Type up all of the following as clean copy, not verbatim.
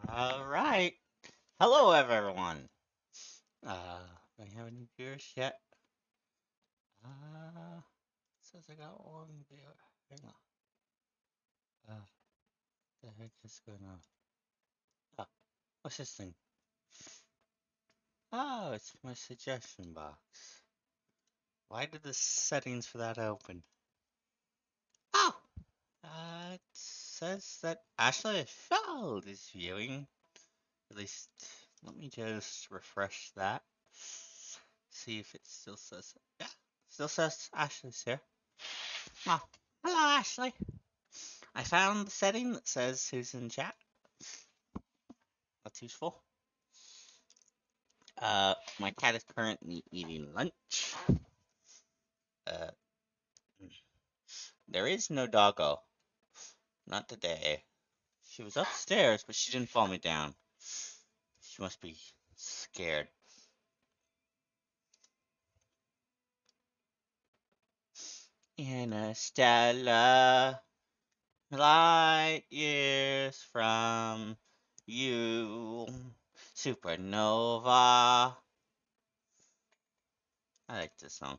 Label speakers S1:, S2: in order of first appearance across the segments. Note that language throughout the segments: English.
S1: All right. Hello, everyone. Do I have any viewers yet? Uh, says I got one viewer. Hang on. Uh, the heck is going on? Oh, what's this thing? Oh, it's my suggestion box. Why did the settings for that open? Oh, it says that Ashley Feld is viewing. At least, let me just refresh that. See if it still says it. Yeah, still says Ashley's here. Oh, hello, Ashley. I found the setting that says who's in chat. That's useful. My cat is currently eating lunch. Uh, there is no doggo. Not today. She was upstairs, but she didn't follow me down. She must be scared. Stella, light years from you, supernova. I like this song.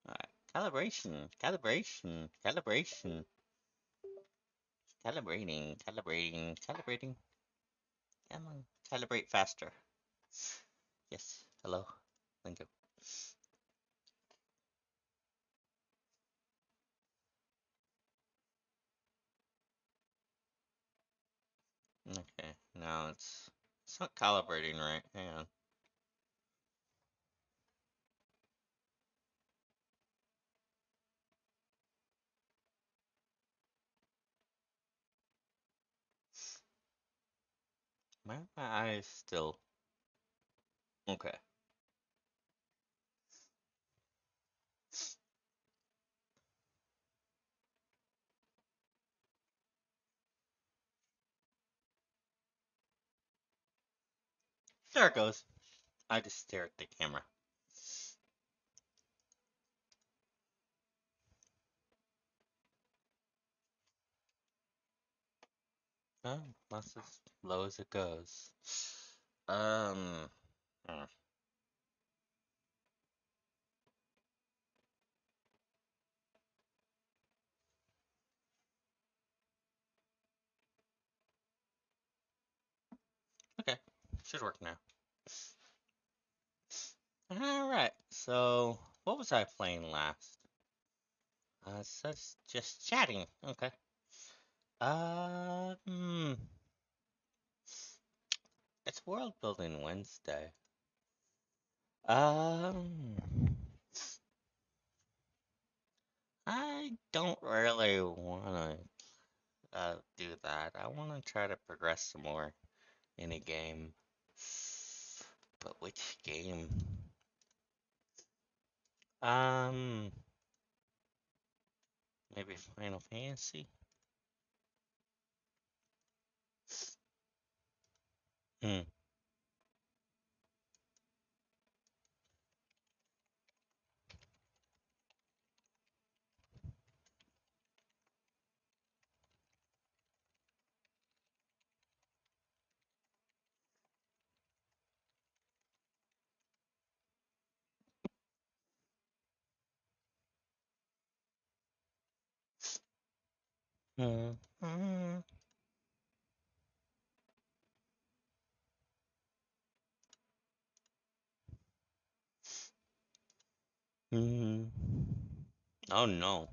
S1: Alright. Calibration, calibration, calibration. Calibrating, calibrating, calibrating. Come on, calibrate faster. Yes, hello. Thank you. Okay, now it's not calibrating right. Hang on. Why are my eyes still? Okay. There it goes. I just stare at the camera. Oh, that's as low as it goes. Um. hmm, Okay, should work now. Alright, so what was I playing last? So it's just chatting. Okay. Uh, hmm. It's World Building Wednesday. Um, I don't really want to do that. I want to try to progress some more in a game. But which game? Um, maybe Final Fantasy? Hmm. Hmm. Hmm. Hmm. Oh no.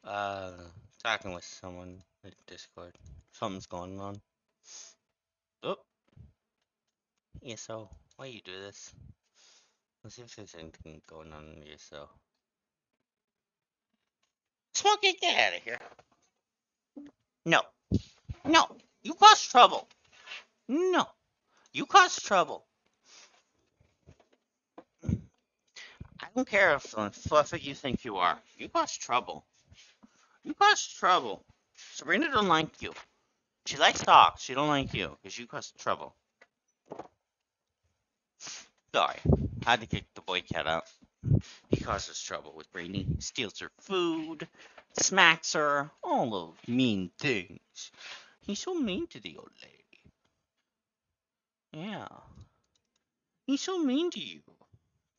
S1: Uh, talking with someone in Discord. Something's going on. Oh, yeah, so why you do this? Let's see if there's anything going on in here, so. Smokey, get out of here. No, no, you cause trouble. No, you cause trouble. I don't care if fluffy you think you are. You cause trouble. You cause trouble. Sabrina don't like you. She likes dogs. She don't like you because you cause trouble. Sorry, had to kick the boy cat out. He causes trouble with Brainy. Steals her food. Smacks her, all those mean things. He's so mean to the old lady. Yeah, he's so mean to you.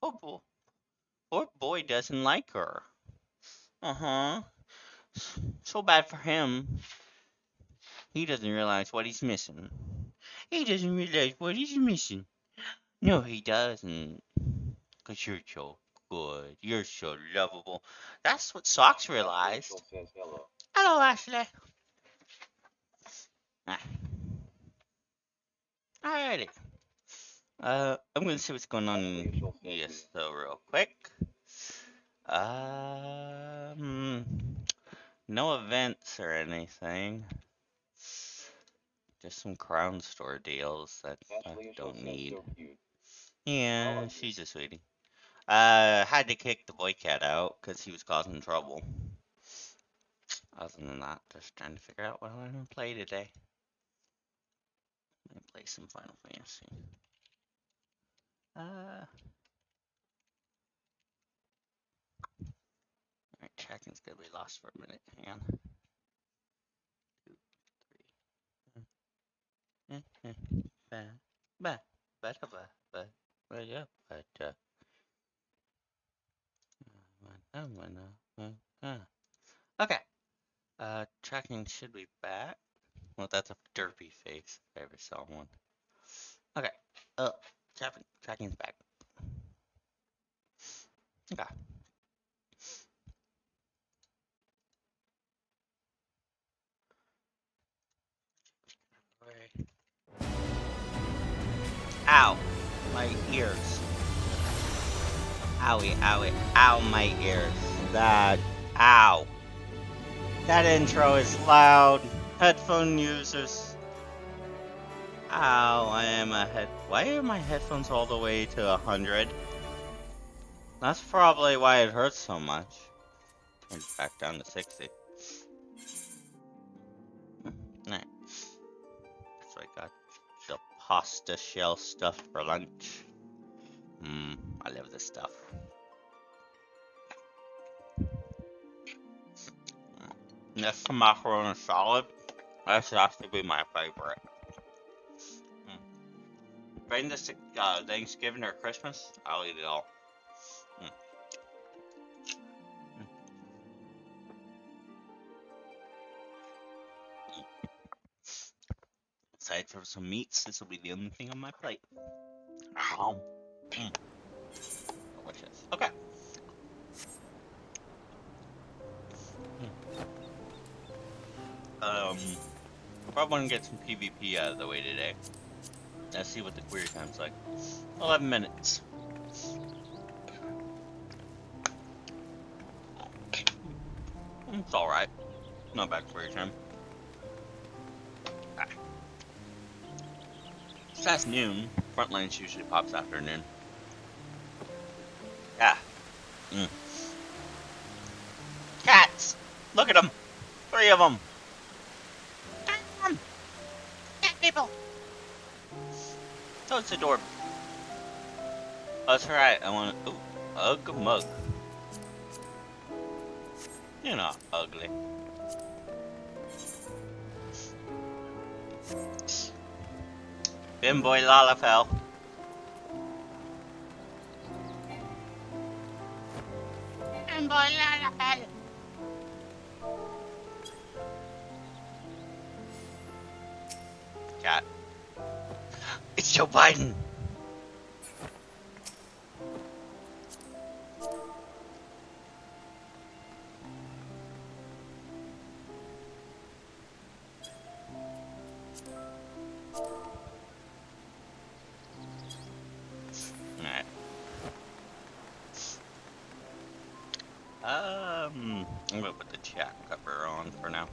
S1: Poor boy doesn't like her. Uh-huh. So bad for him. He doesn't realize what he's missing. He doesn't realize what he's missing. No, he doesn't. 'Cause you're so good. You're so lovable. That's what Socks realized. Hello, Ashley. Ah, alrighty. I'm gonna see what's going on in ESO real quick. Um, no events or anything. Just some Crown Store deals that I don't need. Yeah, she's a sweetie. Had to kick the boy cat out because he was causing trouble. Other than that, just trying to figure out what I'm gonna play today. I'm gonna play some Final Fantasy. Alright, checking's gonna be lost for a minute. Hang on. 2, 3. Ba, ba, ba, ba, ba, ba, yeah, ba, okay. Tracking should be back. Well, that's a derpy face if I ever saw one. Okay. Uh, tracking's back. Okay. Ow! My ears. Owie, owie, ow, my ears. Ow. That intro is loud. Headphone users. Ow, why are my headphones all the way to 100? That's probably why it hurts so much. Turn it back down to 60. Alright. So I got the pasta shell stuff for lunch. I love this stuff. This macaroni salad, that has to be my favorite. Bring this to Thanksgiving or Christmas, I'll eat it all. Aside from some meats, this will be the only thing on my plate. Delicious. Okay. Probably want to get some PvP out of the way today. Let's see what the query time's like. 11 minutes. It's alright. Not bad query time. It's past noon. Frontlines usually pops after noon. Yeah. Cats! Look at them! 3 of them! Cat people! Oh, it's adorable. Oh, that's right. I want to. Ooh, Ugg mug. You're not ugly. Bimboy Lalafell. Bimboy Lalafell. Cat. It's Joe Biden. Alright. I'm gonna put the chat cover on for now.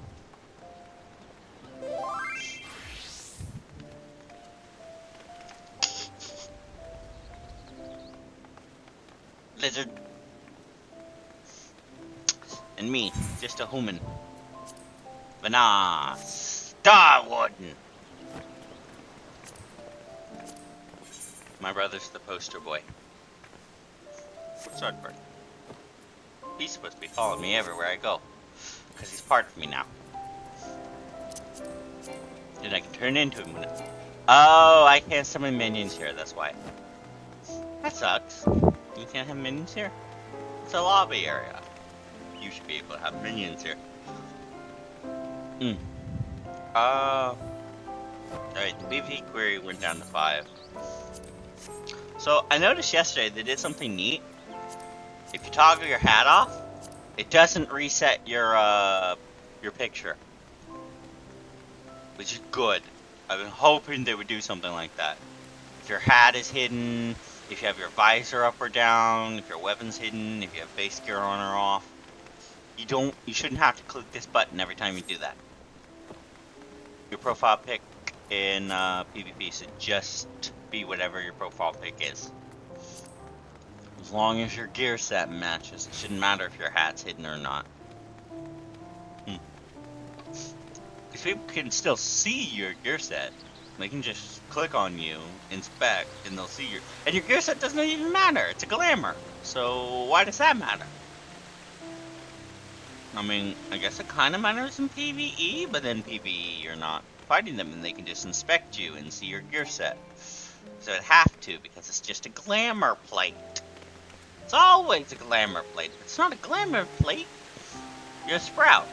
S1: Lizard. And me, just a human. Banana. Star Warden. My brother's the poster boy. Swordburn. He's supposed to be following me everywhere I go. because he's part of me now. And I can turn into him. Oh, I can't summon minions here, that's why. That sucks. You can't have minions here? It's a lobby area. You should be able to have minions here. Alright, the PvP query went down to 5. So, I noticed yesterday they did something neat. If you toggle your hat off, it doesn't reset your picture. Which is good. I've been hoping they would do something like that. If your hat is hidden, if you have your visor up or down, if your weapon's hidden, if you have base gear on or off, you shouldn't have to click this button every time you do that. Your profile pic in PvP should just be whatever your profile pic is. As long as your gear set matches, it shouldn't matter if your hat's hidden or not. Because people can still see your gear set. They can just click on you, inspect, and they'll see and your gear set doesn't even matter. It's a glamour. So why does that matter? I mean, I guess it kind of matters in PvE, but then PvE you're not fighting them and they can just inspect you and see your gear set. So it have to, because it's just a glamour plate. It's always a glamour plate. If it's not a glamour plate, you're a sprout.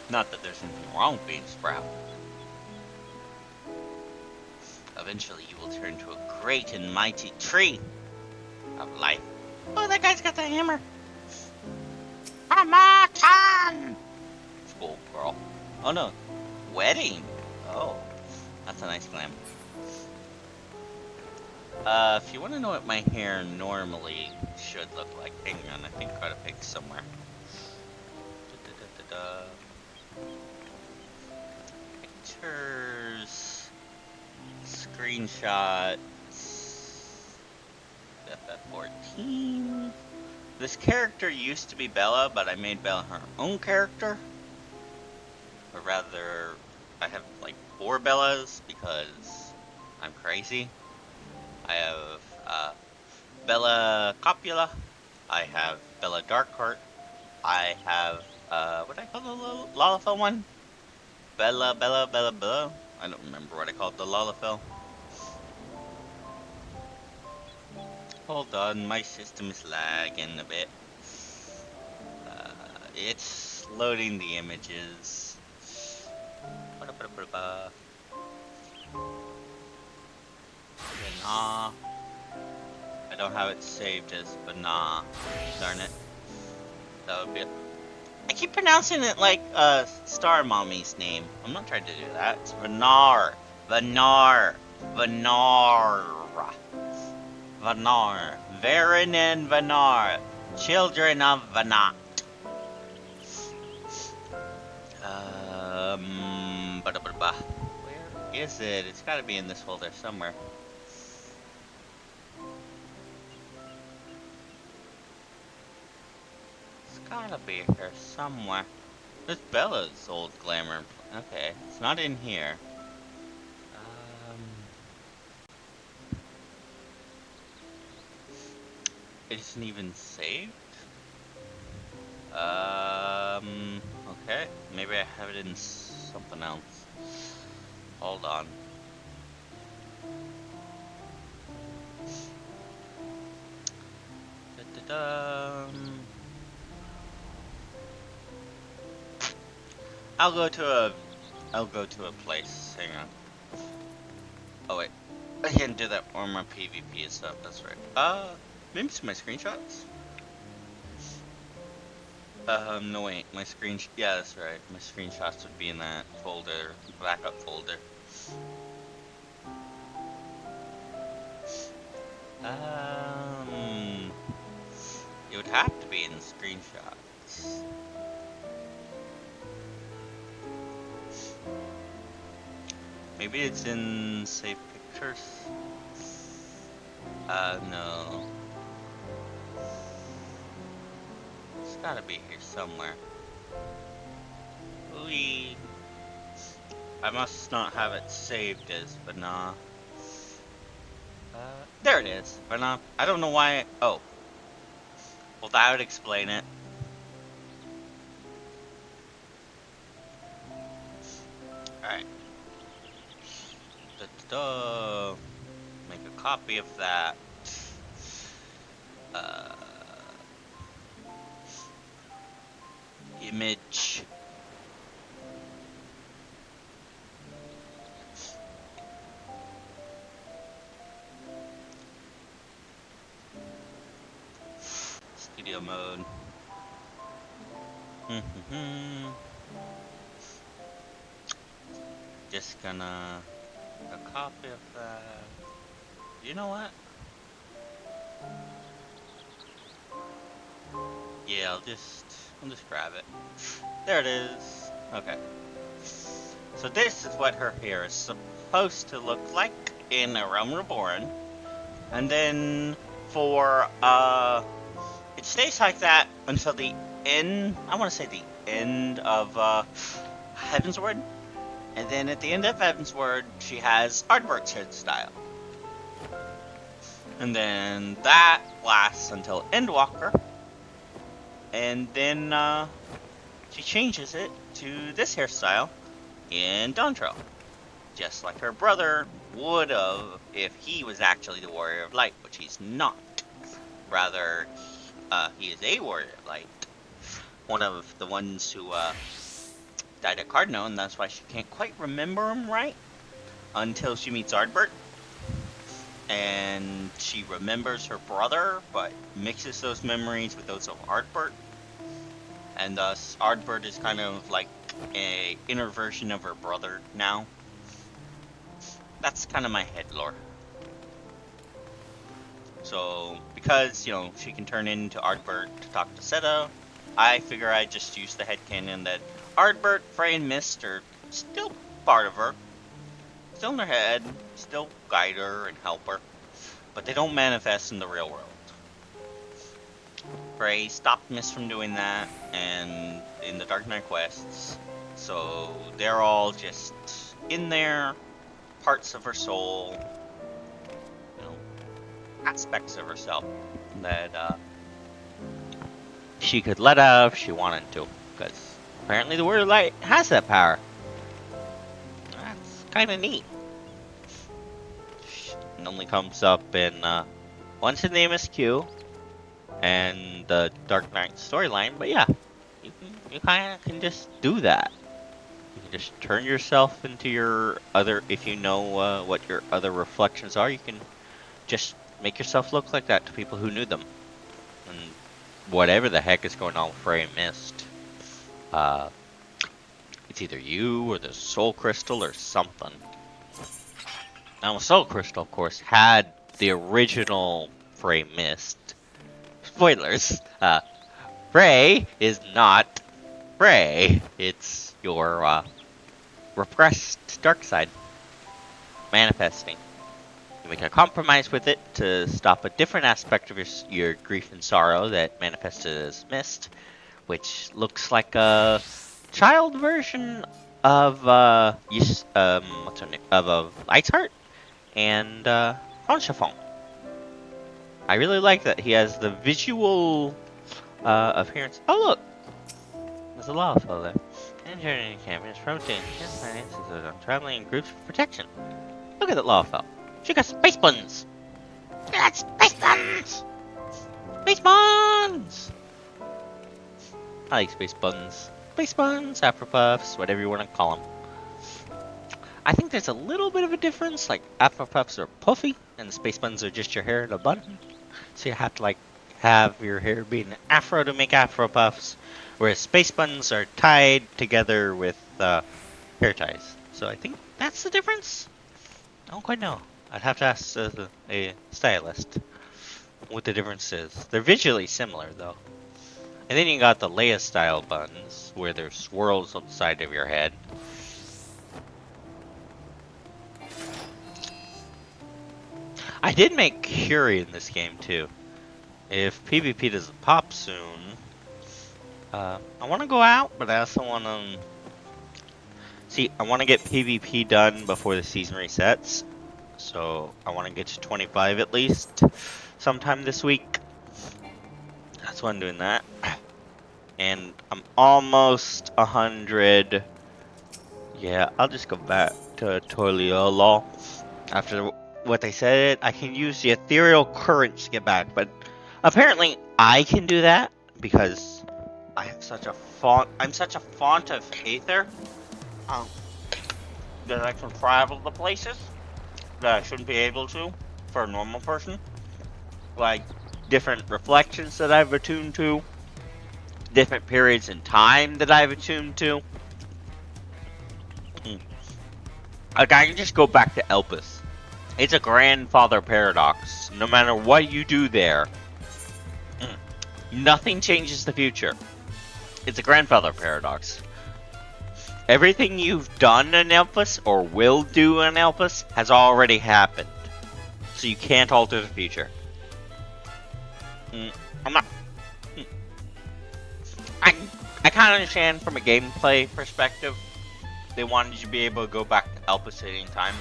S1: Not that there's anything wrong with being a sprout. Eventually you will turn to a great and mighty tree of life. Oh, that guy's got the hammer. Hammer-time! School girl. Oh no. Wedding. Oh. That's a nice glam. If you want to know what my hair normally should look like, hang on, I think I got a pic somewhere. Pictures. Screenshots. FF14. This character used to be Bella, but I made Bella her own character. Or rather, I have like 4 Bellas because I'm crazy. I have Bella Copula. I have Bella Darkheart. I have what did I call the Lalafell one? Bella. I don't remember what I called the Lalafell. Hold on, my system is lagging a bit. It's loading the images. Nah. I don't have it saved as Banah. Darn it. That would be it. I keep pronouncing it like Star Mommy's name. I'm not trying to do that. It's Vanar. Vanar. Varen and Vanar. Children of Vanat. Where is it? It's gotta be in this folder somewhere. It's gotta be here somewhere. This Bella's old glamour. Okay, it's not in here. It isn't even saved? Okay. Maybe I have it in something else. Hold on. I'll go to a place. Hang on. Oh wait. I can't do that on my PvP stuff, that's right. Maybe it's my screenshots? No wait, yeah, that's right. My screenshots would be in that folder, backup folder. It would have to be in screenshots. Maybe it's in save pictures? No. It's gotta be here somewhere. Ooh. I must not have it saved as Banah. There it is. Banah. I don't know why. Oh. Well, that would explain it. duh. Make a copy of that. Image. Studio mode. Just gonna a copy of that. You know what? Yeah, I'll just grab it. There it is. Okay. So this is what her hair is supposed to look like in A Realm Reborn. And then for it stays like that until the end, I want to say the end of Heavensward. And then at the end of Heavensward, she has Ardbert's hairstyle. And then that lasts until Endwalker. And then she changes it to this hairstyle in Dawntrail. Just like her brother would have if he was actually the Warrior of Light, which he's not. Rather, he is a Warrior of Light. One of the ones who died at Cardno, and that's why she can't quite remember him right until she meets Ardbert. And she remembers her brother, but mixes those memories with those of Ardbert. And thus, Ardbert is kind of like a inner version of her brother now. That's kind of my head lore. So, because, you know, she can turn into Ardbert to talk to Seta, I figure I just use the headcanon that Ardbert, Frey, and Mist are still part of her. Still in her head, still guide her and help her. But they don't manifest in the real world. Frey stopped Mist from doing that, and in the Dark Knight quests. So they're all just in there, parts of her soul, you know, aspects of herself that she could let out if she wanted to, because apparently the Warrior Light has that power. That's kind of neat. It only comes up in once in the MSQ and the Dark Knight storyline, but yeah, you kind of can just do that. You can just turn yourself into your other, if you know what your other reflections are, you can just make yourself look like that to people who knew them. And whatever the heck is going on with Frey and Mist, it's either you or the Soul Crystal or something. Now, the Soul Crystal, of course, had the original Frey Mist. Spoilers. Frey is not Frey. It's your repressed dark side manifesting. You make a compromise with it to stop a different aspect of your grief and sorrow that manifested as Mist, which looks like a child version of what's her name? Of Light's Heart and Chiffon. I really like that he has the visual appearance. Oh look, there's a lava flow there. Entering campus, protein, finances are traveling in groups for protection. Look at that lava flow. She got space buns. She got space buns. Space buns. I like space buns. Space buns, Afro Puffs, whatever you want to call them. I think there's a little bit of a difference. Like Afro Puffs are puffy, and the space buns are just your hair in a bun. So you have to like have your hair be an afro to make Afro Puffs, whereas space buns are tied together with hair ties. So I think that's the difference. I don't quite know. I'd have to ask a stylist what the difference is. They're visually similar though. And then you got the Leia style buns, where there's swirls on the side of your head. I did make Curie in this game too. If PvP doesn't pop soon, I want to go out, but I also want to... See, I want to get PvP done before the season resets. So, I want to get to 25 at least, sometime this week. That's why I'm doing that. And I'm almost 100. Yeah, I'll just go back to Toiliolo.
S2: After what they said, I can use the ethereal currents to get back, but apparently I can do that because I have such a font. I'm such a font of aether um, that I can travel to places that I shouldn't be able to for a normal person, like different reflections that I've attuned to, different periods in time that I've attuned to. Mm. Like I can just go back to Elpis. It's a grandfather paradox. No matter what you do there, nothing changes the future. It's a grandfather paradox. Everything you've done in Elpis or will do in Elpis has already happened. So you can't alter the future. I'm not. I I kind of understand from a gameplay perspective. They wanted you to be able to go back to Elpis at any time.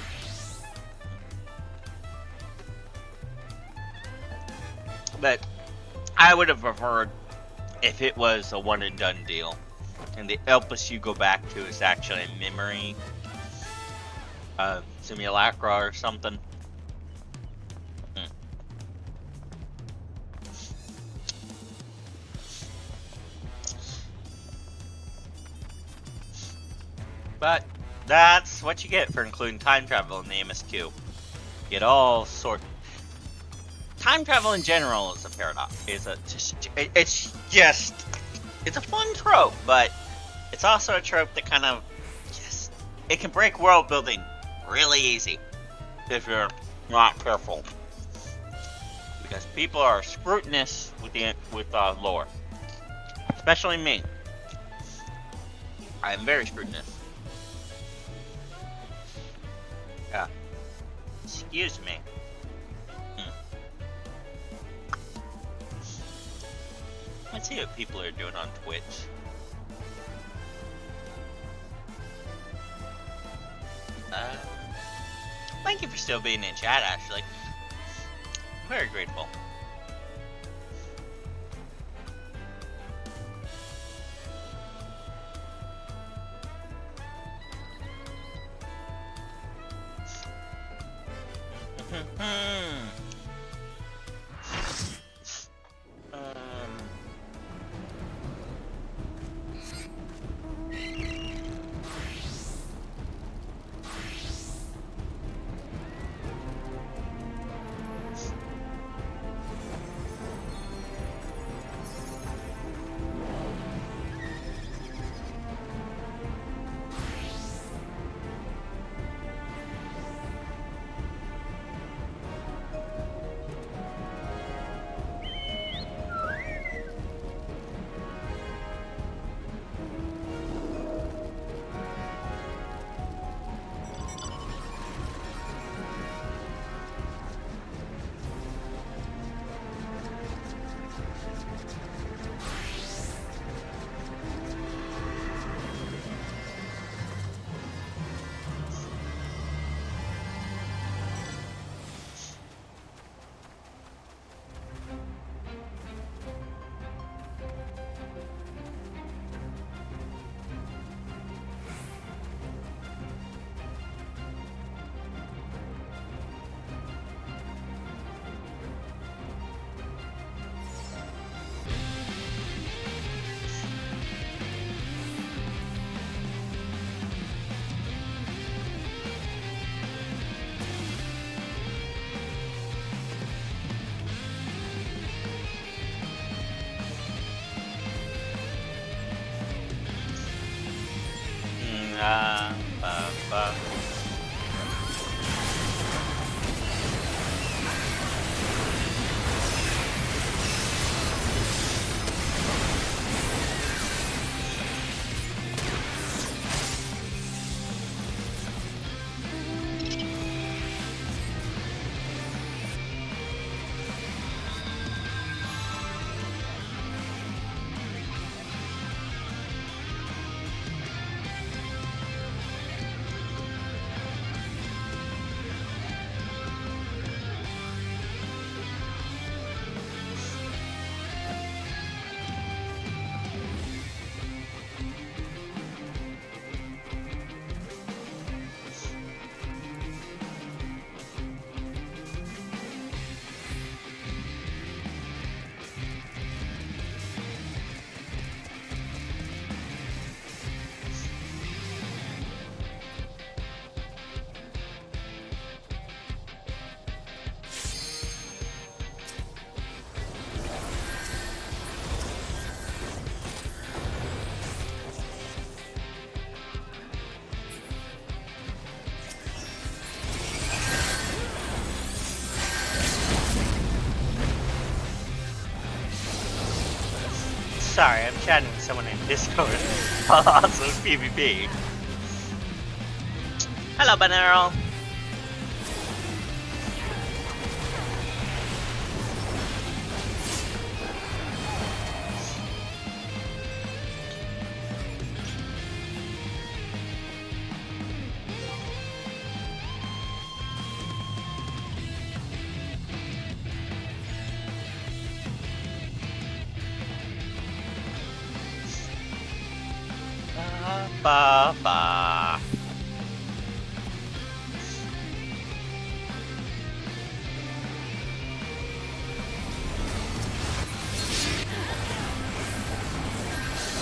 S2: But I would have preferred if it was a one and done deal. And the Elpis you go back to is actually a memory simulacra or something. But that's what you get for including time travel in the MSQ. Get all sorts. Time travel in general is a paradox. It's a fun trope, but it's also a trope that kind of just it can break world building really easy if you're not careful. Because people are scrutinous with lore, especially me. I am very scrutinous. Yeah. Excuse me. Let's see what people are doing on Twitch. Thank you for still being in chat, Ashley. Very grateful. sorry, I'm chatting with someone in Discord. Also PvP. Hello, Banero. Ba ba.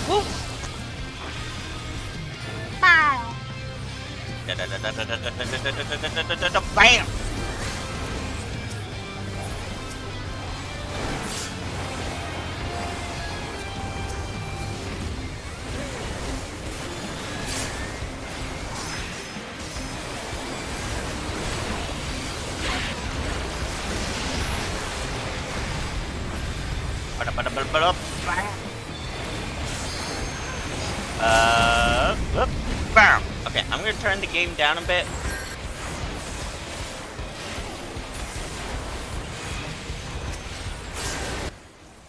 S2: Woo. Bam. Bam. Whoop. Bam. Okay, I'm gonna turn the game down a bit.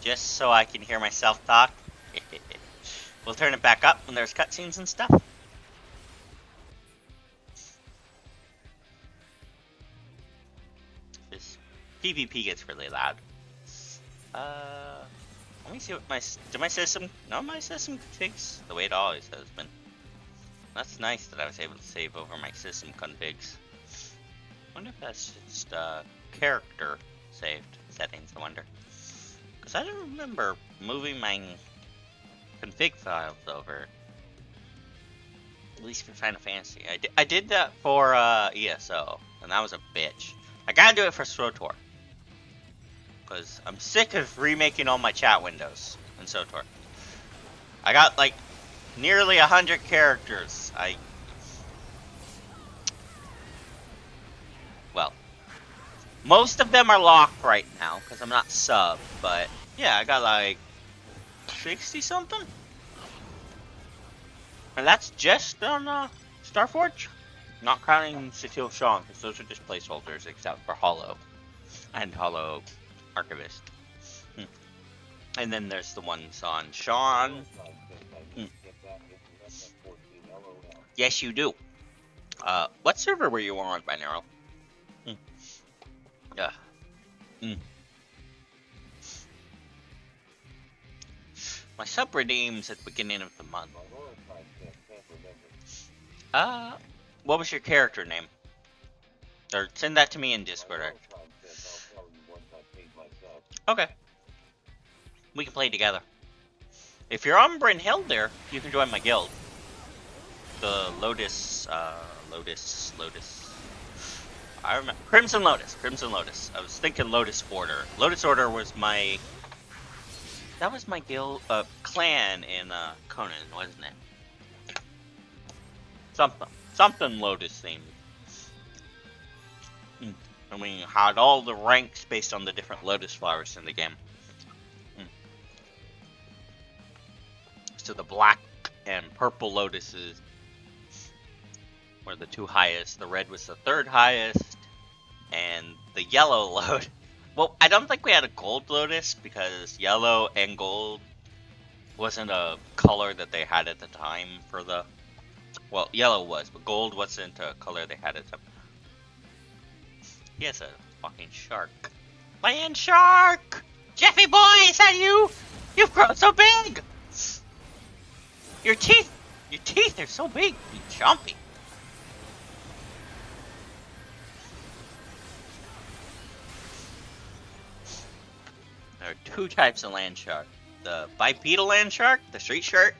S2: Just so I can hear myself talk. We'll turn it back up when there's cutscenes and stuff. This PvP gets really loud. Let me see what my system. No, my system configs the way it always has been. That's nice that I was able to save over my system configs. I wonder if that's just character saved settings. I wonder, because I don't remember moving my config files over. At least for Final Fantasy, I did that for ESO, and that was a bitch. I gotta do it for SWTOR. Because I'm sick of remaking all my chat windows in SWTOR. I got like nearly 100 characters. Well, most of them are locked right now because I'm not sub, but yeah, I got like 60 something. And that's just on Starforge. Not counting City of Sean, because those are just placeholders except for Hollow and Hollow Archivist. And then there's the ones on Sean. Yes, you do. What server were you on, Binaural? Yeah. My sub redeems at the beginning of the month. What was your character name? Or send that to me in Discord. Okay. We can play together. If you're on Bryn Hill there, you can join my guild. The Lotus. I remember. Crimson Lotus. I was thinking Lotus Order. Lotus Order was my... That was my guild, clan in, Conan, wasn't it? Something Lotus themed. And we had all the ranks based on the different Lotus flowers in the game. So the black and purple lotuses were the two highest. The red was the third highest. And the yellow lotus... Well, I don't think we had a gold lotus because yellow and gold wasn't a color that they had at the time for the... Well, yellow was, but gold wasn't a color they had at the time. He has a fucking shark. Land shark! Jeffy boy, is that you? You've grown so big! Your teeth are so big and chompy. There are two types of land shark. The bipedal land shark, the street shark,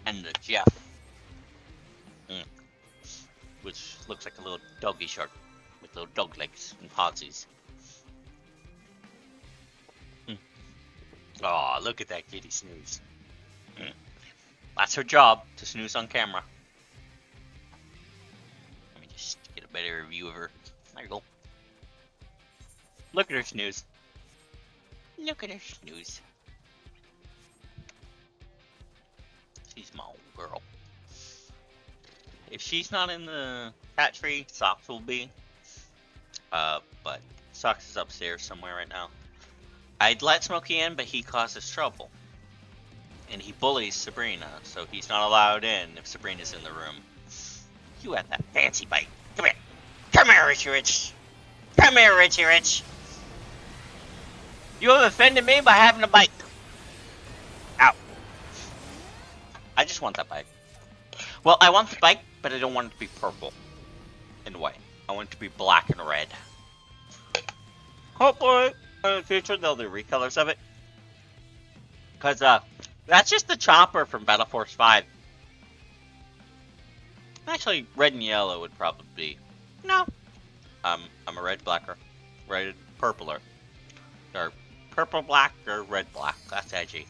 S2: and the Jeff. Which looks like a little doggy shark with little dog legs and pawsies. Oh, look at that kitty snooze. That's her job, to snooze on camera. Let me just get a better view of her. There you go. Look at her snooze. Look at her snooze. Come on, girl. If she's not in the cat tree, Socks will be. But Socks is upstairs somewhere right now. I'd let Smokey in, but he causes trouble. And he bullies Sabrina, so he's not allowed in if Sabrina's in the room. You have that fancy bite. Come here. Come here, Richie Rich. Come here, Richie Rich. You have offended me by having a bite. Ow. I just want that bite. Well, I want the bike, but I don't want it to be purple and white. I want it to be black and red. Hopefully, in the future, they'll do recolors of it. Because, that's just the chopper from Battle Force 5. Actually, red and yellow would probably be... No. I'm a red blacker. Red purpler. Or purple black or red black. That's edgy.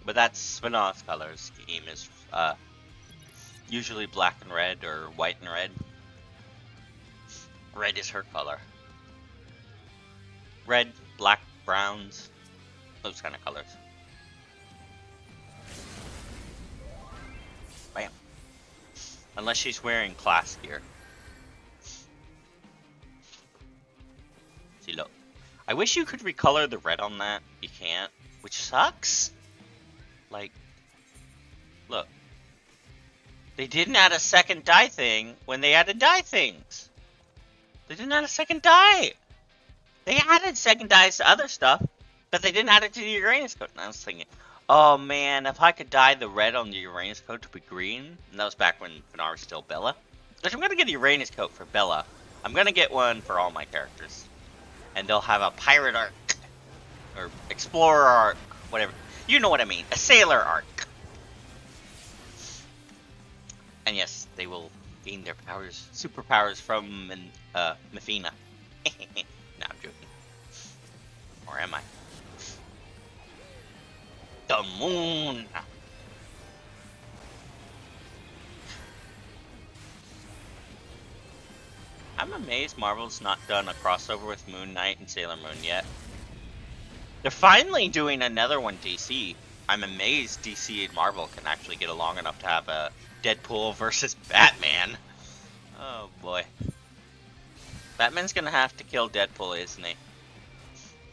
S2: But that's Spinoz's color scheme is usually black and red or white and red. Red is her color. Red, black, browns, those kind of colors. Bam. Unless she's wearing class gear. See, look. I wish you could recolor the red on that. You can't, which sucks. Like, look. They didn't add a second dye thing when they added dye things. They didn't add a second dye. They added second dyes to other stuff, but they didn't add it to the Uranus coat. And I was thinking, oh man, if I could dye the red on the Uranus coat to be green, and that was back when Pinar was still Bella. Which I'm going to get a Uranus coat for Bella. I'm going to get one for all my characters. And they'll have a pirate arc, or explorer arc, whatever. You know what I mean, a sailor arc. And yes, they will gain their powers, superpowers from Mefina. No, I'm joking. Or am I? The moon! I'm amazed Marvel's not done a crossover with Moon Knight and Sailor Moon yet. They're finally doing another one, DC. I'm amazed DC and Marvel can actually get along enough to have a Deadpool versus Batman. Oh boy. Batman's gonna have to kill Deadpool, isn't he?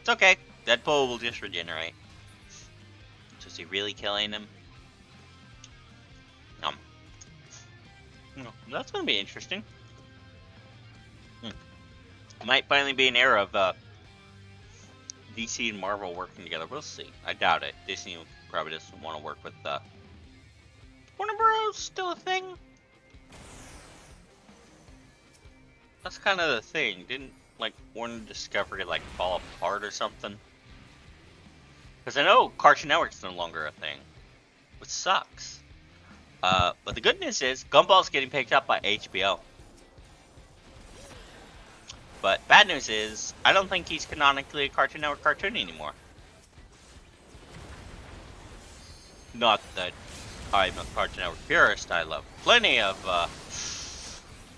S2: It's okay. Deadpool will just regenerate. So is he really killing him? No. That's gonna be interesting. Might finally be an era of DC and Marvel working together. We'll see. I doubt it. Disney probably doesn't want to work with Warner Bros. Still a thing? That's kind of the thing. Didn't like Warner Discovery like fall apart or something? Because I know Cartoon Network's no longer a thing, which sucks. But the good news is Gumball's getting picked up by HBO. But bad news is, I don't think he's canonically a Cartoon Network cartoon anymore. Not that I'm a Cartoon Network purist. I love plenty of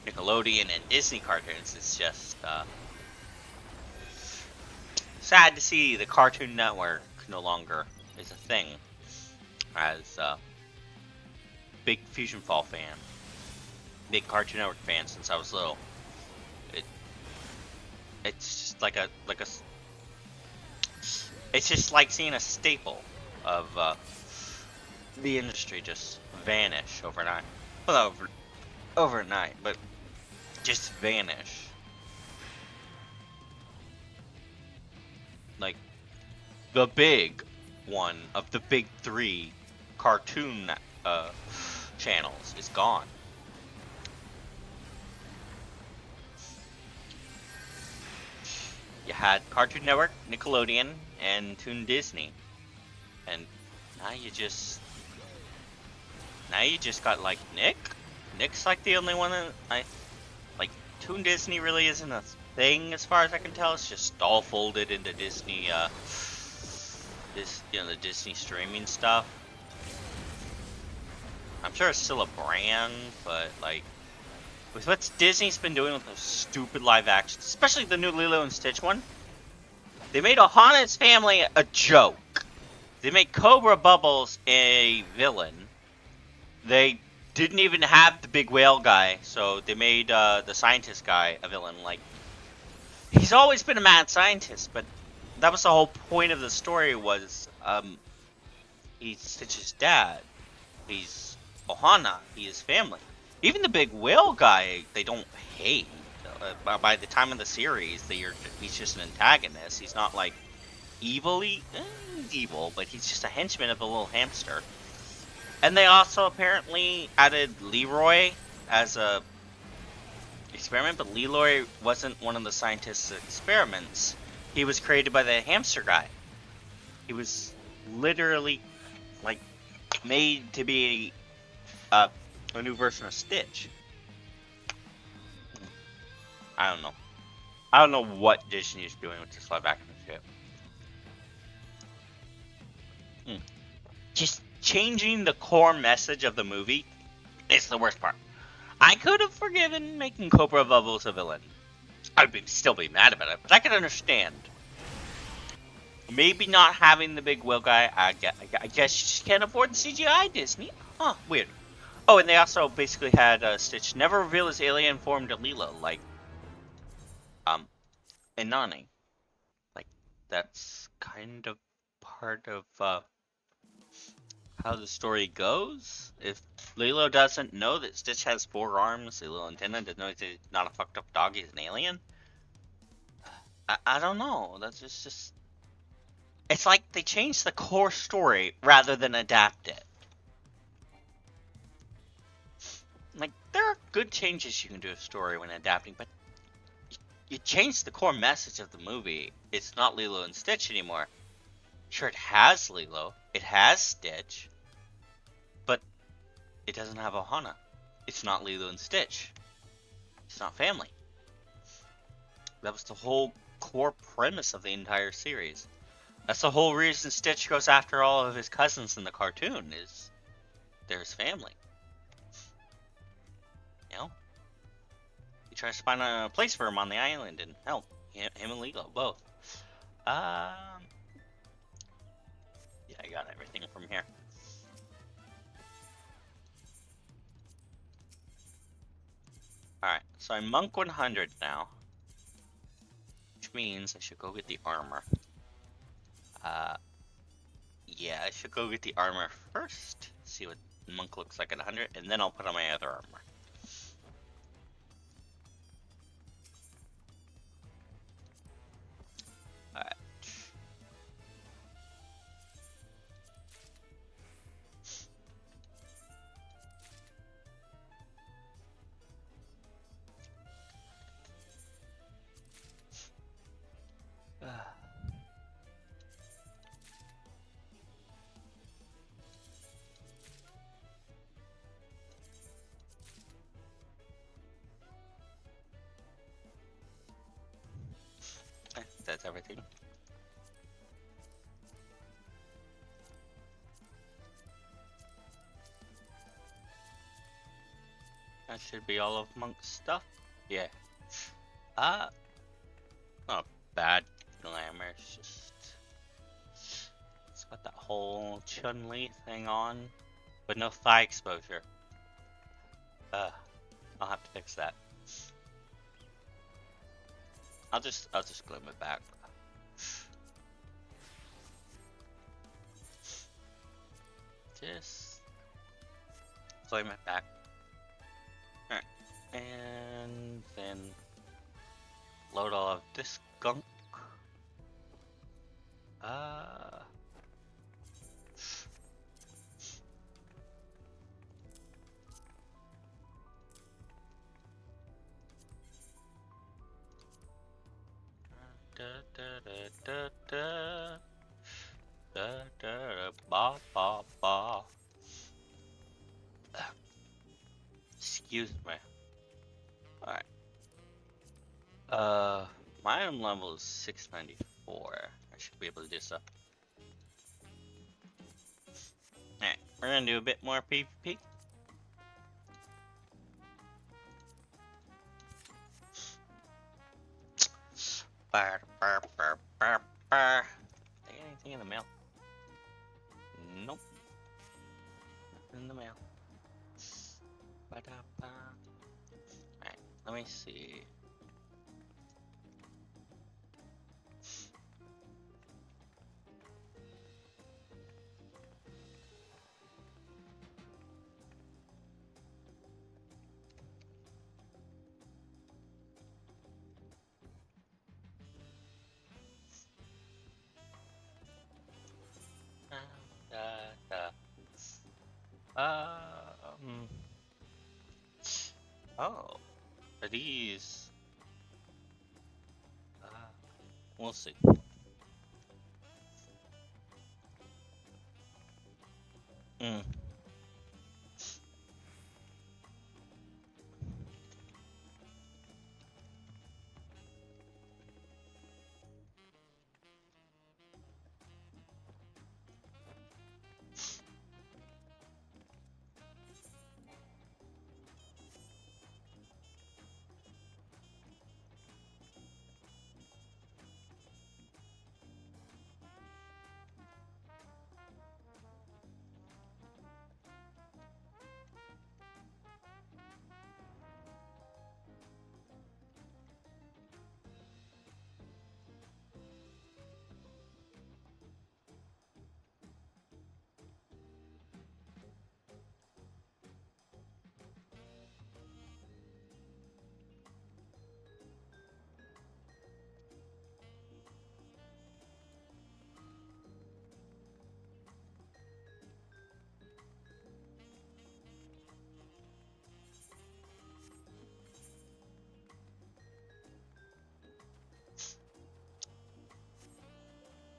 S2: Nickelodeon and Disney cartoons. It's just sad to see the Cartoon Network no longer is a thing. As a big Fusion Fall fan, big Cartoon Network fan since I was little. It's just like it's just like seeing a staple of the industry just vanish overnight. Well, overnight, but just vanish. Like the big one of the big three cartoon channels is gone. You had Cartoon Network, Nickelodeon, and Toon Disney, and now you just got like Nick. Nick's like the only one that I like. Toon Disney really isn't a thing as far as I can tell. It's just all folded into Disney. The Disney streaming stuff. I'm sure it's still a brand, but like. With what Disney's been doing with those stupid live actions, especially the new Lilo and Stitch one, they made Ohana's family a joke. They make Cobra Bubbles a villain. They didn't even have the big whale guy, so they made the scientist guy a villain. Like, he's always been a mad scientist, but that was the whole point of the story was he's Stitch's dad. He's Ohana. He is family. Even the big whale guy, they don't hate. By the time of the series, he's just an antagonist. He's not like he's evil, but he's just a henchman of the little hamster. And they also apparently added Leroy as a experiment, but Leroy wasn't one of the scientists' experiments. He was created by the hamster guy. He was literally like made to be a new version of Stitch. I don't know. I don't know what Disney is doing with this live action shit. Just changing the core message of the movie is the worst part. I could have forgiven making Cobra Bubbles a villain. I'd still be mad about it, but I could understand. Maybe not having the big whale guy. I guess you just can't afford the CGI, Disney. Huh, weird. Oh, and they also basically had Stitch never reveal his alien form to Lilo, like, and Nani. Like, that's kind of part of, how the story goes. If Lilo doesn't know that Stitch has 4 arms, Lilo and Antenna doesn't know he's not a fucked up dog, he's an alien. I don't know. That's just. It's like they changed the core story rather than adapt it. Like, there are good changes you can do to a story when adapting, but you change the core message of the movie. It's not Lilo and Stitch anymore. Sure, it has Lilo, it has Stitch, but it doesn't have Ohana. It's not Lilo and Stitch. It's not family. That was the whole core premise of the entire series. That's the whole reason Stitch goes after all of his cousins in the cartoon, is they're his family. You know? He tries to find a place for him on the island, and hell, him and Lilo, both. Yeah, I got everything from here. Alright, so I'm Monk 100 now. Which means I should go get the armor. Yeah, I should go get the armor first. See what Monk looks like at 100, and then I'll put on my other armor. Alright. That's everything. That should be all of Monk's stuff. Yeah. Not bad glamour, it's just... It's got that whole Chun-Li thing on, but no thigh exposure. I'll have to fix that. I'll just glue it back. Just flame it back. Alright. And then load all of this gunk. Da da da da da da ba ba ba. Excuse me. Alright. My item level is 694. I should be able to do so. Alright, we're gonna do a bit more PvP. Anything in the mail? Nope. In the mail. Ba-da-ba. Alright, let me see. Da, Um. Oh, are these? Uh, we'll see. Mm.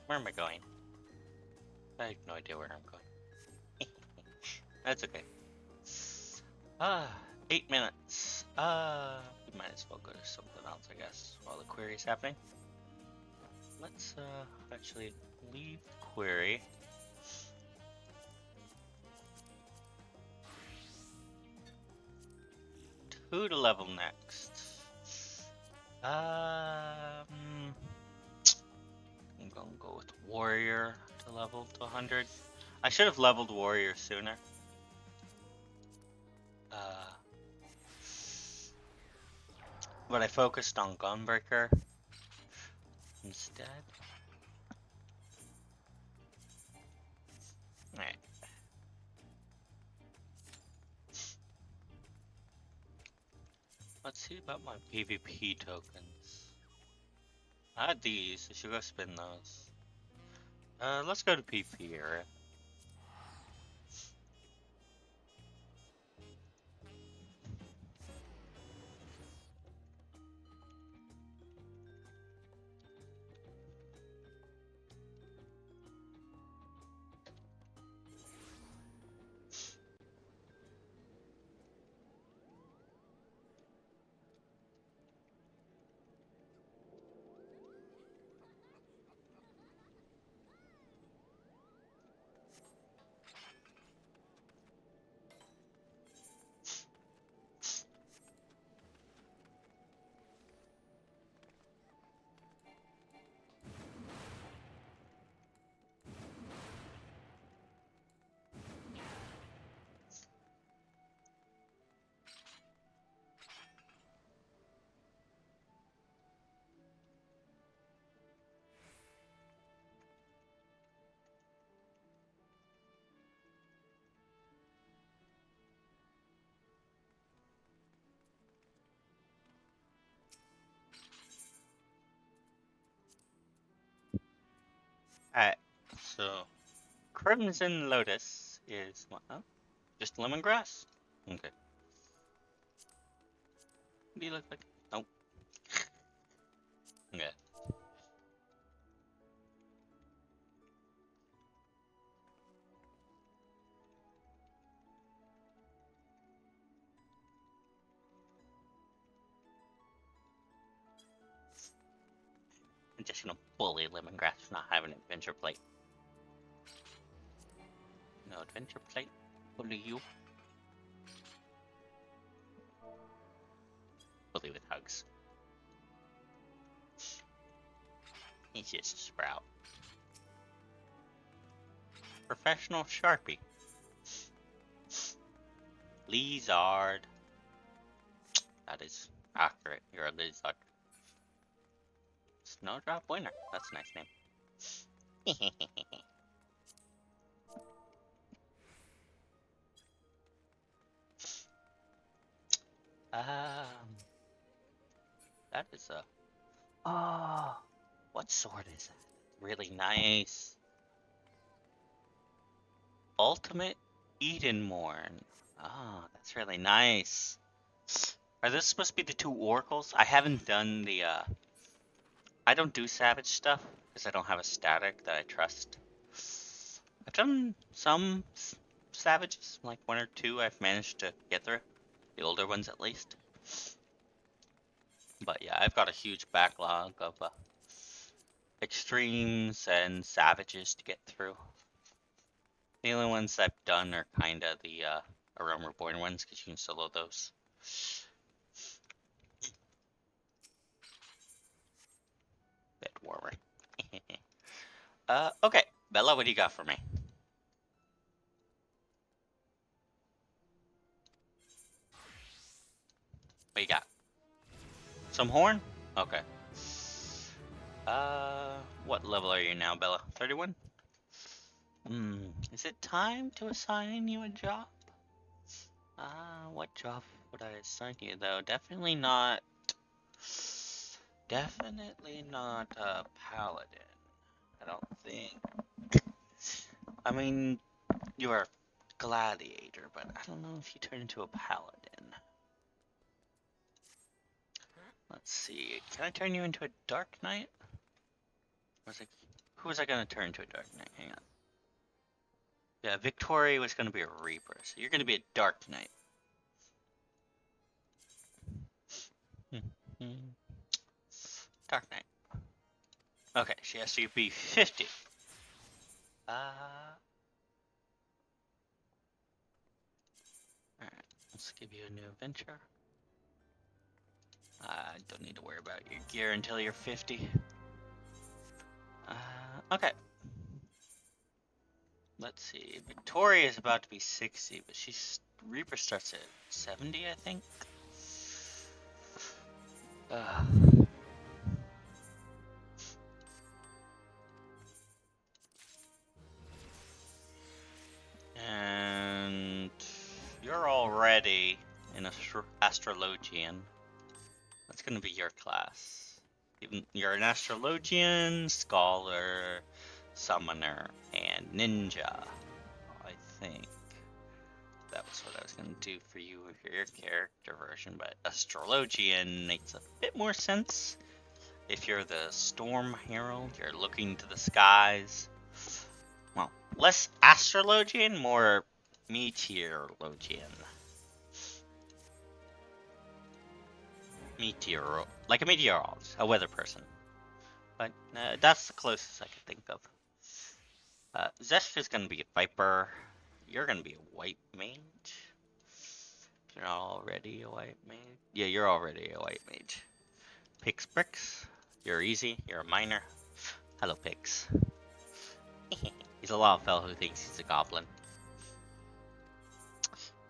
S2: Where am I going? I have no idea where I'm going. That's okay. 8 minutes. We might as well go to something else, I guess, while the query's happening. Let's actually leave the query. Who to level next? I'm gonna go with Warrior to level to 100. I should have leveled Warrior sooner. But I focused on Gunbreaker instead. Alright. Let's see about my PvP tokens. I had these. I should go spin those. Let's go to PvP area. Alright, so Crimson Lotus is what? Oh, just lemongrass? Okay. What do you look like? Nope. Okay. I'm just gonna bully lemongrass for not having an adventure plate. No adventure plate. Bully you. Bully with hugs. He's just a sprout. professional Sharpie. Lizard. That is accurate. You're a lizard. Snowdrop Winner. That's a nice name. um, that is a. Oh, what sword is that? Really nice. Ultimate Edenmorn. Oh, that's really nice. Are those supposed to be the two oracles? I haven't done the I don't do savage stuff because I don't have a static that I trust. I've done some savages, like one or two I've managed to get through. The older ones at least. But yeah, I've got a huge backlog of extremes and savages to get through. The only ones I've done are kind of the Realm Reborn ones because you can solo those. Bit warmer. Okay, Bella, what do you got for me? What you got? Some horn? Okay. What level are you now, Bella? 31? Is it time to assign you a job? What job would I assign you, though? Definitely not... Definitely not a paladin. I don't think. I mean, you're a gladiator, but I don't know if you turn into a paladin. Let's see. Can I turn you into a dark knight? Who was I gonna turn into a dark knight? Hang on. Yeah, Victoria was gonna be a reaper, so you're gonna be a dark knight. Dark knight. Okay, she has to be 50. Alright, let's give you a new adventure. Don't need to worry about your gear until you're 50. Okay. Let's see. Victoria is about to be 60, but Reaper starts at 70, I think. And you're already an astrologian. That's gonna be your class. You're an astrologian, scholar, summoner, and ninja. I think that was what I was gonna do for you with your character version, but astrologian makes a bit more sense. If you're the storm herald, you're looking to the skies. Well, less astrologian, more meteorologian. Like a meteorologist, a weather person. But that's the closest I could think of. Zesh is gonna be a viper. You're gonna be a white mage. You're already a white mage. Yeah, you're already a white mage. Pix Bricks. You're easy. You're a miner. Hello, Pix. He's a lot of fellow who thinks he's a goblin.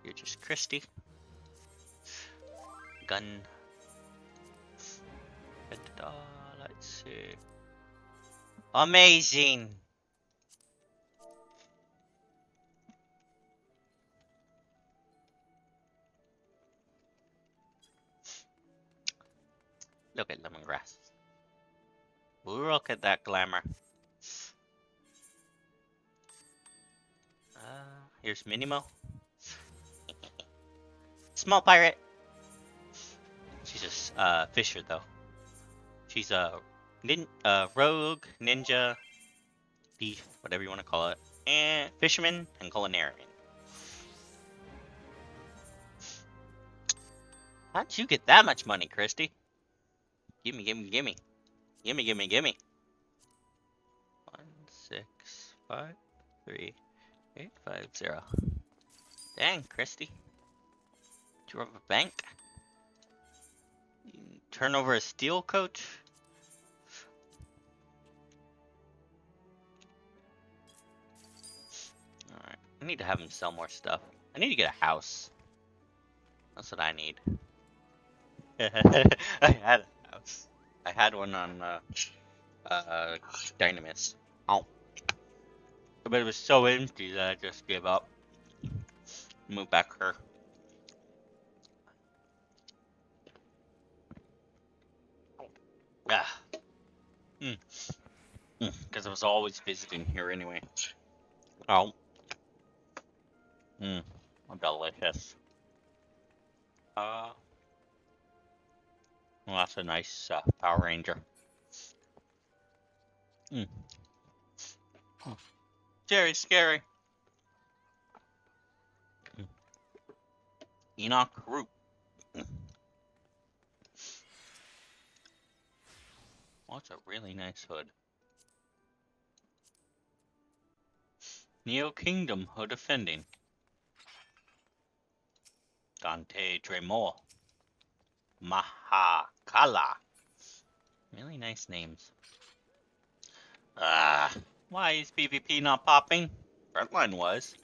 S2: You're just Christy. Gun. Let's see. Amazing! Look at lemongrass. Look at that glamour. Here's Minimo. Small pirate. She's a fisher though. She's a rogue, ninja, thief, whatever you want to call it, and fisherman and culinarian. How'd you get that much money, Christy? Gimme, gimme, gimme. Gimme, gimme, gimme. 1653850. Dang, Christy. Do you have a bank? Turn over a steel coach? I need to have him sell more stuff. I need to get a house. That's what I need. I had a house. I had one on Dynamis. Oh, but it was so empty that I just gave up. Moved back here. Ah, because I was always visiting here anyway. Oh, mm, delicious. Uh, well, that's a nice Power Ranger. Mm. Very scary. Mm. Enoch Root. Mm. Well, that's a really nice hood. Neo Kingdom Hood Defending. Dante Dremor. Mahakala. Really nice names. Why is PvP not popping? Frontline was.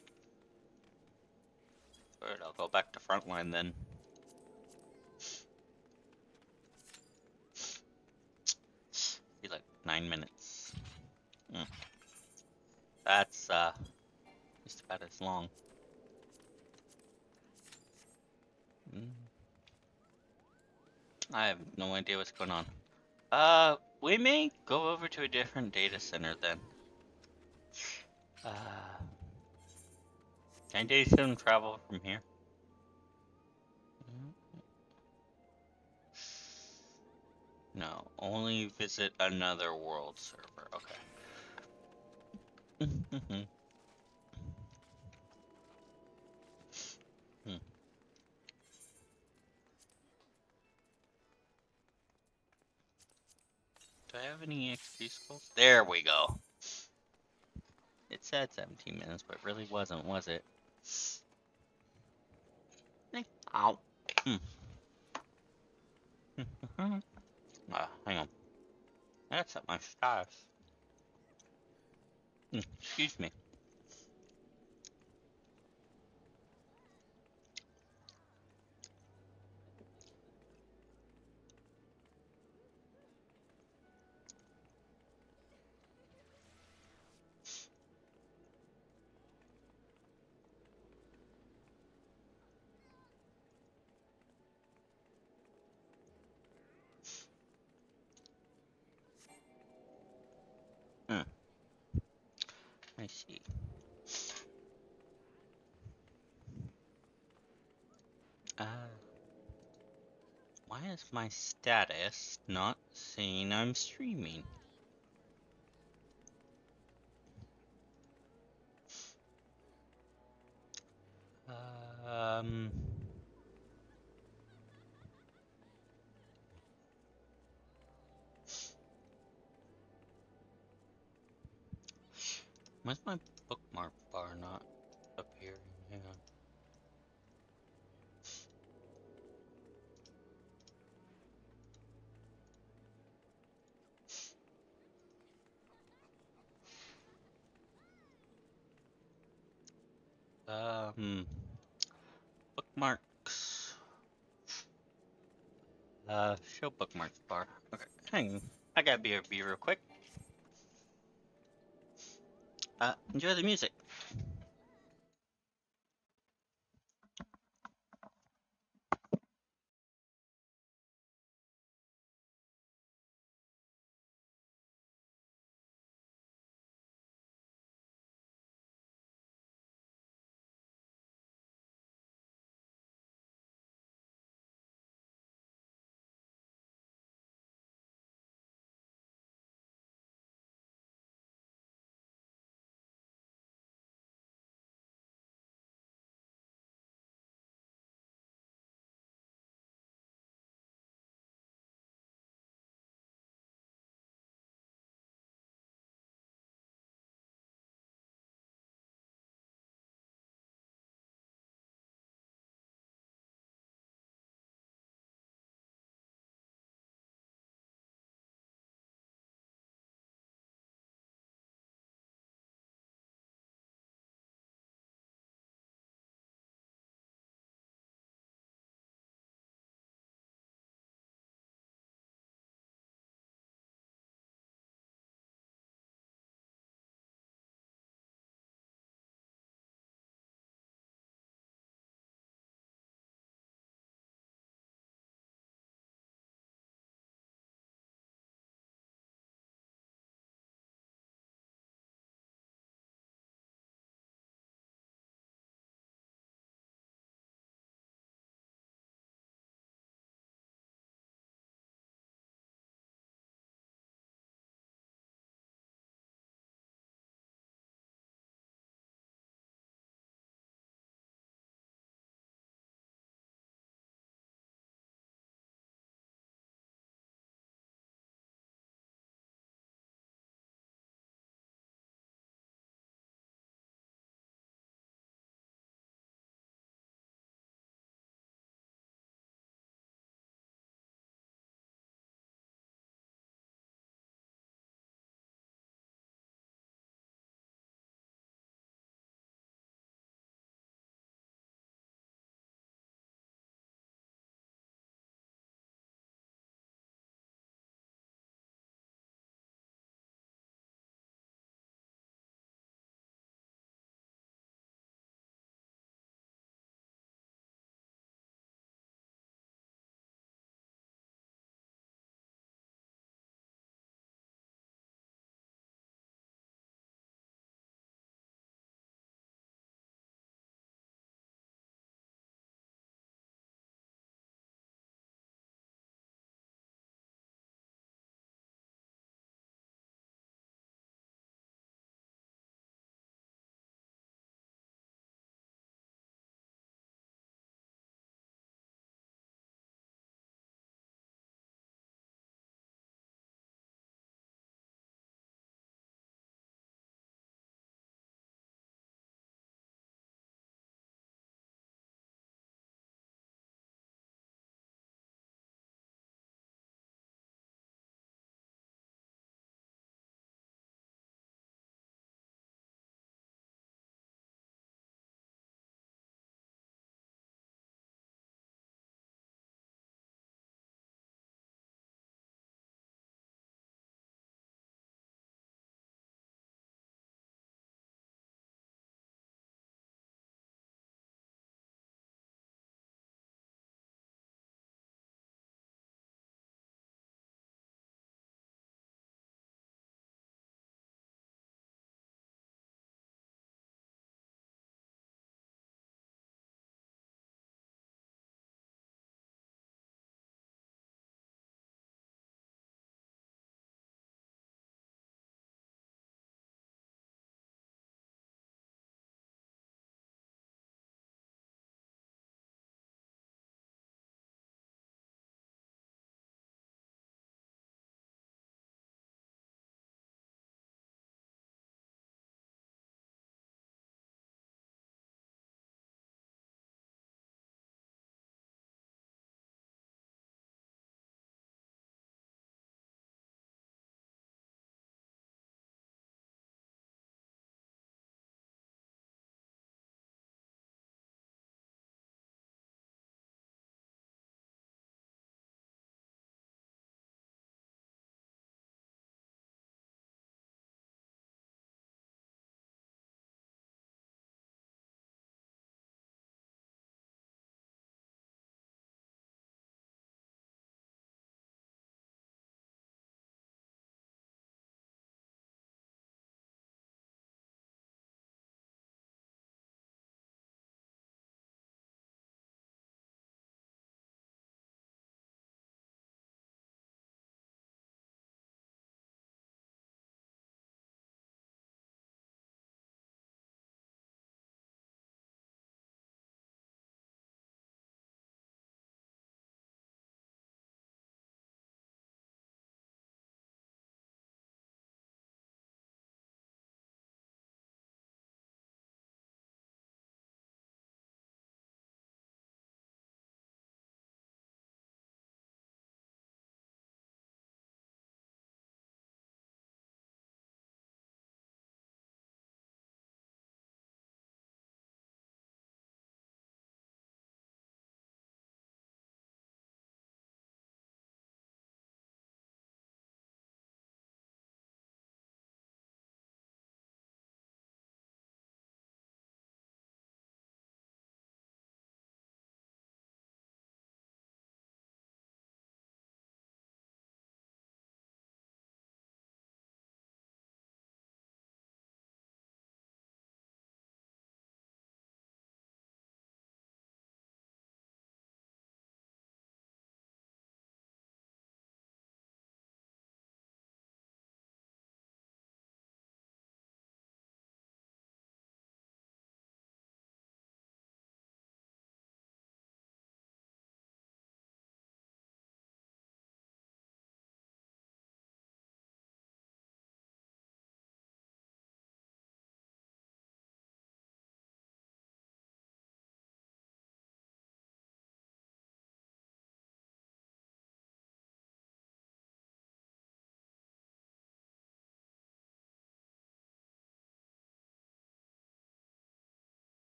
S2: Alright, I'll go back to Frontline then. Be like 9 minutes. Mm. That's just about as long. Mm. I have no idea what's going on. We may go over to a different data center then. Can data center travel from here? No, only visit another world server. Okay. Hmm. Do I have any XP skulls? There we go. It said 17 minutes, but it really wasn't, was it? Ow. Hang on. That's up my stars. Excuse me. Hmm. I see. Uh, why is my status not saying I'm streaming? Um. Why's my bookmark bar not appearing? Hang on. Bookmarks. Show bookmarks bar. Okay, hang on. I gotta be real quick. Enjoy the music.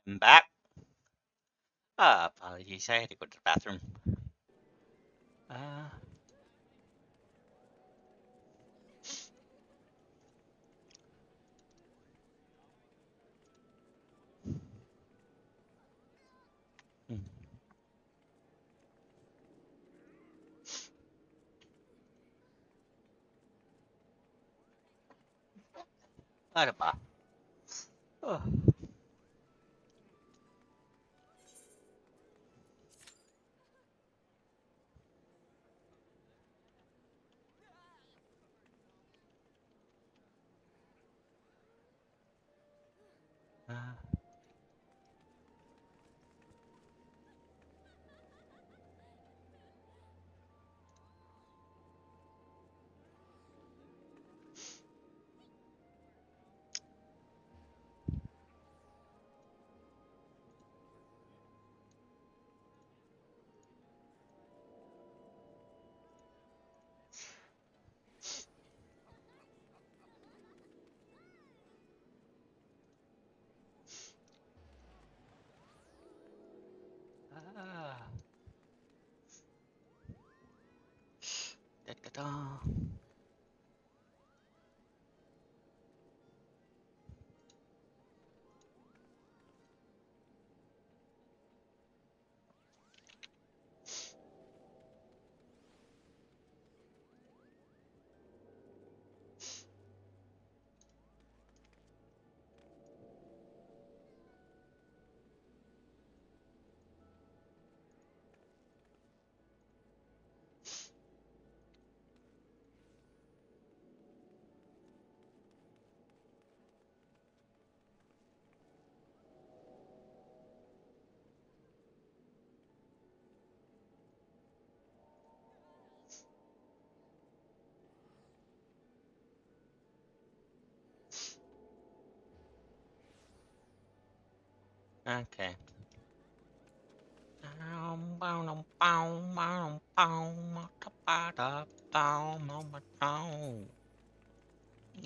S2: I'm back. Apologies, I had to go to the bathroom. Uh, hmm, Ano ba? Oh. Uh, ah, da, da, da. Okay.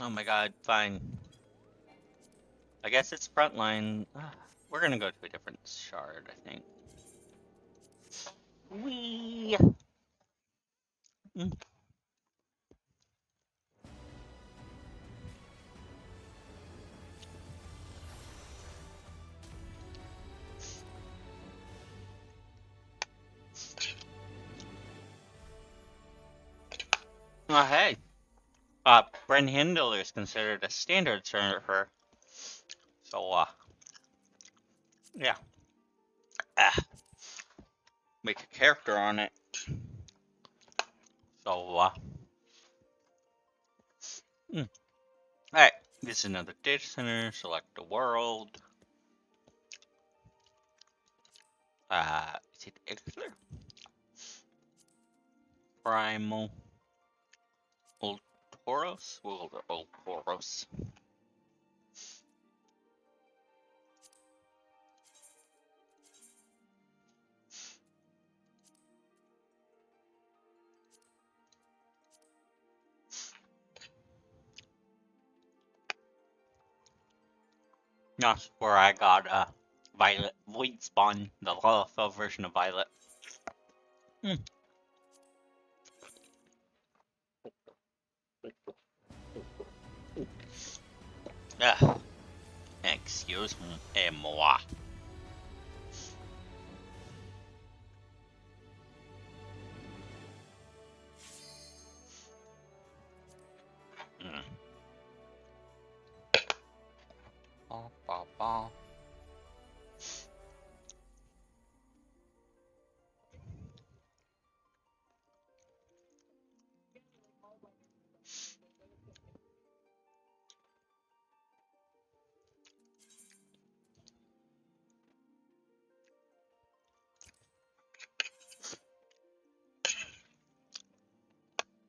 S2: Oh my god, fine. I guess it's frontline. We're gonna go to a different shard, I think. Wee. Mm. Oh, hey. Bryn Hindle is considered a standard surfer. So, yeah. Ah, make a character on it. So, mm. Alright. This is another data center. Select the world. Is it Ixler? Primal. Old Toros? Well, the Old Toros. That's where I got Violet Void Spawn, the Lawful version of Violet. Hmm. Excuse me, moi. Mm. Ba, ba, ba.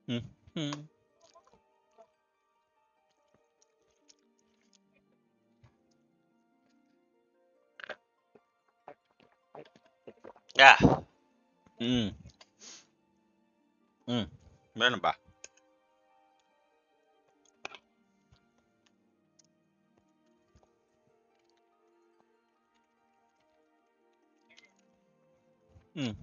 S2: Mm-hmm. Yeah. Mm. Mm. Meron ba? Mm.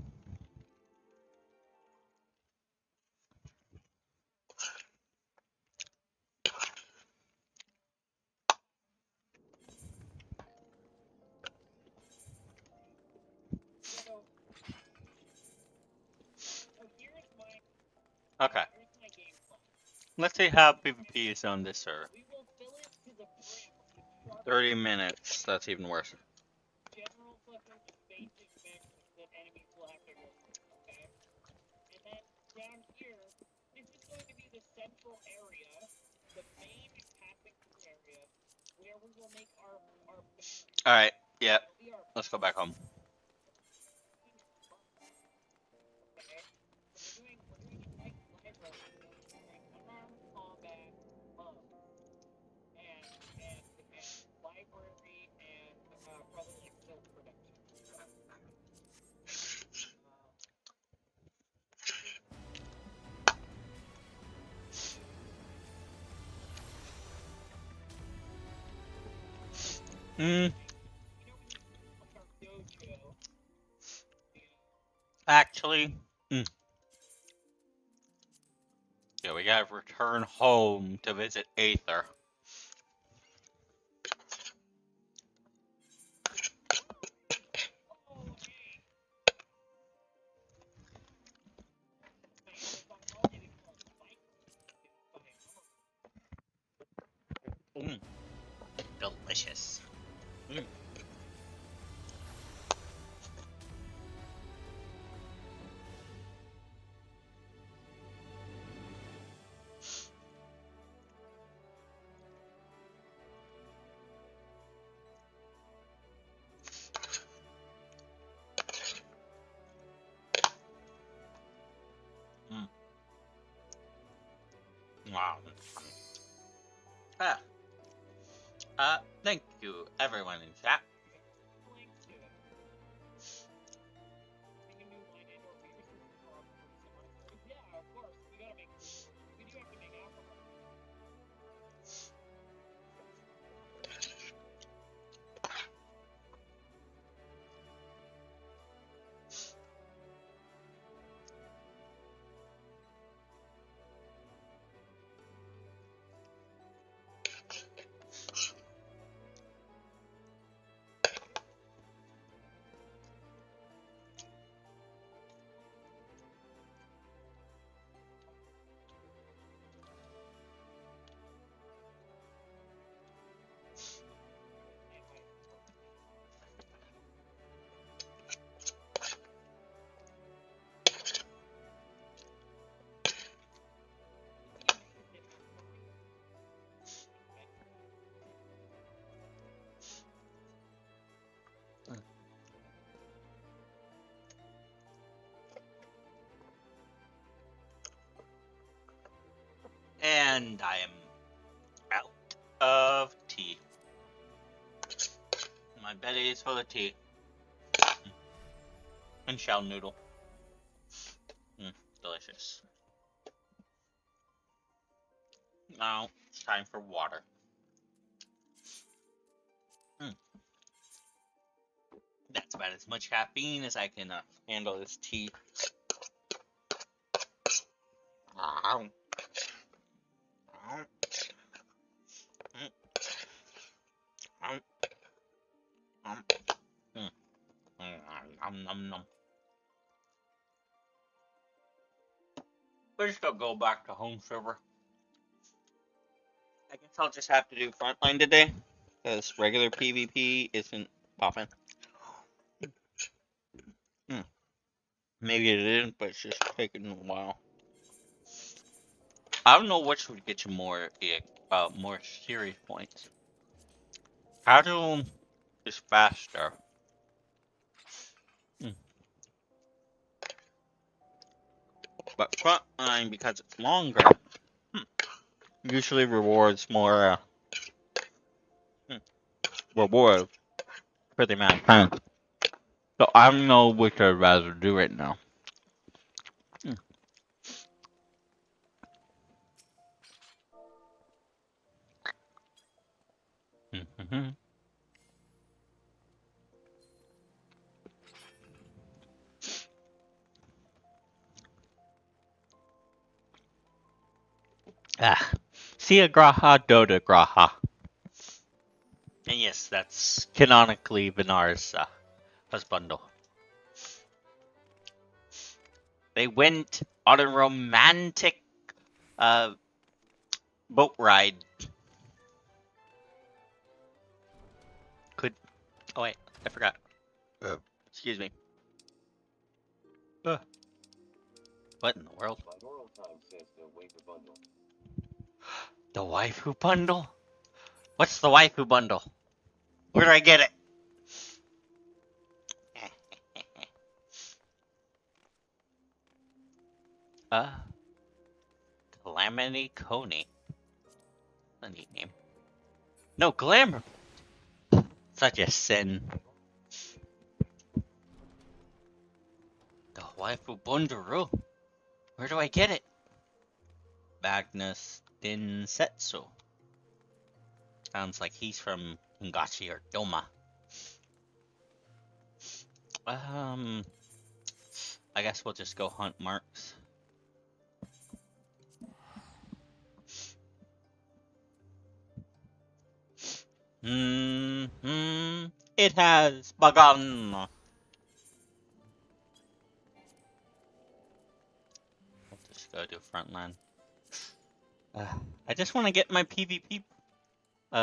S2: Okay. Let's see how PvP is on this server. 30 minutes. That's even worse. All right. Yep. Let's go back home. Mm. Actually. Mm. Yeah, we gotta return home to visit Aether. Mm. Delicious. Mm. Mm. Wow. Ah. Thank you, everyone in chat. And I am out of tea. My belly is full of tea. And shell noodle. Mm, delicious. Now it's time for water. Mm, that's about as much caffeine as I can handle this tea. Ow. Ow. Mm, ow. Mm, We're just gonna go back to home server. I guess I'll just have to do frontline today, because regular PvP isn't popping. Mm, maybe it isn't, but it's just taking a while. I don't know which would get you more series points. Casual is faster. Mm, but frontline, because it's longer, hmm, usually rewards more hmm, reward for the amount of time. So I don't know which I'd rather do right now. Mm, mhm. Ah, Sia Graha Doda Graha. And yes, that's canonically Vinar's husband. They went on a romantic uh, boat ride. Could Oh wait, I forgot. Excuse me. Uh, what in the world? The waifu bundle? What's the waifu bundle? Where do I get it? uh, Calamity Coney. A neat name. No, Glamour. Such a sin. The waifu bundle. Where do I get it? Magnus Dinsetsu. Sounds like he's from Hingashi or Doma. I guess we'll just go hunt marks. It has begun. I'll just go do frontline. I just want to get my PvP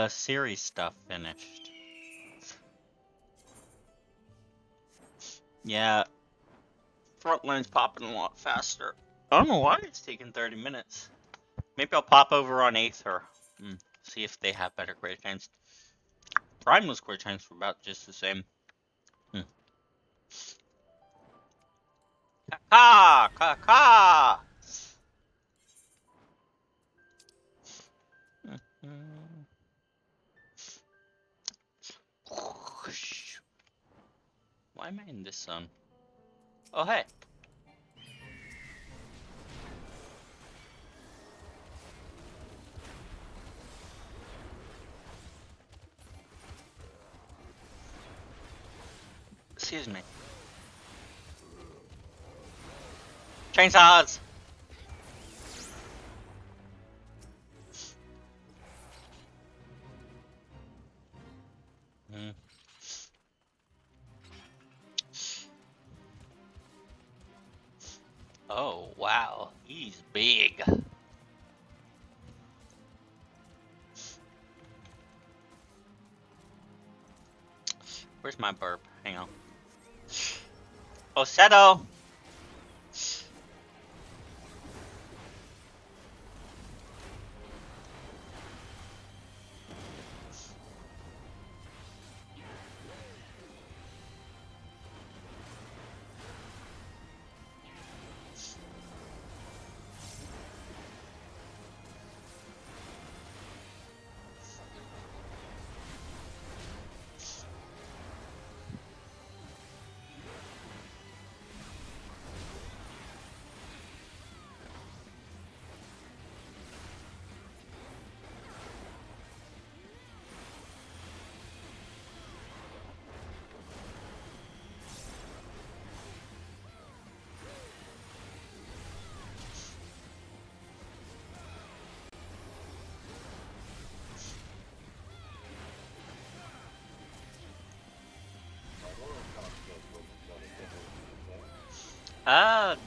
S2: series stuff finished. Yeah, frontline's popping a lot faster. I don't know why it's taking 30 minutes. Maybe I'll pop over on Aether. See if they have better crit chance. Primal's crit chance were about just the same. Ka ka ka. Why am I in this zone? Oh hey. Excuse me. Chainsaws! Mm. Oh, wow. He's big. Where's my burp? Hang on. Oseto!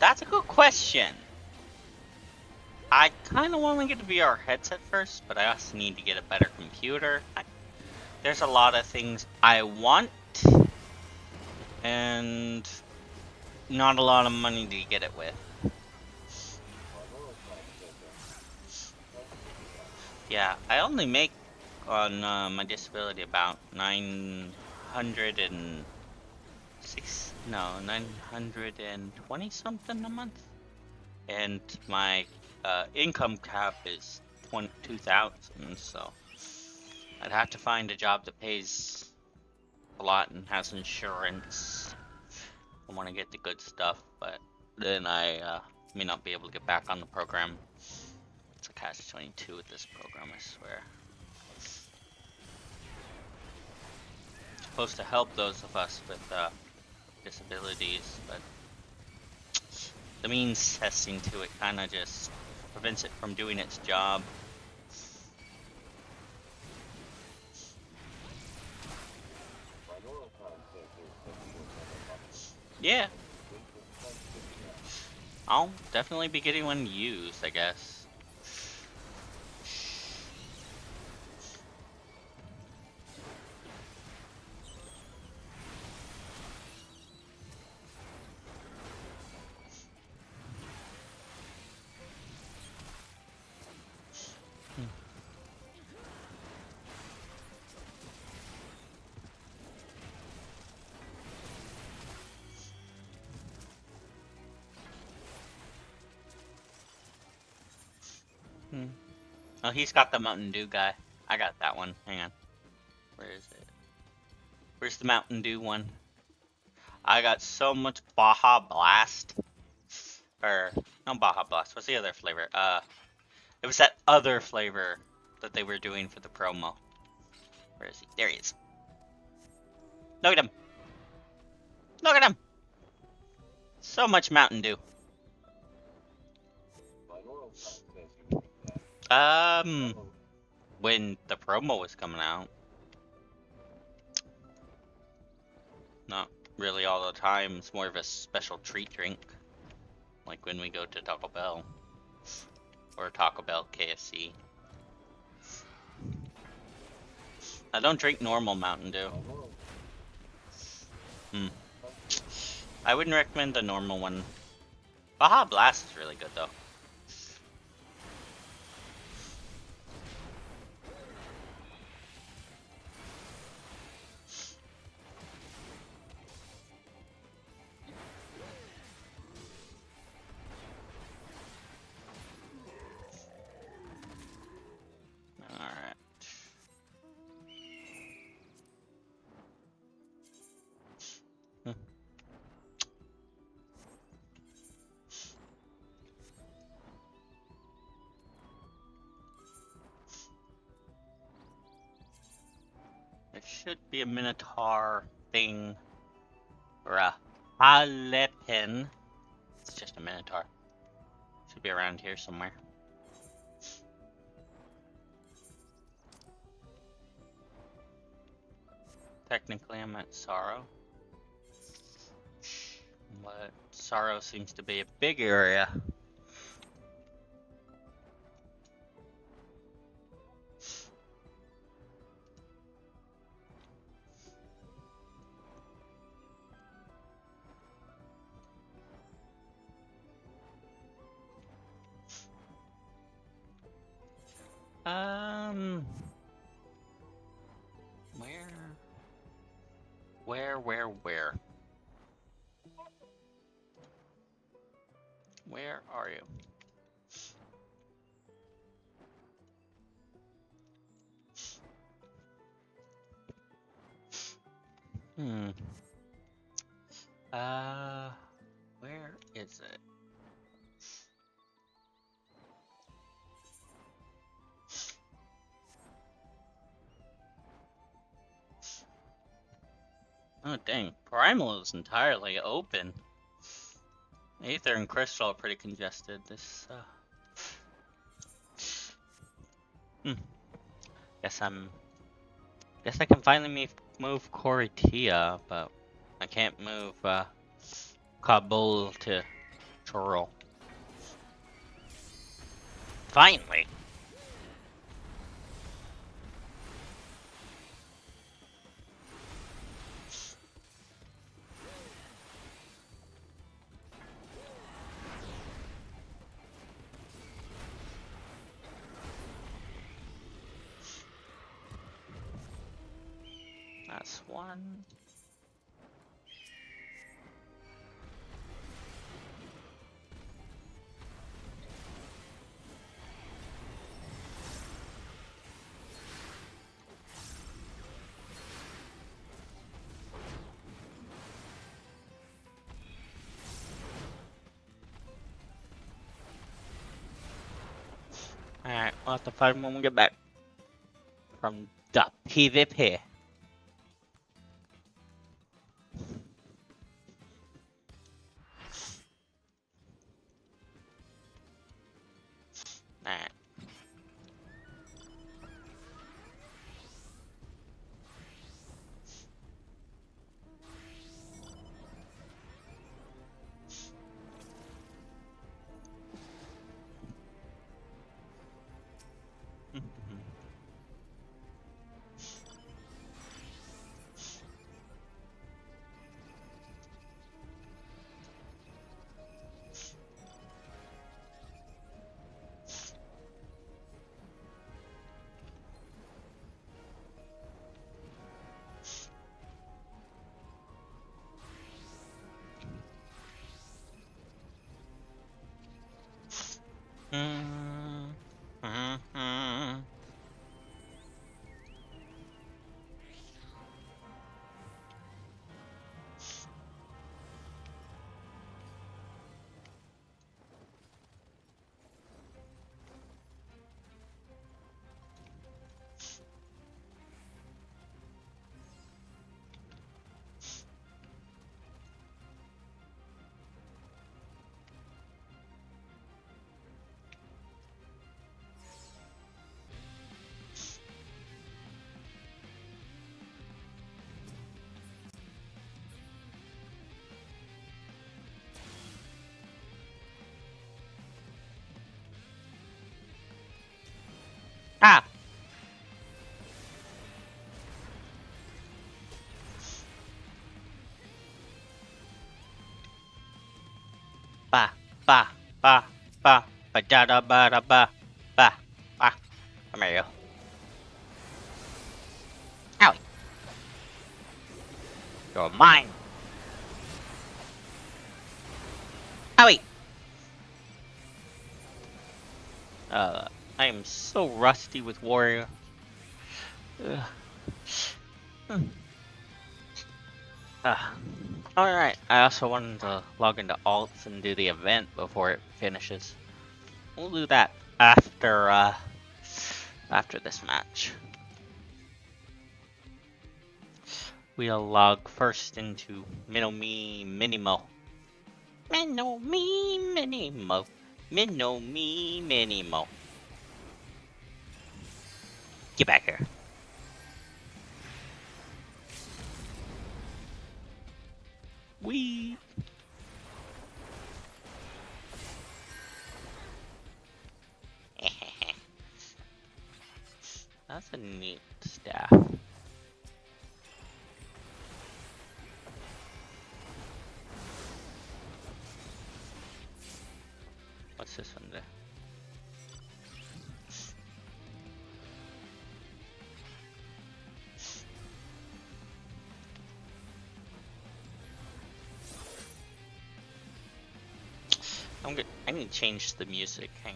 S2: That's a good question. I kind of want to get a VR headset first, but I also need to get a better computer. There's a lot of things I want, and not a lot of money to get it with. Yeah, I only make on my disability about 920 something a month, and my income cap is 22,000. So I'd have to find a job that pays a lot and has insurance. I want to get the good stuff, but then I may not be able to get back on the program. It's a catch-22 with this program, I swear. It's supposed to help those of us with disabilities, but the means testing to it kind of just prevents it from doing its job. Yeah, I'll definitely be getting one used, I guess. Hmm. Oh, he's got the Mountain Dew guy. I got that one. Hang on. Where is it? Where's the Mountain Dew one? I got so much Baja Blast. Or, no Baja Blast. What's the other flavor? It was that other flavor that they were doing for the promo. Where is he? There he is. Look at him. Look at him. So much Mountain Dew. When the promo was coming out. Not really all the time. It's more of a special treat drink. Like when we go to Taco Bell. Or Taco Bell, KFC. I don't drink normal Mountain Dew. I wouldn't recommend the normal one. Baja Blast is really good though. Alright. There should be a Minotaur thing. Or a Halepin. It's just a Minotaur. Should be around here somewhere. Technically I'm at Sorrow. But Sorrow seems to be a big area. Where? Where are you? Where is it? Oh dang, Primal is entirely open. Aether and Crystal are pretty congested. This, Guess I can finally move Coritia, but I can't move, Kabul to Chorrol. Finally! That's one. Alright, we'll have to find when we get back from the PvP. Ah! Ba, ba, ba, ba, ba da da ba da ba, ba, ba. Come here, you. Owie. You're mine. Owie. Uh, I am so rusty with Warrior. Ugh. Hmm. Ah. Alright, I also wanted to log into alts and do the event before it finishes. We'll do that after this match. We'll log first into Mino-Me Minimo. Mino-Me Minimo. Mino-Me Minimo. Get back here. Wee. That's a neat staff. What's this one there? I need to change the music. Hang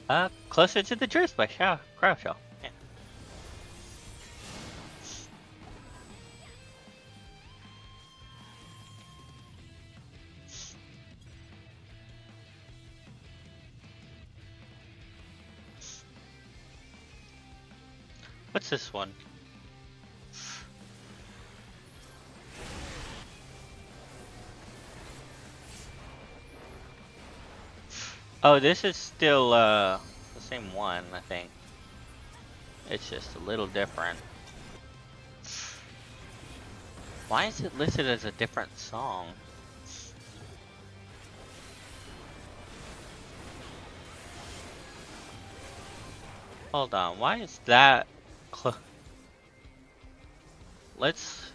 S2: on. Closer to the truth by Crow Show. Yeah. What's this one? Oh, this is still the same one, I think. It's just a little different. Why is it listed as a different song? Hold on, why is that let's...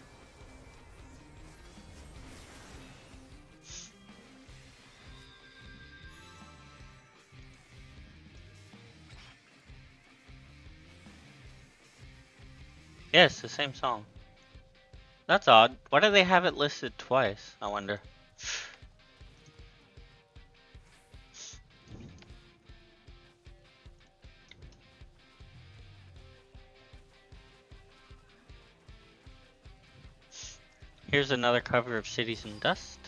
S2: Yeah, it's the same song. That's odd. Why do they have it listed twice, I wonder? Here's another cover of Cities in Dust.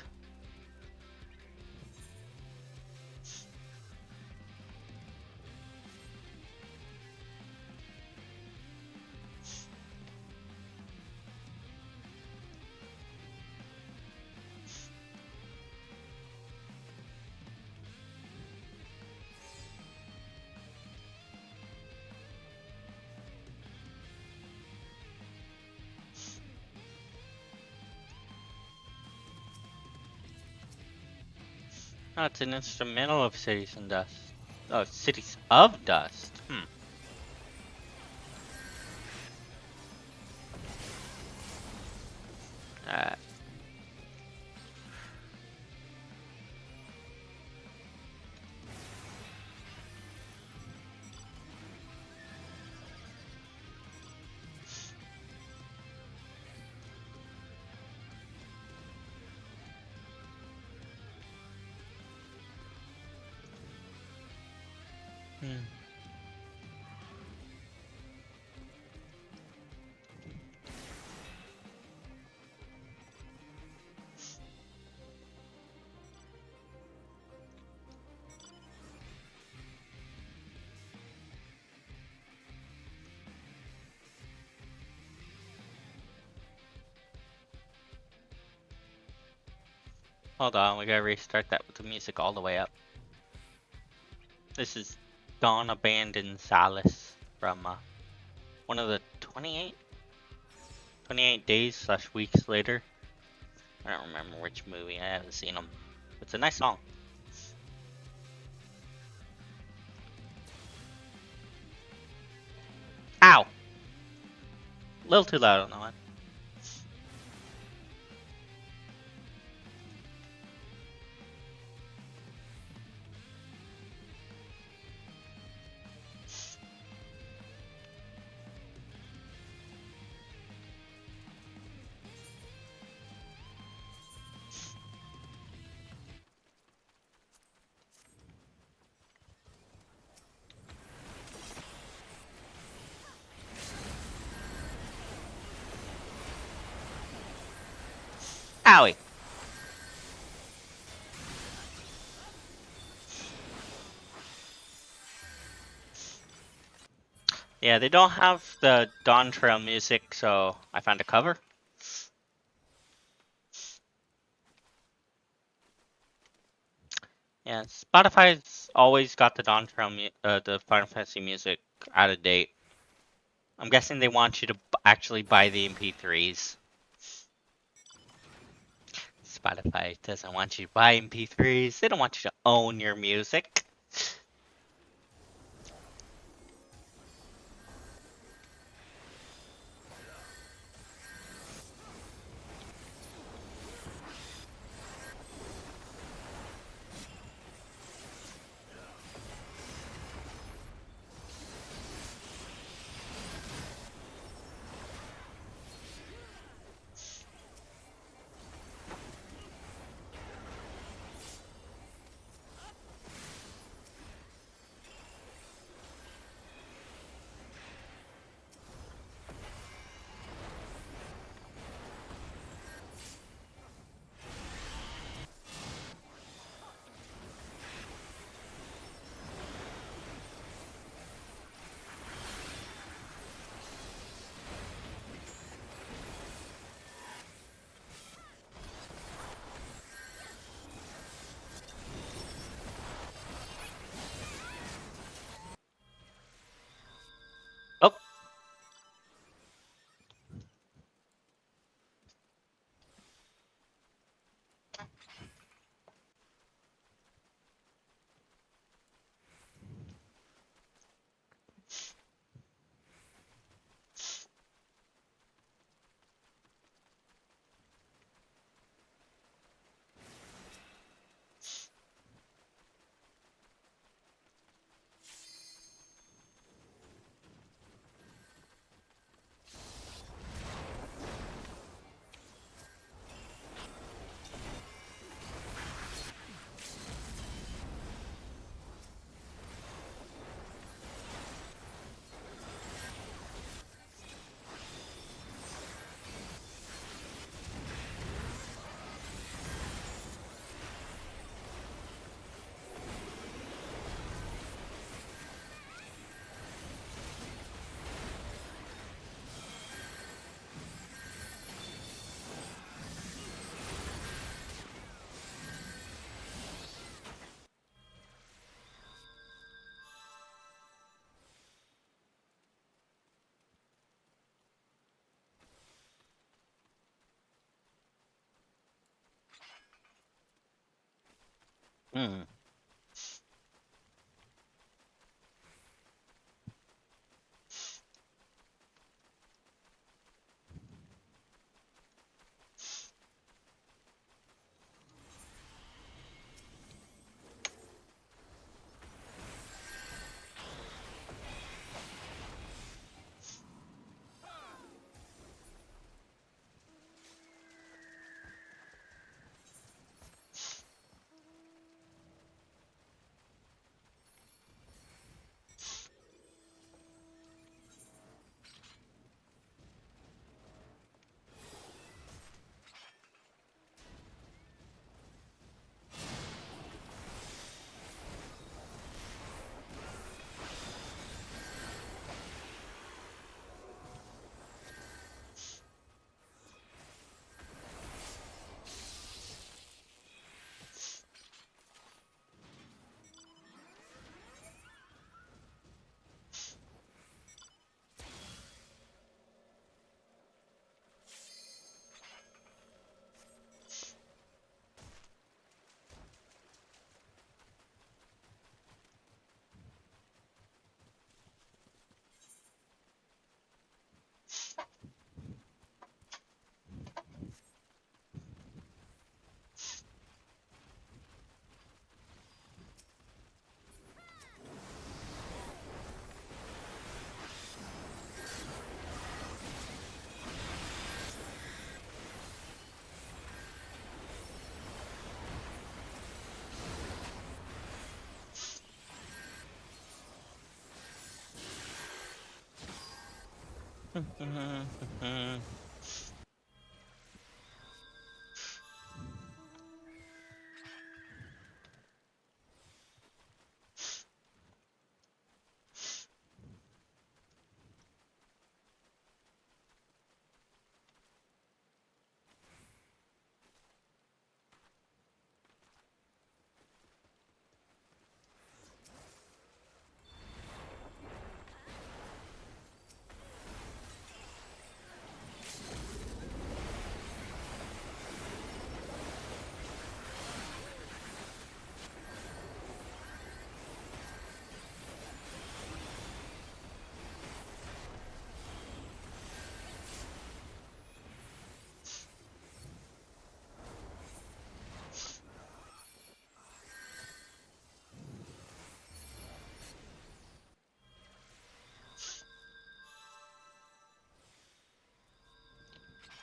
S2: Oh, it's an instrumental of Cities in Dust. Oh, Cities of Dust. Uh, hmm. Hold on, we gotta restart that with the music all the way up. This is Gone Abandoned Solace from one of the 28 days slash weeks later. I don't remember which movie, I haven't seen them. It's a nice song. A little too loud on that one. Owie. Yeah, they don't have the Dawn Trail music, so I found a cover. Yeah, Spotify's always got the Dawn Trail, the Final Fantasy music out of date. I'm guessing they want you to actually buy the MP3s. Spotify doesn't want you to buy MP3s. They don't want you to own your music. Oh. Hmm.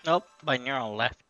S2: Nope, binaural left.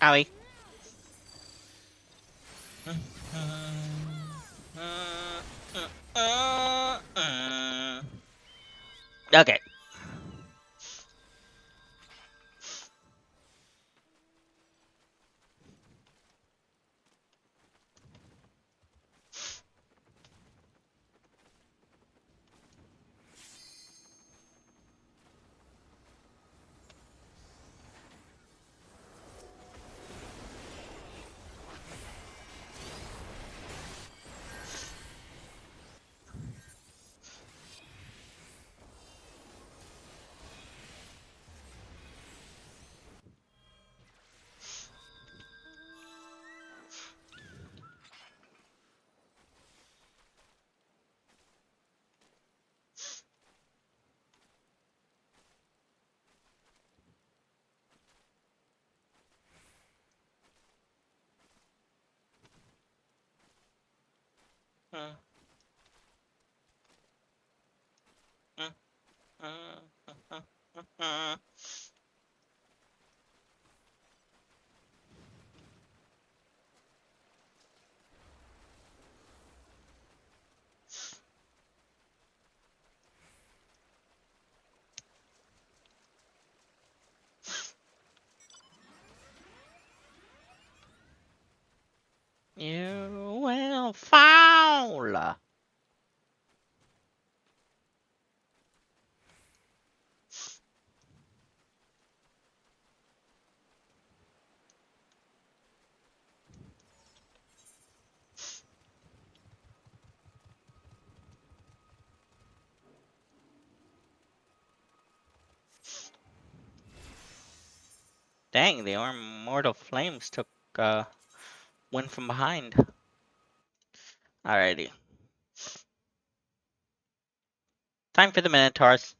S2: Owie. Okay. You will fall. Dang, the immortal flames took win from behind. Alrighty. Time for the Minotaurs.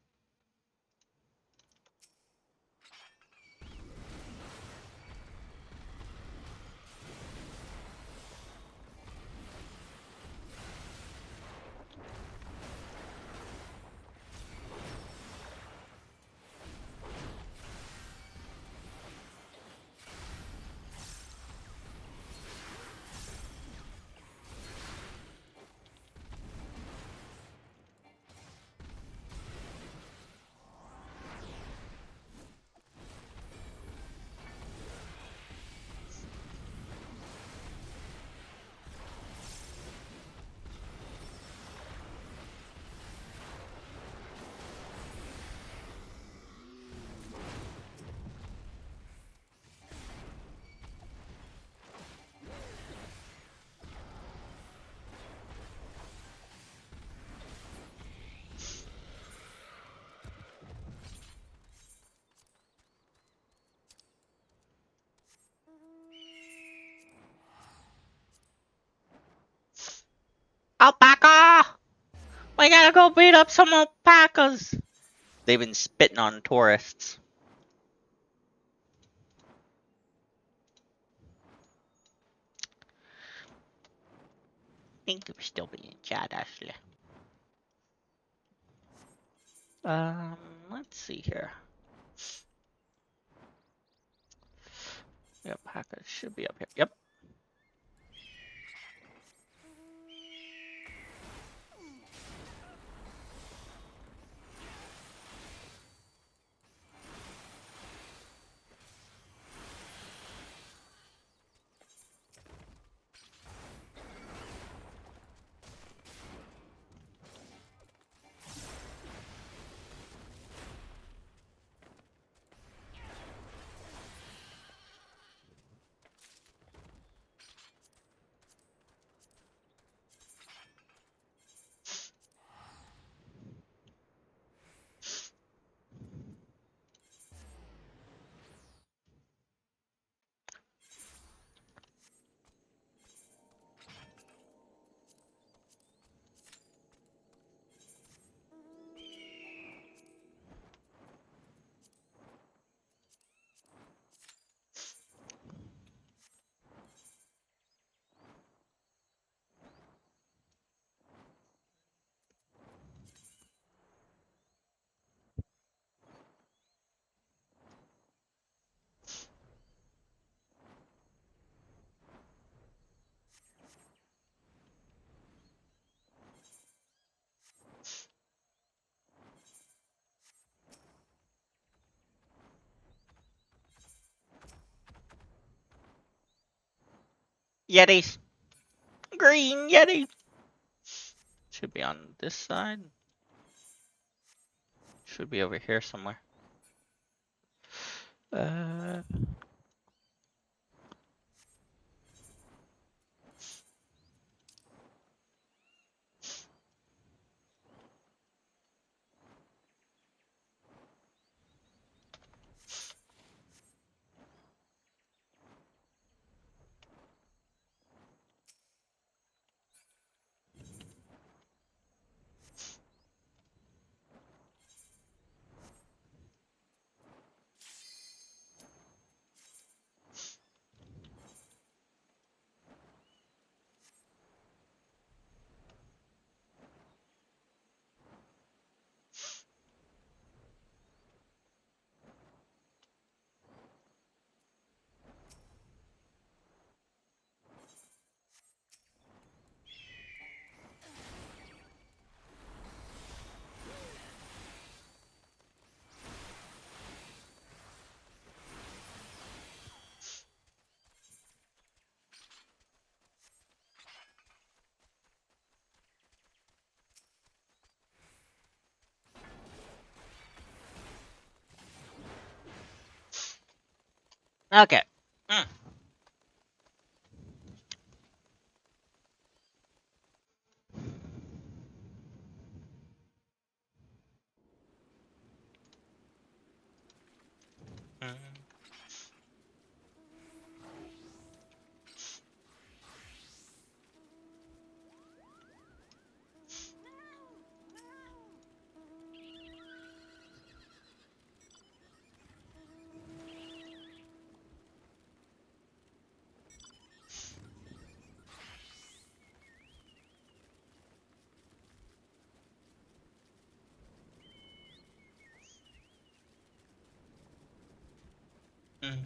S2: Alpaca! We gotta go beat up some alpacas. They've been spitting on tourists. Think you still be in chat, Ashley. Let's see here. The alpacas should be up here. Yep. Yetis. Green Yeti. Should be on this side. Should be over here somewhere. Uh. Okay. Mm. Mm. Mm.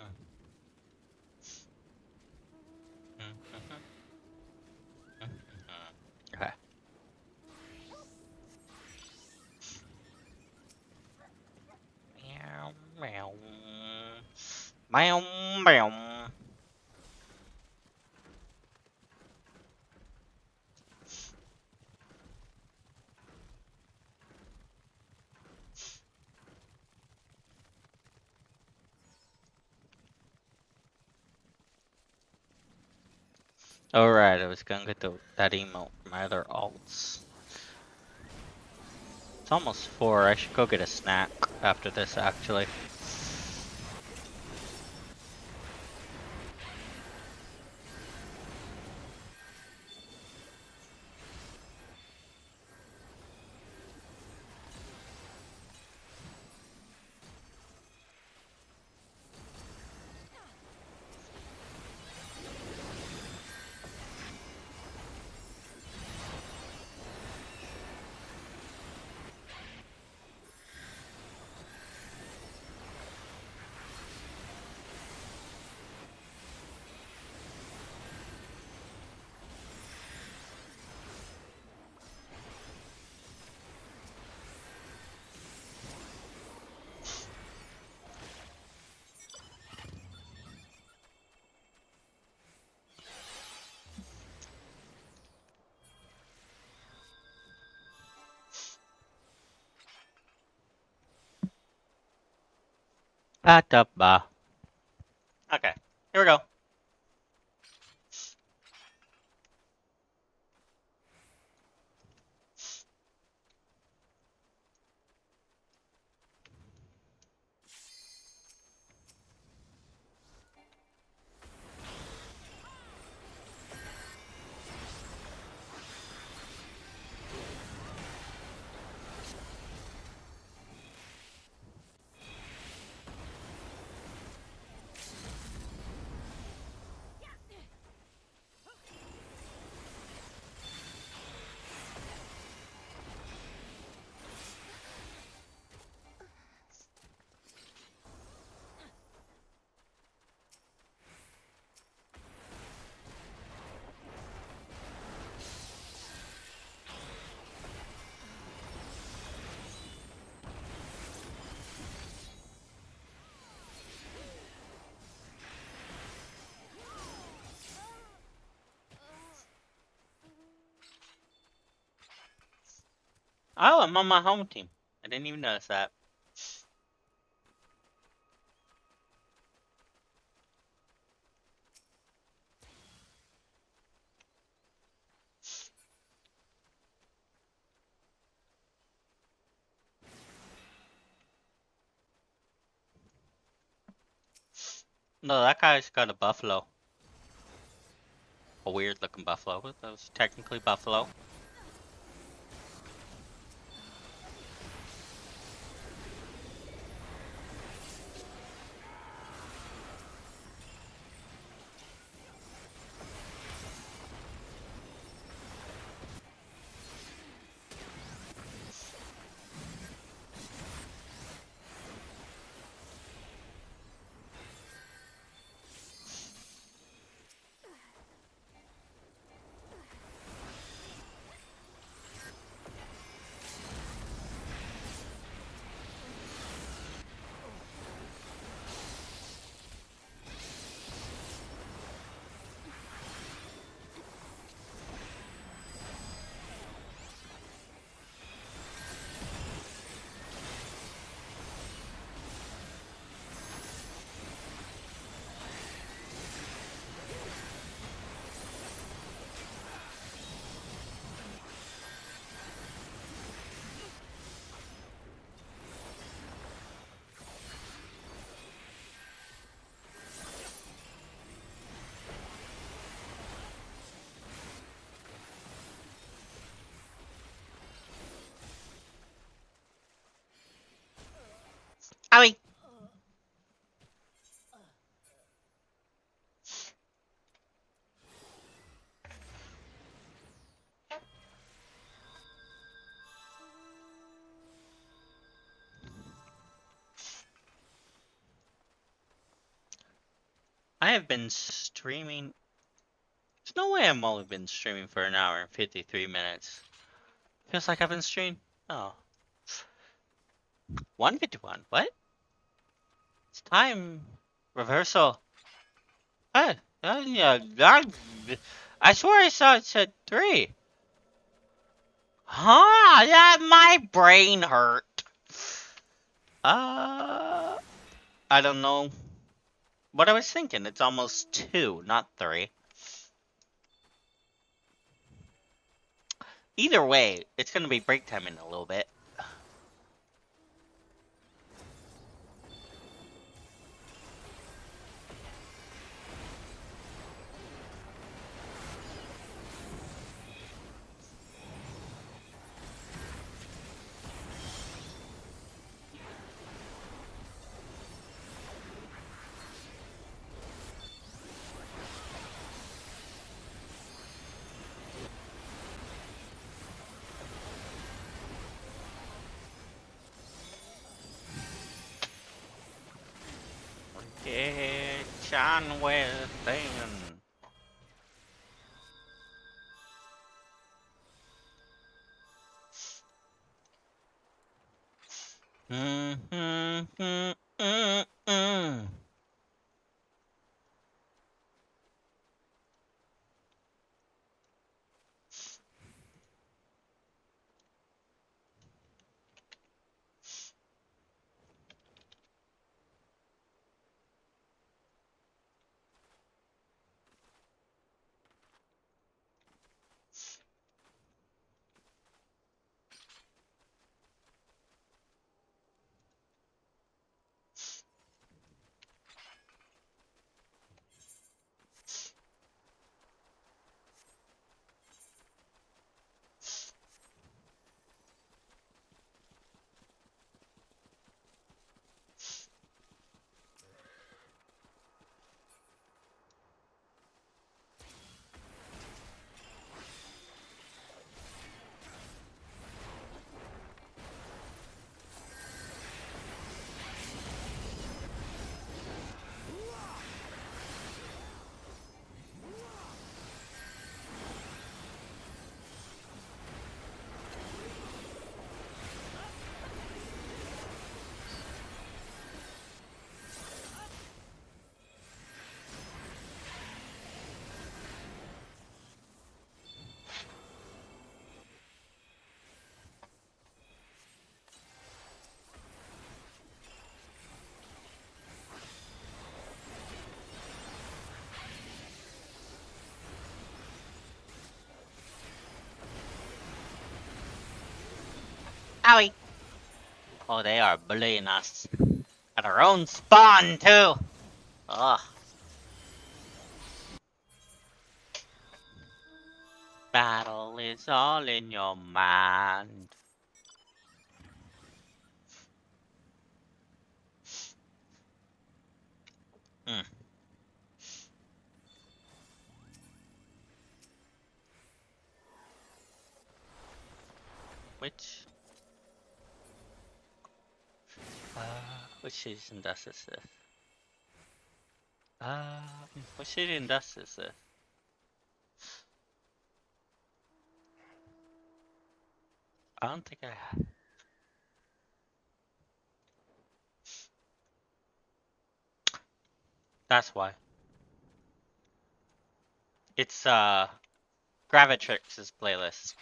S2: Mm. Mhm. Mhm. Okay. Meow meow. Meow meow. Alright, I was gonna get that emote from my other alts. It's almost 4. I should go get a snack after this, actually. Ba-da-ba. Okay, here we go. Oh, I'm on my home team. I didn't even notice that. No, that guy's got a buffalo. A weird looking buffalo, but that was technically buffalo. I mean, I have been streaming. There's no way I've only been streaming for an hour and 53 minutes. Feels like I've been streaming. Oh, 151. What? It's time reversal. Hey, yeah, I swear I saw it said 3. Huh? Yeah, my brain hurt. Uh, I don't know what I was thinking. It's almost 2, not 3. Either way, it's gonna be break time in a little bit. Get on with thing. Mm. Owie! Oh, they are bullying us. At our own spawn, too! Ugh. Battle is all in your mind. Hmm. Which... which season does this? Which season does this? I don't think I... That's why. It's, Gravitrix's playlist.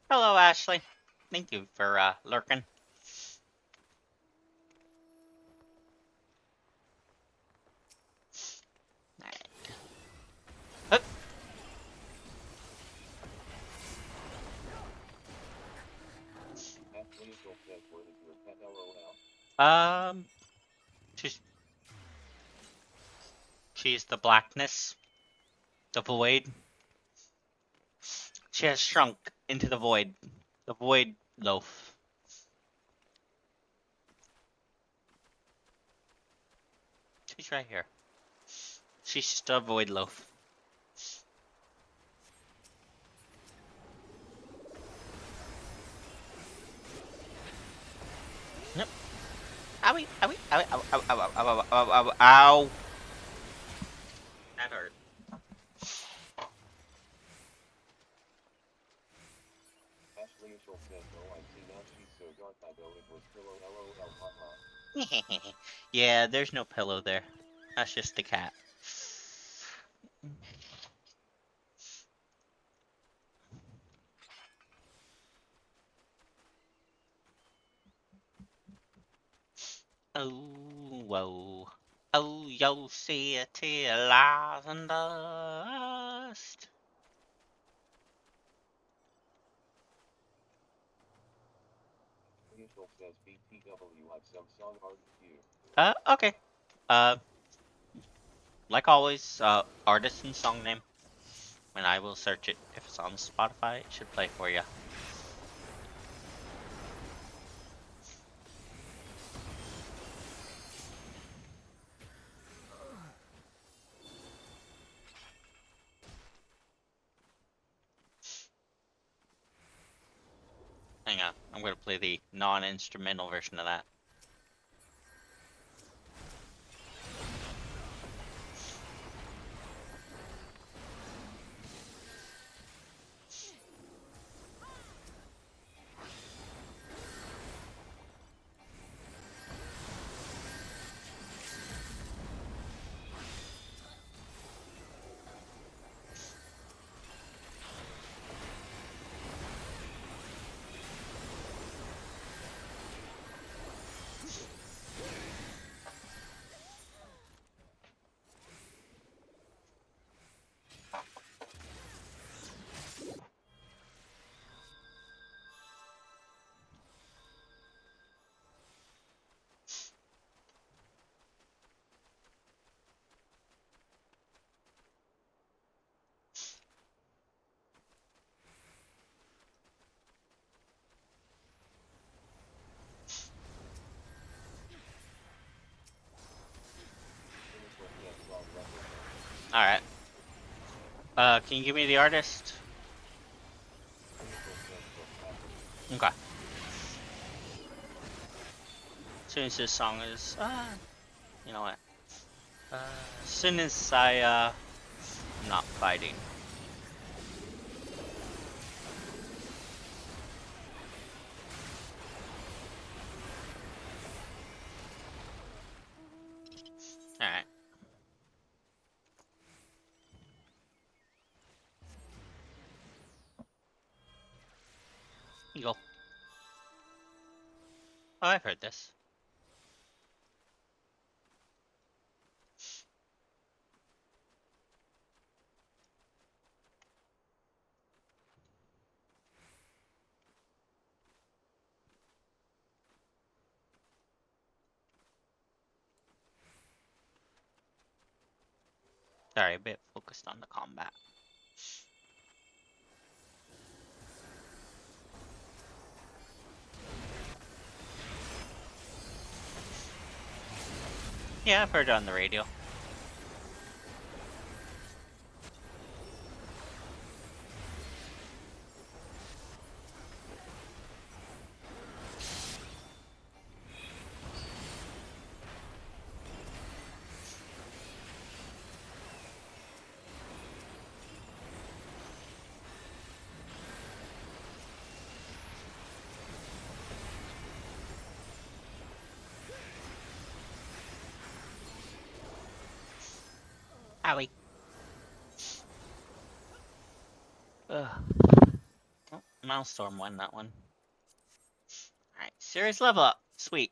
S2: Hello, Ashley. Thank you for, lurking. Alright. She's, she's the blackness, the void. She has shrunk into the void loaf. She's right here. She's just a void loaf. Yep. Owie, owie, owie, ow, ow, ow, ow, ow, ow, ow, ow. That hurt. Yeah, there's no pillow there. That's just the cat. Oh, whoa. Oh, you'll see a tear lies in dust. Okay. Uh, like always, artist and song name. And I will search it. If it's on Spotify, it should play for you. Hang on, I'm gonna play the non-instrumental version of that. Alright. Can you give me the artist? Okay. As soon as this song is, you know what? As soon as I'm not fighting. Alright. You go. Oh, I've heard this. Sorry, a bit focused on the combat. Yeah, I've heard it on the radio. Owie. Ugh. Oh, Milestorm won that one. Alright, serious level up. Sweet.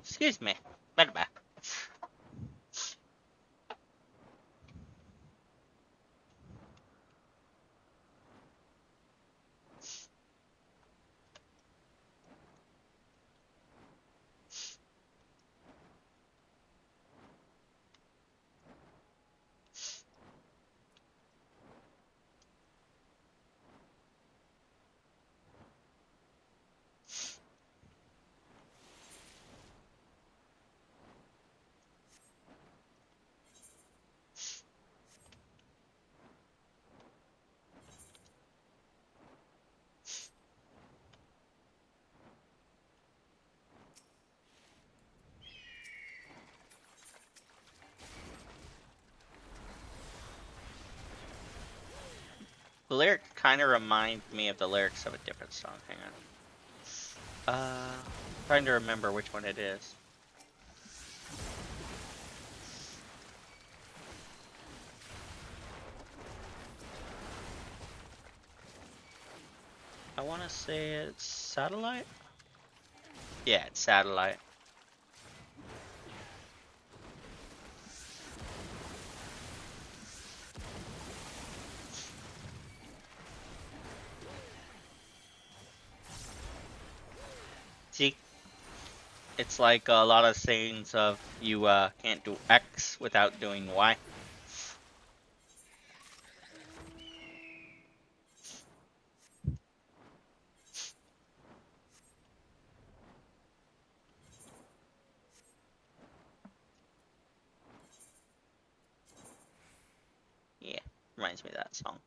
S2: Excuse me. Better back. The lyric kind of reminds me of the lyrics of a different song. Hang on. Trying to remember which one it is. I want to say it's Satellite? Yeah, it's Satellite. See, It's like a lot of sayings of you can't do X without doing Y. Yeah, reminds me of that song.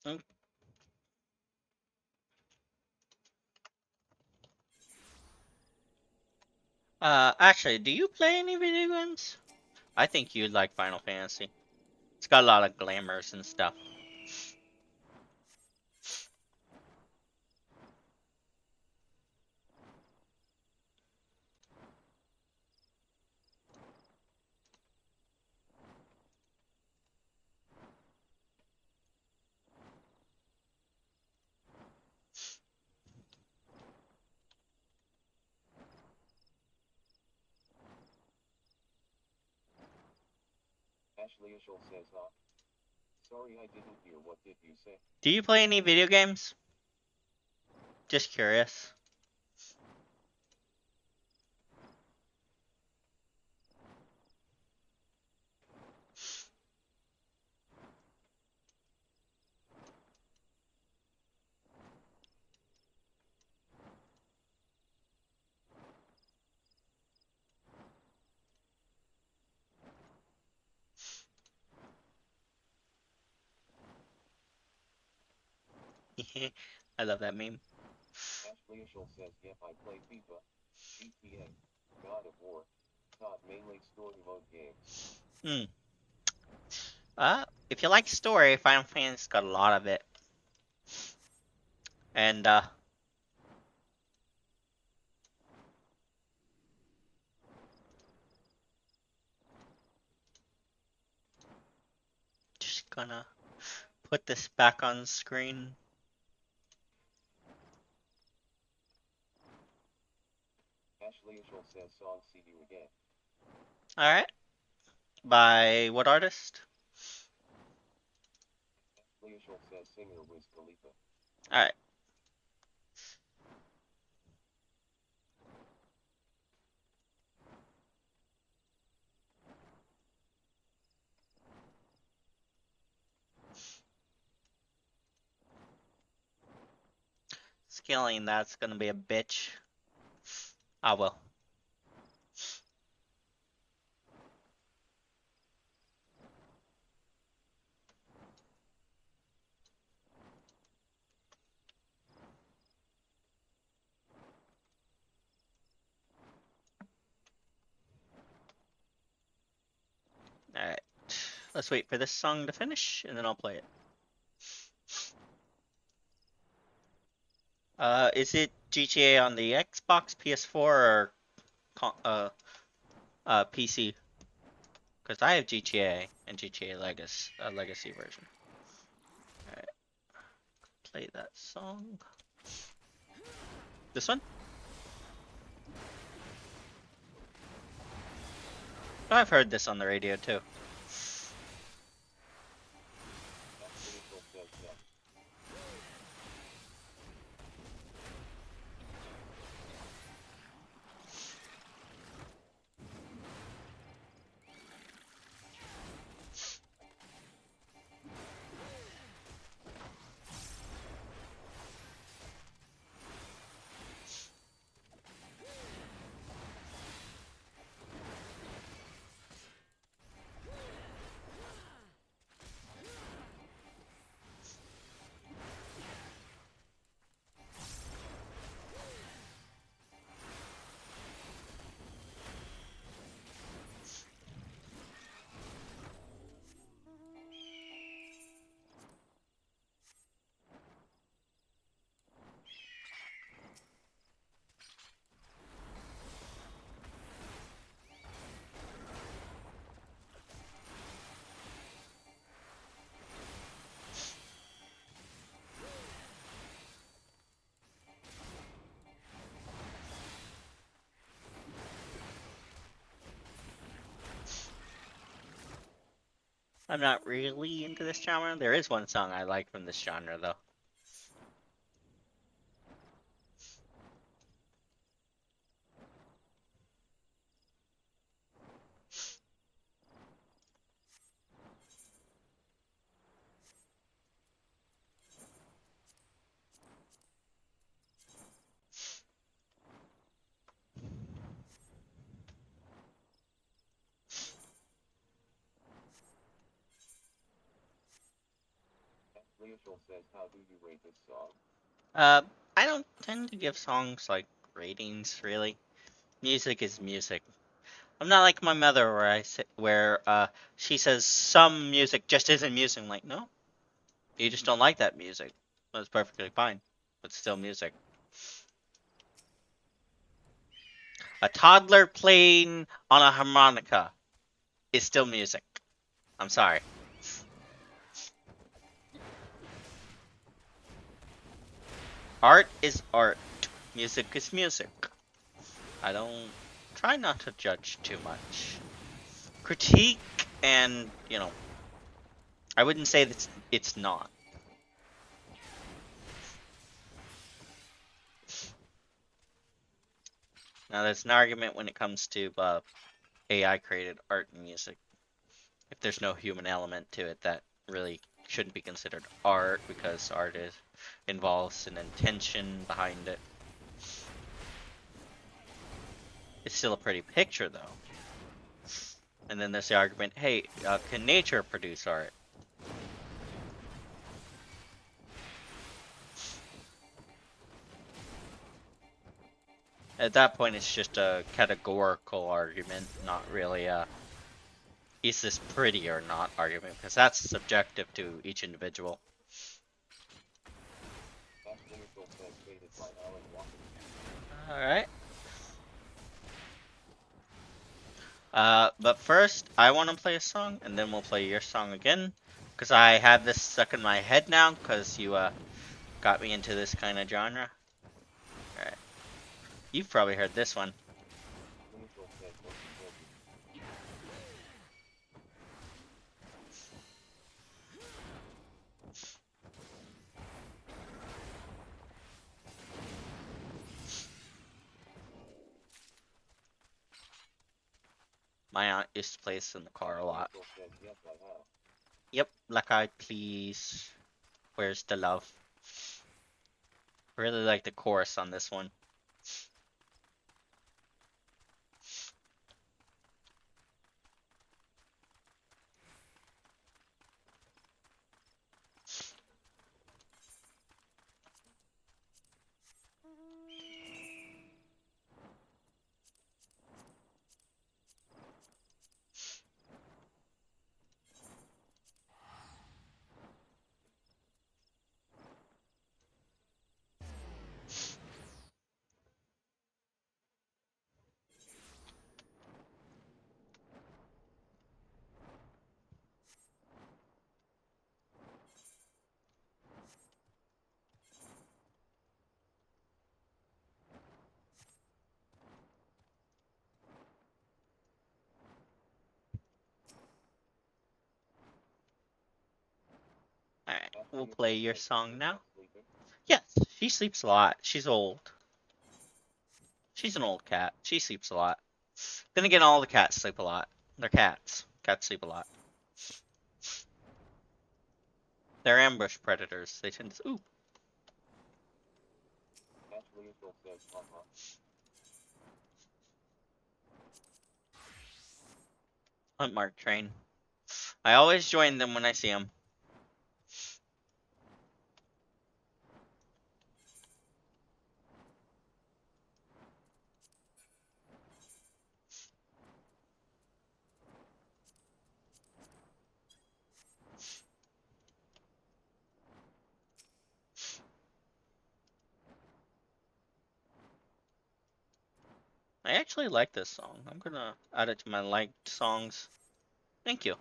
S2: Mm. Actually, do you play any video games? I think you'd like Final Fantasy. It's got a lot of glamours and stuff.
S3: Ashley Ishel says, huh? Sorry, I didn't hear. What did you say?
S2: Do you play any video games? Just curious. I love that meme.
S3: Ashley Ishel says, yep, I play FIFA, GTA, God of War, COD, mainly story mode games.
S2: Hmm. If you like story, Final Fantasy's got a lot of it. And just gonna put this back on screen.
S3: Ashley Ishel says, song, see you again.
S2: Alright. By what artist?
S3: Ashley Ishel says, singer Wiz Khalifa.
S2: Alright. Scaling that's gonna be a bitch. Ah well. Alright. Let's wait for this song to finish and then I'll play it. Is it GTA on the Xbox, PS4, or PC? Because I have GTA and GTA Legacy version. Alright, play that song. This one? Oh, I've heard this on the radio too.
S3: Ashley Ishel says, yep.
S2: I'm not really into this genre. There is one song I like from this genre, though.
S3: Leoshul says, how do you rate this song?
S2: I don't tend to give songs like ratings, really. Music is music. I'm not like my mother, where she says some music just isn't music. I'm like, no, you just don't like that music. That's perfectly fine, but still music. A toddler playing on a harmonica is still music. I'm sorry. Art is art. Music is music. I don't try not to judge too much. Critique and, I wouldn't say that it's not. Now there's an argument when it comes to AI created art and music. If there's no human element to it, that really shouldn't be considered art because involves an intention behind it. It's still a pretty picture though. And then there's the argument, hey, can nature produce art? At that point, it's just a categorical argument, not really a is this pretty or not argument, because that's subjective to each individual.
S3: Leoshul says, faded by Alan Walker.
S2: Alright. But first, I want to play a song, and then we'll play your song again. Because I have this stuck in my head now, because you, got me into this kind of genre. Alright. You've probably heard this one.
S3: Leoshul says, looking forward.
S2: My aunt used to play this in the car a lot.
S3: Leoshul says, yes, I have.
S2: Yep, Black Eyed Please. Where's the love? I really like the chorus on this one. Alright, we'll play your song now. Yes, she sleeps a lot. She's old. She's an old cat. She sleeps a lot. Then again, all the cats sleep a lot. They're cats. Cats sleep a lot. They're ambush predators. They tend to. Ooh.
S3: Leoshul says, haha.
S2: Hunt Mark Train. I always join them when I see them. I actually like this song. I'm gonna add it to my liked songs. Thank you.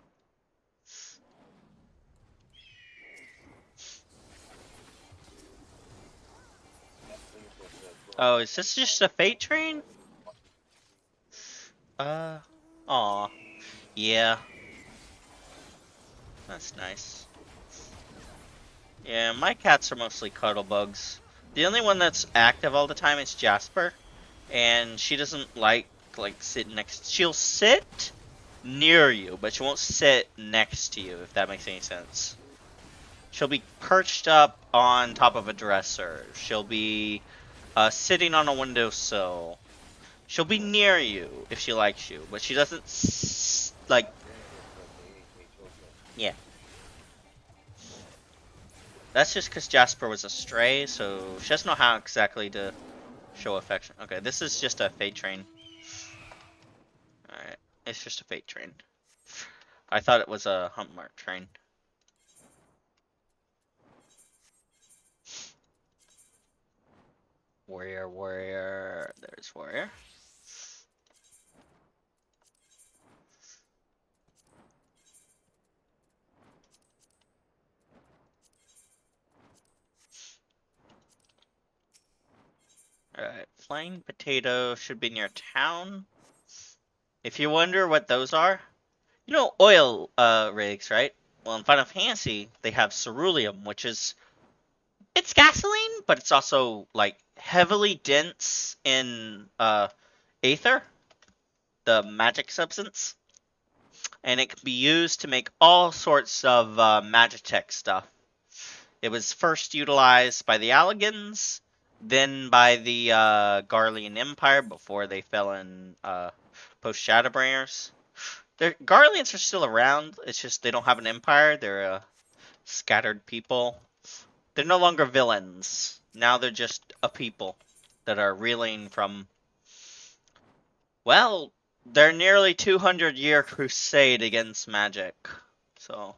S2: Oh, is this just a fate train? Aw. Yeah. That's nice. Yeah, my cats are mostly cuddle bugs. The only one that's active all the time is Jasper, and she doesn't like sitting next. She'll sit near you, but she won't sit next to you, if that makes any sense. She'll be perched up on top of a dresser. She'll be sitting on a windowsill. She'll be near you if she likes you, but she doesn't like. Yeah, that's just because Jasper was a stray, so she doesn't know how exactly to show affection. Okay, this is just a fate train. Alright, it's just a fate train. I thought it was a hump mark train. Warrior, warrior. There's warrior. Alright, flying potato should be near town. If you wonder what those are, you know oil rigs, right? Well, in Final Fantasy, they have ceruleum, which is it's gasoline, but it's also like heavily dense in aether, the magic substance, and it can be used to make all sorts of magitech stuff. It was first utilized by the Alligans, then by the Garlean Empire before they fell in post Shadowbringers. Garleans are still around. It's just they don't have an empire. They're scattered people. They're no longer villains. Now they're just a people that are reeling from, well, their nearly 200-year crusade against magic. So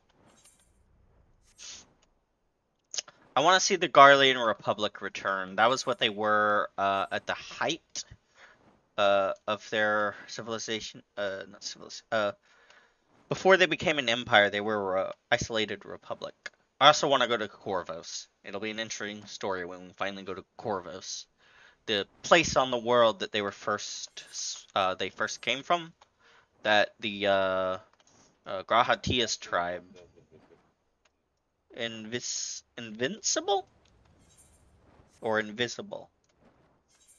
S2: I want to see the Garlean Republic return. That was what they were at the height of their civilization. Not civilization. Before they became an empire, they were an isolated republic. I also want to go to Corvos. It'll be an interesting story when we finally go to Corvos, the place on the world that they first came from. That the Grahatias tribe. Invincible or invisible?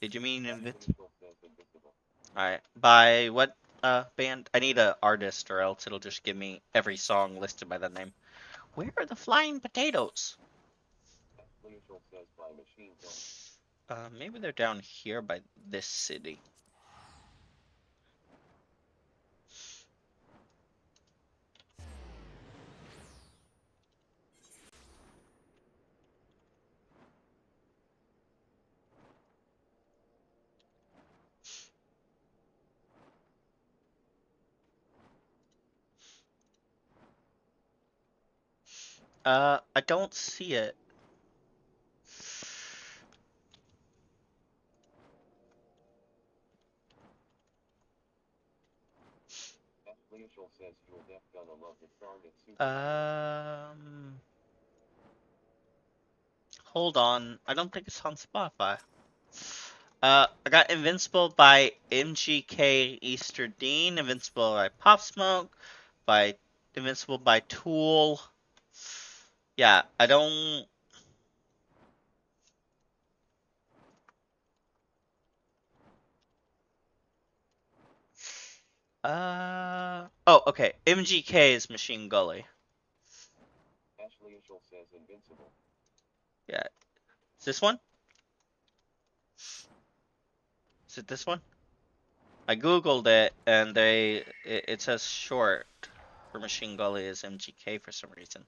S2: Did you mean invincible? Alright. By what band? I need an artist or else it'll just give me every song listed by that name. Where are the flying potatoes? Maybe they're down here by this city. I don't see it. Hold on. I don't think it's on Spotify. I got Invincible by MGK Easter Dean, Invincible by Pop Smoke, by Invincible by Tool. Yeah, I don't. Oh, okay. MGK is Machine Gully. Yeah. Is this one? Is it this one? I googled it and it says short for Machine Gully is MGK for some reason.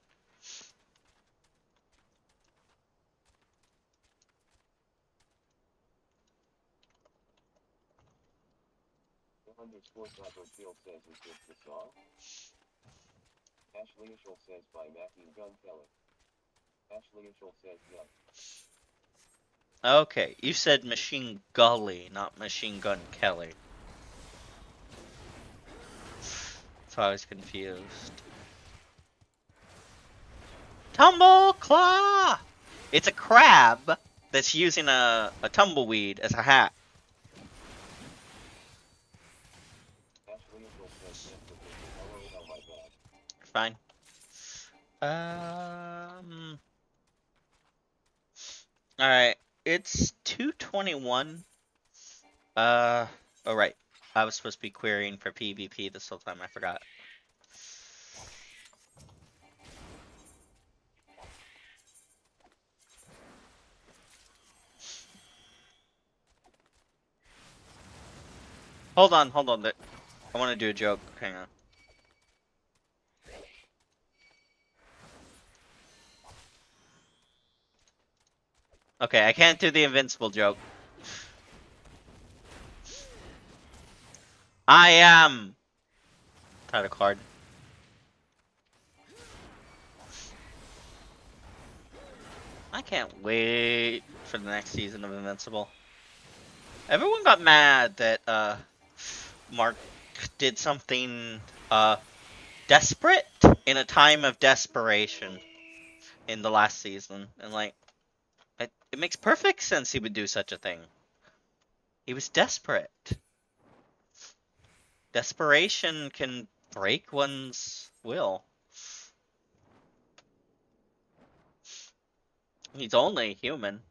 S3: Underscore Taco Kill says, is this the song? Ashley Ishel says by Machine Gun Kelly. Ashley Ishel says yeah.
S2: Okay, you said Machine Gully, not Machine Gun Kelly. So I was confused. Tumble Claw! It's a crab that's using a tumbleweed as a hat.
S3: Ashley Ishel says yes, but this is LOL my bad.
S2: Fine. All right. It's 2:21. Uh. Oh right. I was supposed to be querying for PvP this whole time. I forgot. Hold on. Hold on. I want to do a joke. Hang on. Okay, I can't do the invincible joke. I am. Title card. I can't wait for the next season of Invincible. Everyone got mad that Mark did something desperate in a time of desperation in the last season, and like it makes perfect sense he would do such a thing. He was desperate. Desperation can break one's will. He's only human.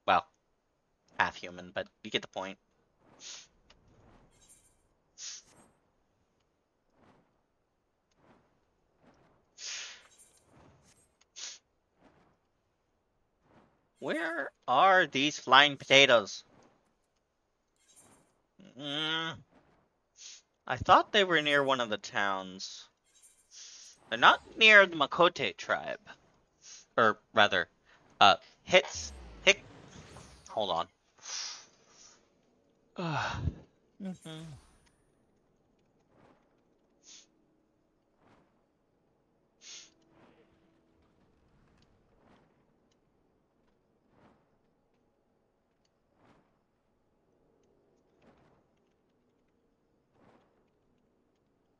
S2: Well, half human, but you get the point. Where are these flying potatoes? I thought they were near one of the towns. They're not near the Makote tribe. Or rather, hits. Hick. Hold on. Mhm.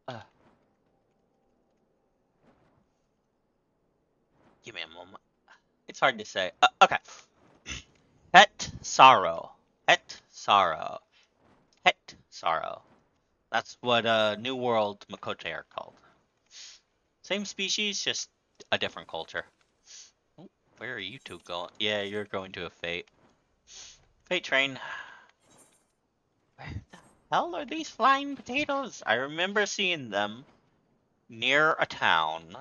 S2: Uh, Give me a moment. It's hard to say. Okay. Het sorrow. Het sorrow. Het sorrow. That's what New World Makote are called. Same species, just a different culture. Oh, where are you two going? Yeah, you're going to a fate. Fate train. Where the hell are these flying potatoes? I remember seeing them near a town.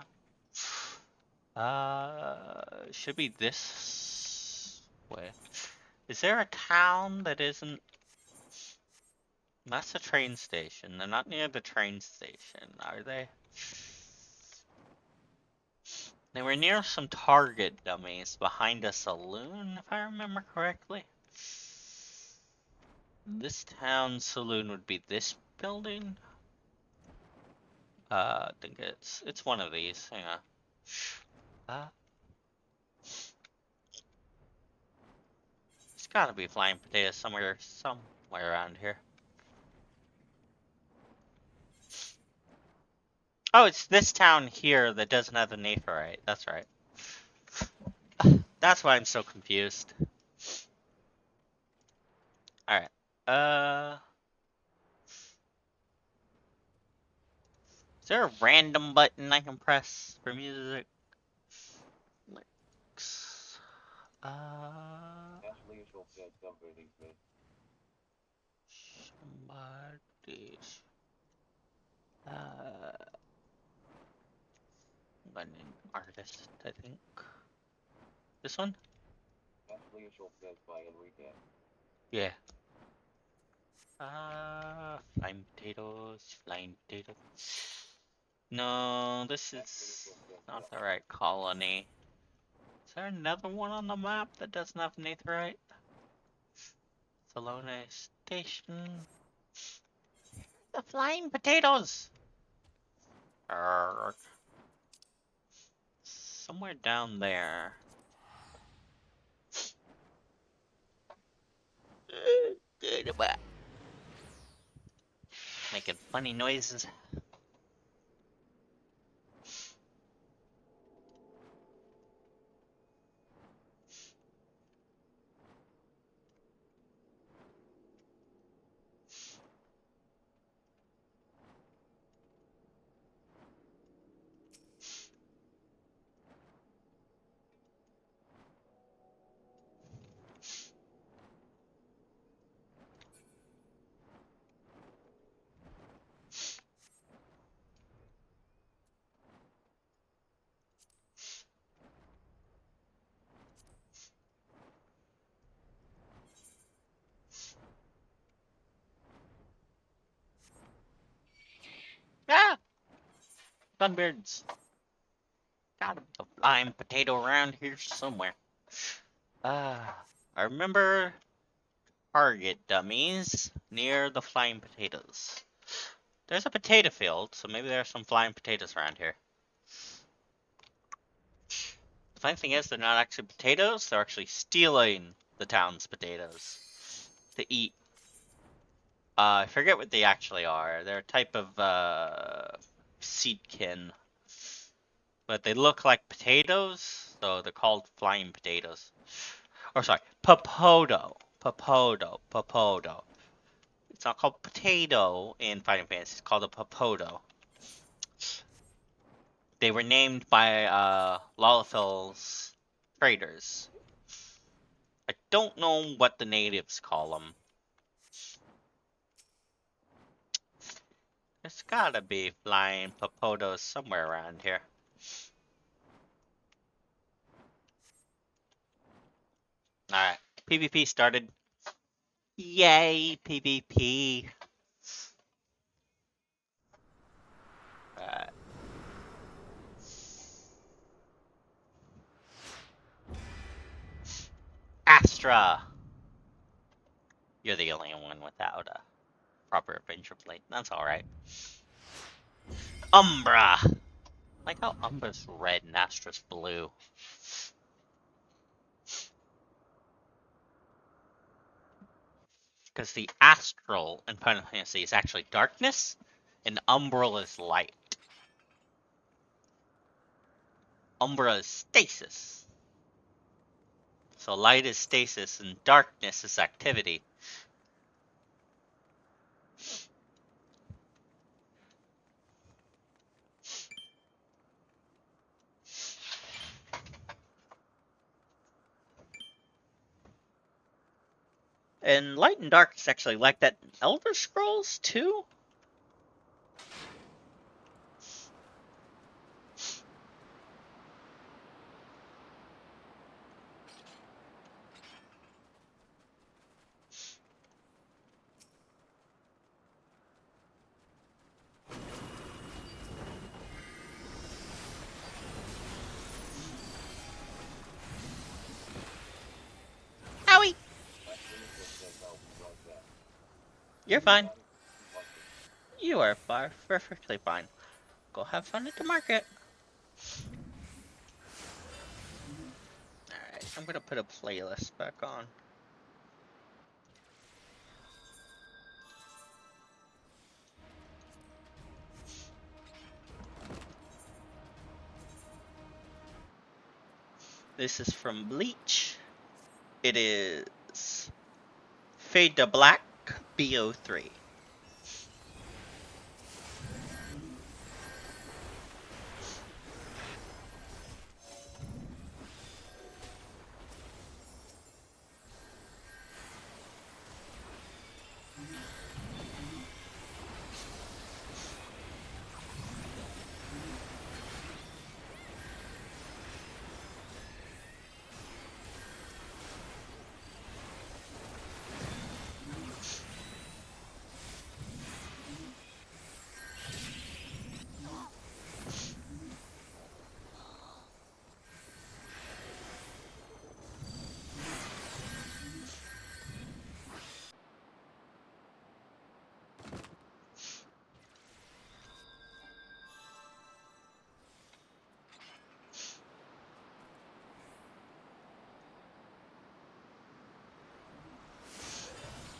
S2: Should be this way. Is there a town that isn't? That's a train station. They're not near the train station, are they? They were near some Target dummies behind a saloon, if I remember correctly. This town saloon would be this building. I think it's one of these. Hang on. Uh, There's gotta be flying potatoes somewhere around here. Oh, it's this town here that doesn't have the Natherite. That's right. That's why I'm so confused. Alright. Is there a random button I can press for music? Licks.
S3: Ashley Ishel said somebody's made.
S2: Somebody. I'm an artist, I think. This one?
S3: Ashley Ishel says by Enrique.
S2: Yeah. Flying potatoes, flying potatoes. No, this is not the right colony. Is there another one on the map that doesn't have Natherite? Salone Station. The flying potatoes! Arrgh. Somewhere down there. Making funny noises. Sunbirds. Gotta be a flying potato around here somewhere. I remember target dummies near the flying potatoes. There's a potato field, so maybe there are some flying potatoes around here. The funny thing is, they're not actually potatoes, they're actually stealing the town's potatoes to eat. I forget what they actually are. They're a type of seedkin. But they look like potatoes, so they're called flying potatoes. Or sorry, popoto. Popoto. It's not called potato in Final Fantasy, it's called a popoto. They were named by Lalafell's traders. I don't know what the natives call them. There's gotta be flying popotos somewhere around here. Alright, PvP started. Yay, PvP. Alright. Astra! You're the only one without a proper adventure plate. That's alright. Umbra! Like how Umbra's red and Astra's blue. Because the astral in Final Fantasy is actually darkness, and Umbra is light. Umbra is stasis. So light is stasis, and darkness is activity. And light and dark is actually like that in Elder Scrolls too? Owie! You're fine. You are perfectly fine. Go have fun at the market. Alright, I'm gonna put a playlist back on. This is from Bleach. It is Fade to Black BO3.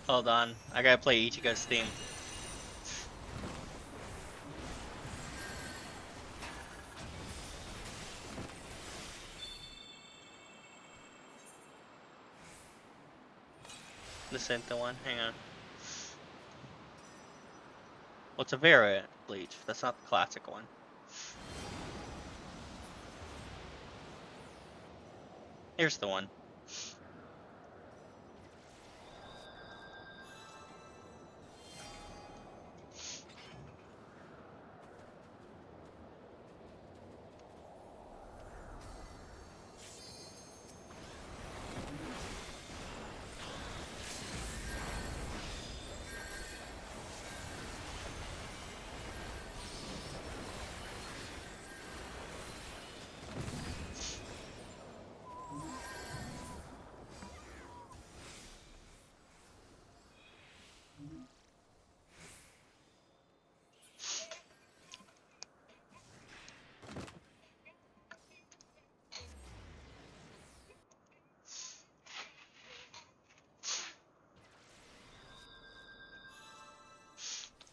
S2: Hold on, I gotta play Ichigo's theme. This ain't the one, hang on. Well, it's a variant Bleach, that's not the classic one. Here's the one.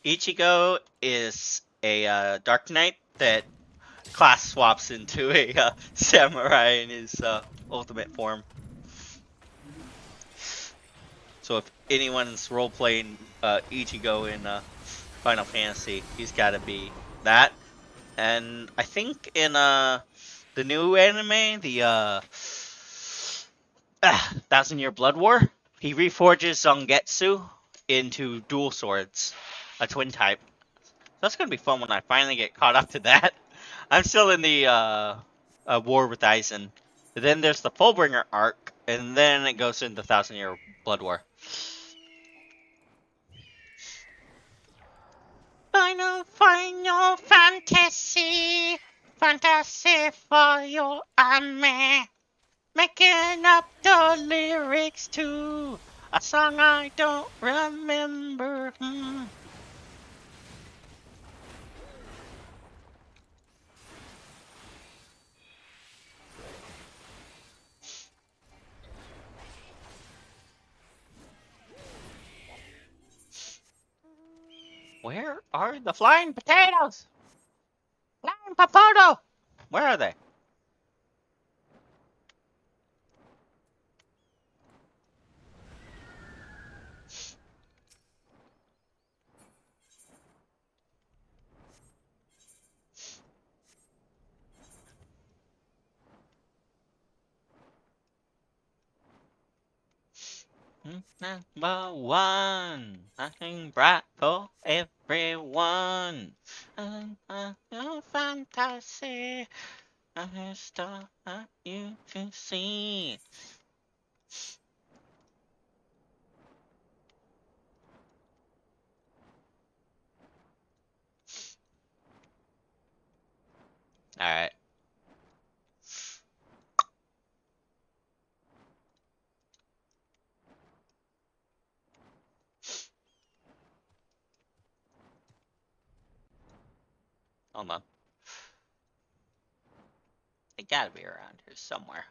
S2: Ichigo is a Dark Knight that class swaps into a samurai in his ultimate form. So if anyone's role playing Ichigo in Final Fantasy, he's got to be that. And I think in the new anime, the Thousand Year Blood War, he reforges Zangetsu into dual swords, a twin type. So that's gonna be fun when I finally get caught up to that. I'm still in the War with Aizen. Then there's the Fullbringer arc, and then it goes into Thousand Year Blood War. Final Fantasy, fantasy for you and me. Making up the lyrics to a song I don't remember. Where are the flying potatoes? Flying potato! Where are they? Number one, nothing bright for everyone. Fantasy, a star you can see. All right. Hold on. They gotta be around here somewhere.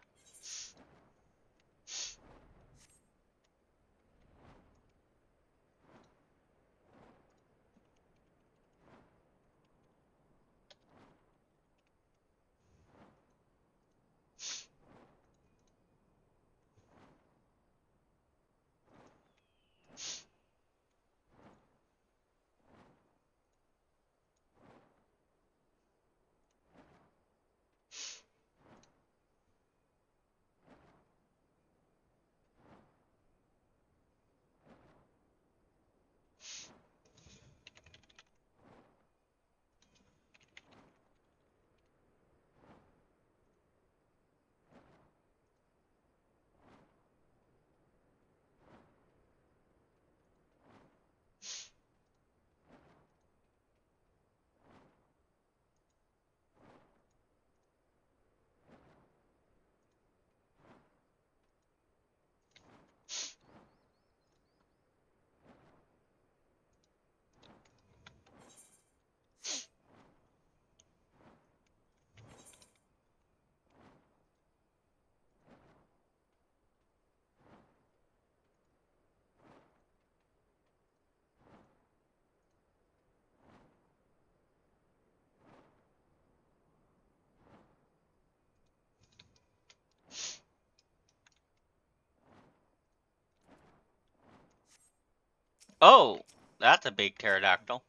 S2: Oh, that's a big pterodactyl.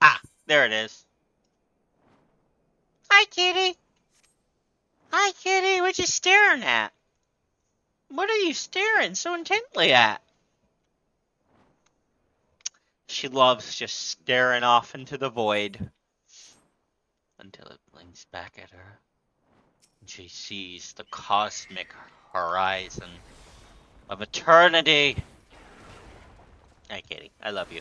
S2: Ah, there it is. Hi, kitty. Hi, kitty. What you staring at? What are you staring so intently at? She loves just staring off into the void until it blinks back at her. And she sees the cosmic horizon of eternity. Hi, kitty. I love you.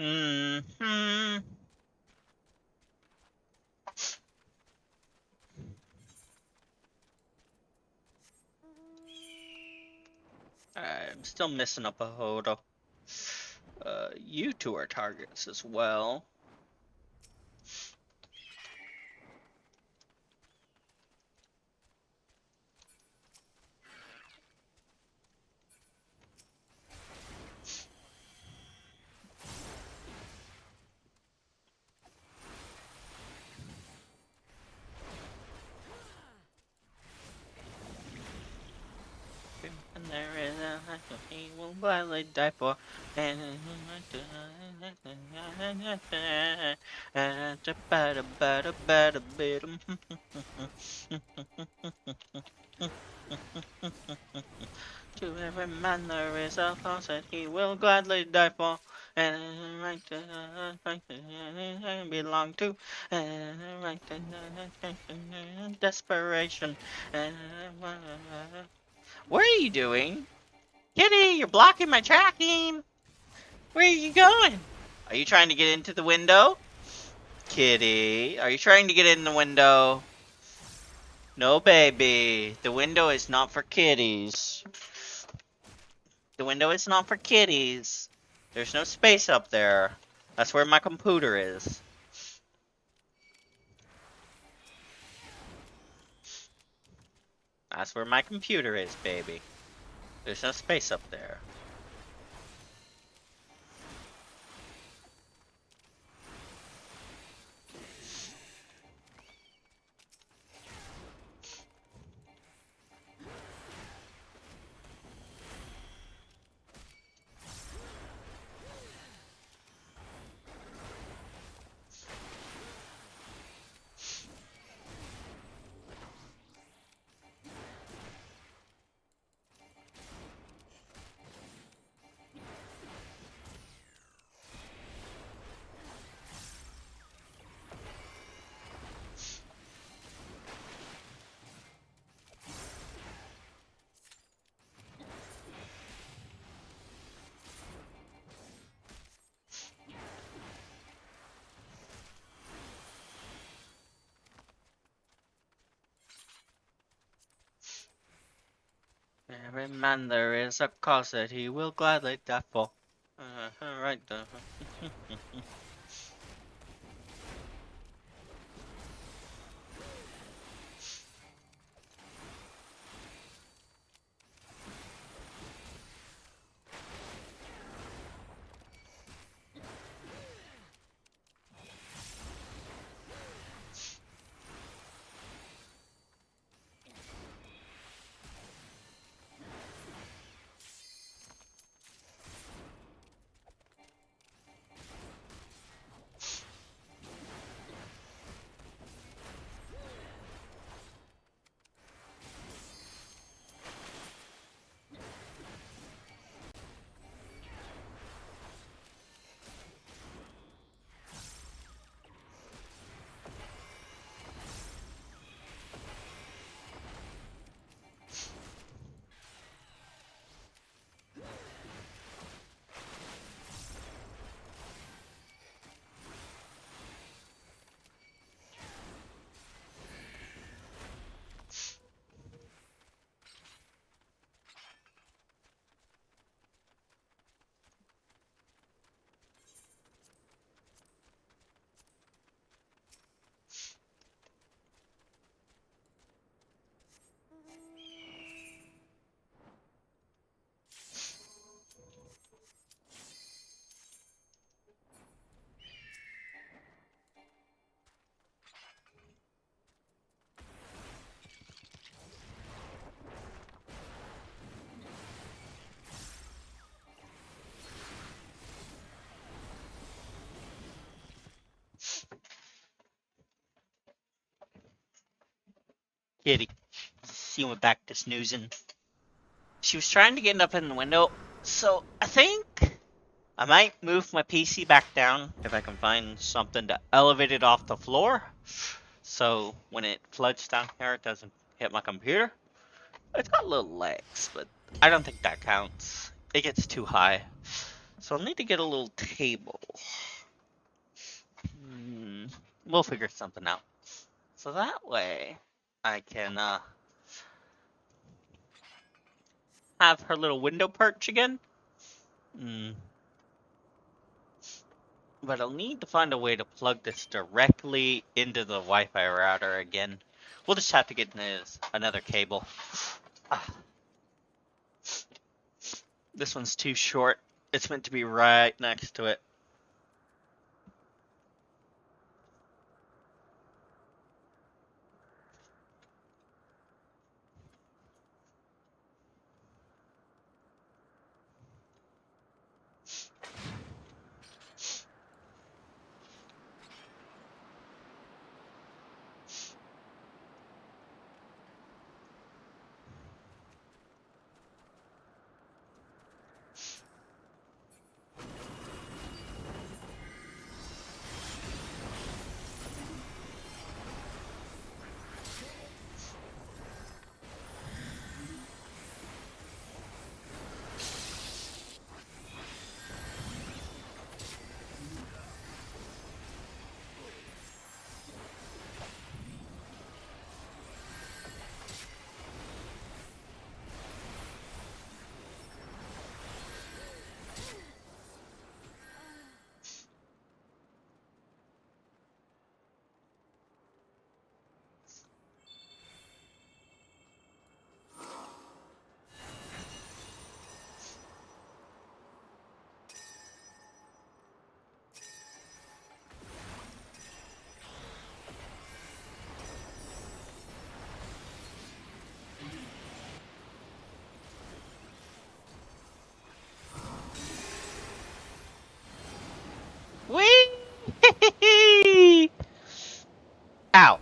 S2: Hmm. I'm still missing up a photo. You two are targets as well. And there is a he will gladly die for. And to every man there is a cause that he will gladly die for, and right to belong to, and right to desperation. What are you doing? Kitty, you're blocking my tracking. Where are you going? Are you trying to get into the window? Kitty, are you trying to get in the window? No, baby. The window is not for kitties. The window is not for kitties. There's no space up there. That's where my computer is. That's where my computer is, baby. There's no space up there. Every man there is a cause that he will gladly die for. Right. Kitty, she went back to snoozing. She was trying to get up in the window, so I think I might move my PC back down if I can find something to elevate it off the floor. So when it floods down here, it doesn't hit my computer. It's got little legs, but I don't think that counts. It gets too high. So I'll need to get a little table. We'll figure something out. So that way, I can have her little window perch again. But I'll need to find a way to plug this directly into the Wi-Fi router again. We'll just have to get another cable. This one's too short. It's meant to be right next to it. Whee! Ow.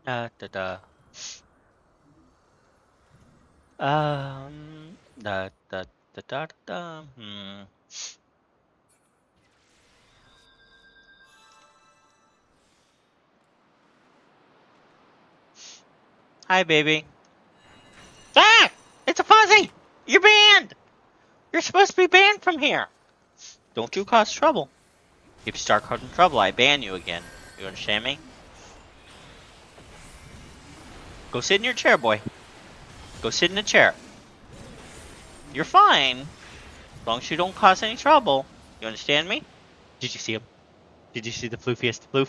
S2: Da da da. Da da da da da. Hi, baby. Ah! It's a fuzzy! You're banned! You're supposed to be banned from here! Don't you cause trouble. If you start causing trouble, I ban you again. You understand me? Go sit in your chair, boy. Go sit in the chair. You're fine. As long as you don't cause any trouble. You understand me? Did you see him? Did you see the floofiest floof?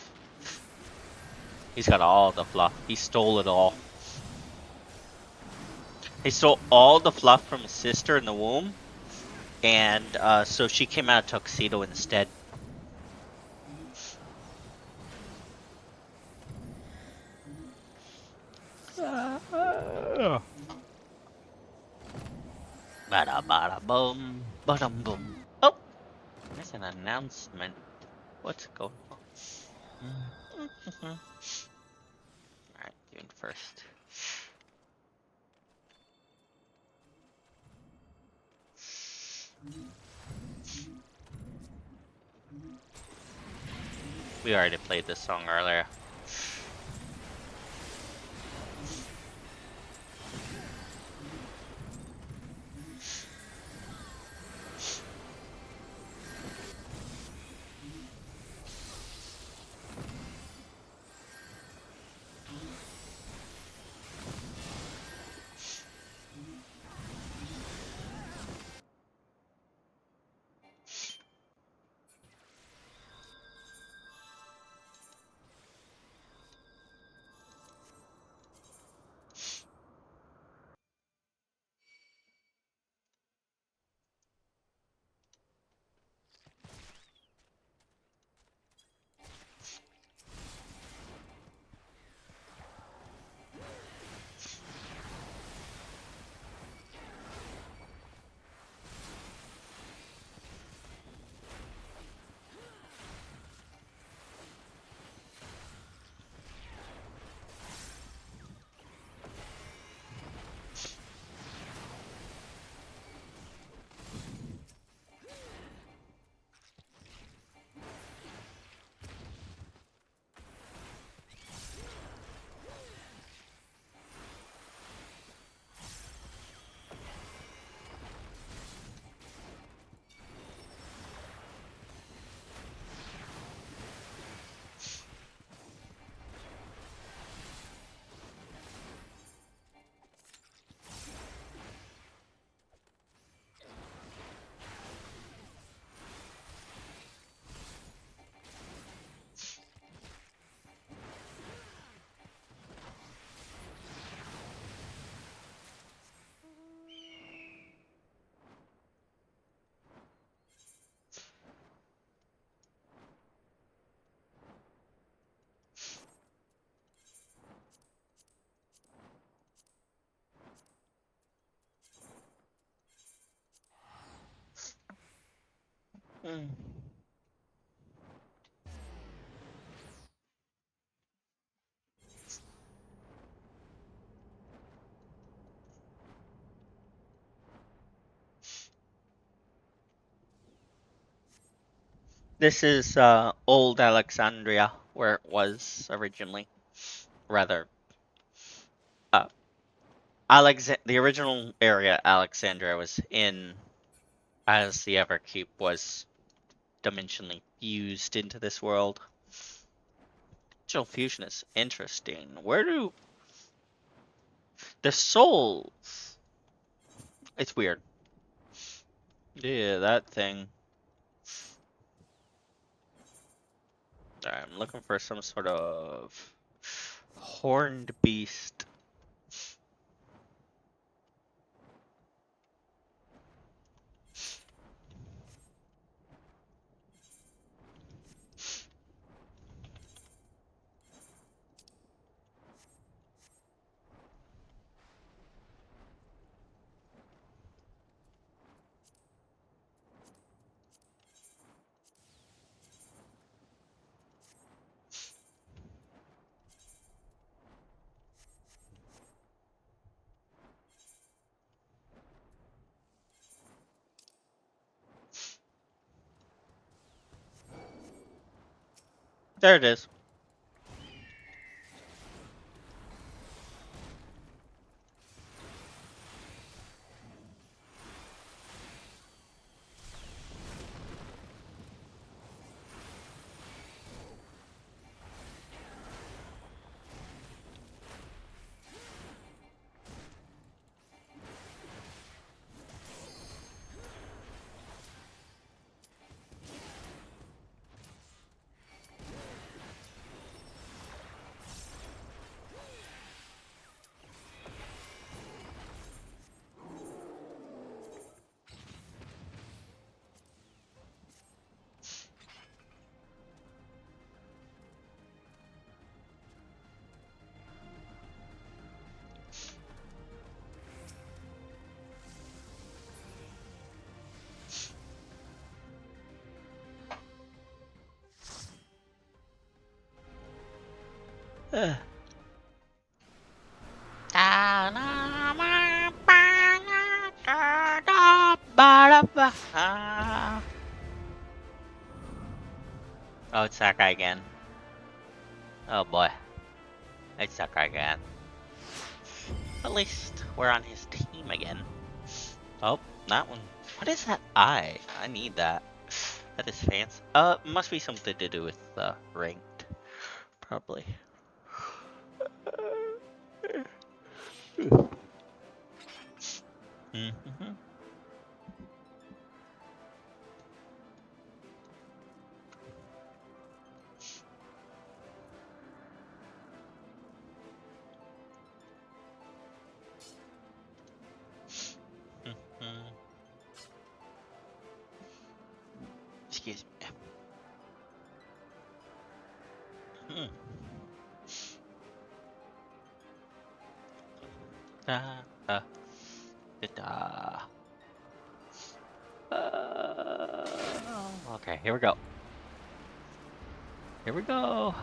S2: He's got all the fluff. He stole it all. He stole all the fluff from his sister in the womb, and so she came out a tuxedo instead. Bada bada boom, badum boom. Oh, there's an announcement. What's going on? Alright, doing first. We already played this song earlier. This is old Alexandria, where it was originally. Rather, uh, the original area Alexandria was in, as the Everkeep was dimensionally fused into this world. Digital fusion is interesting. Where do the souls? It's weird. Yeah, that thing. I'm looking for some sort of horned beast. There it is. Oh, it's that guy again. Oh boy. It's that guy again. At least we're on his team again. Oh, that one. What is that eye? I need that. That is fancy. Must be something to do with ranked. Probably. Mm-hmm. Mm-hmm. Excuse me. Hmm. Da, da, da, okay, here we go. Here we go.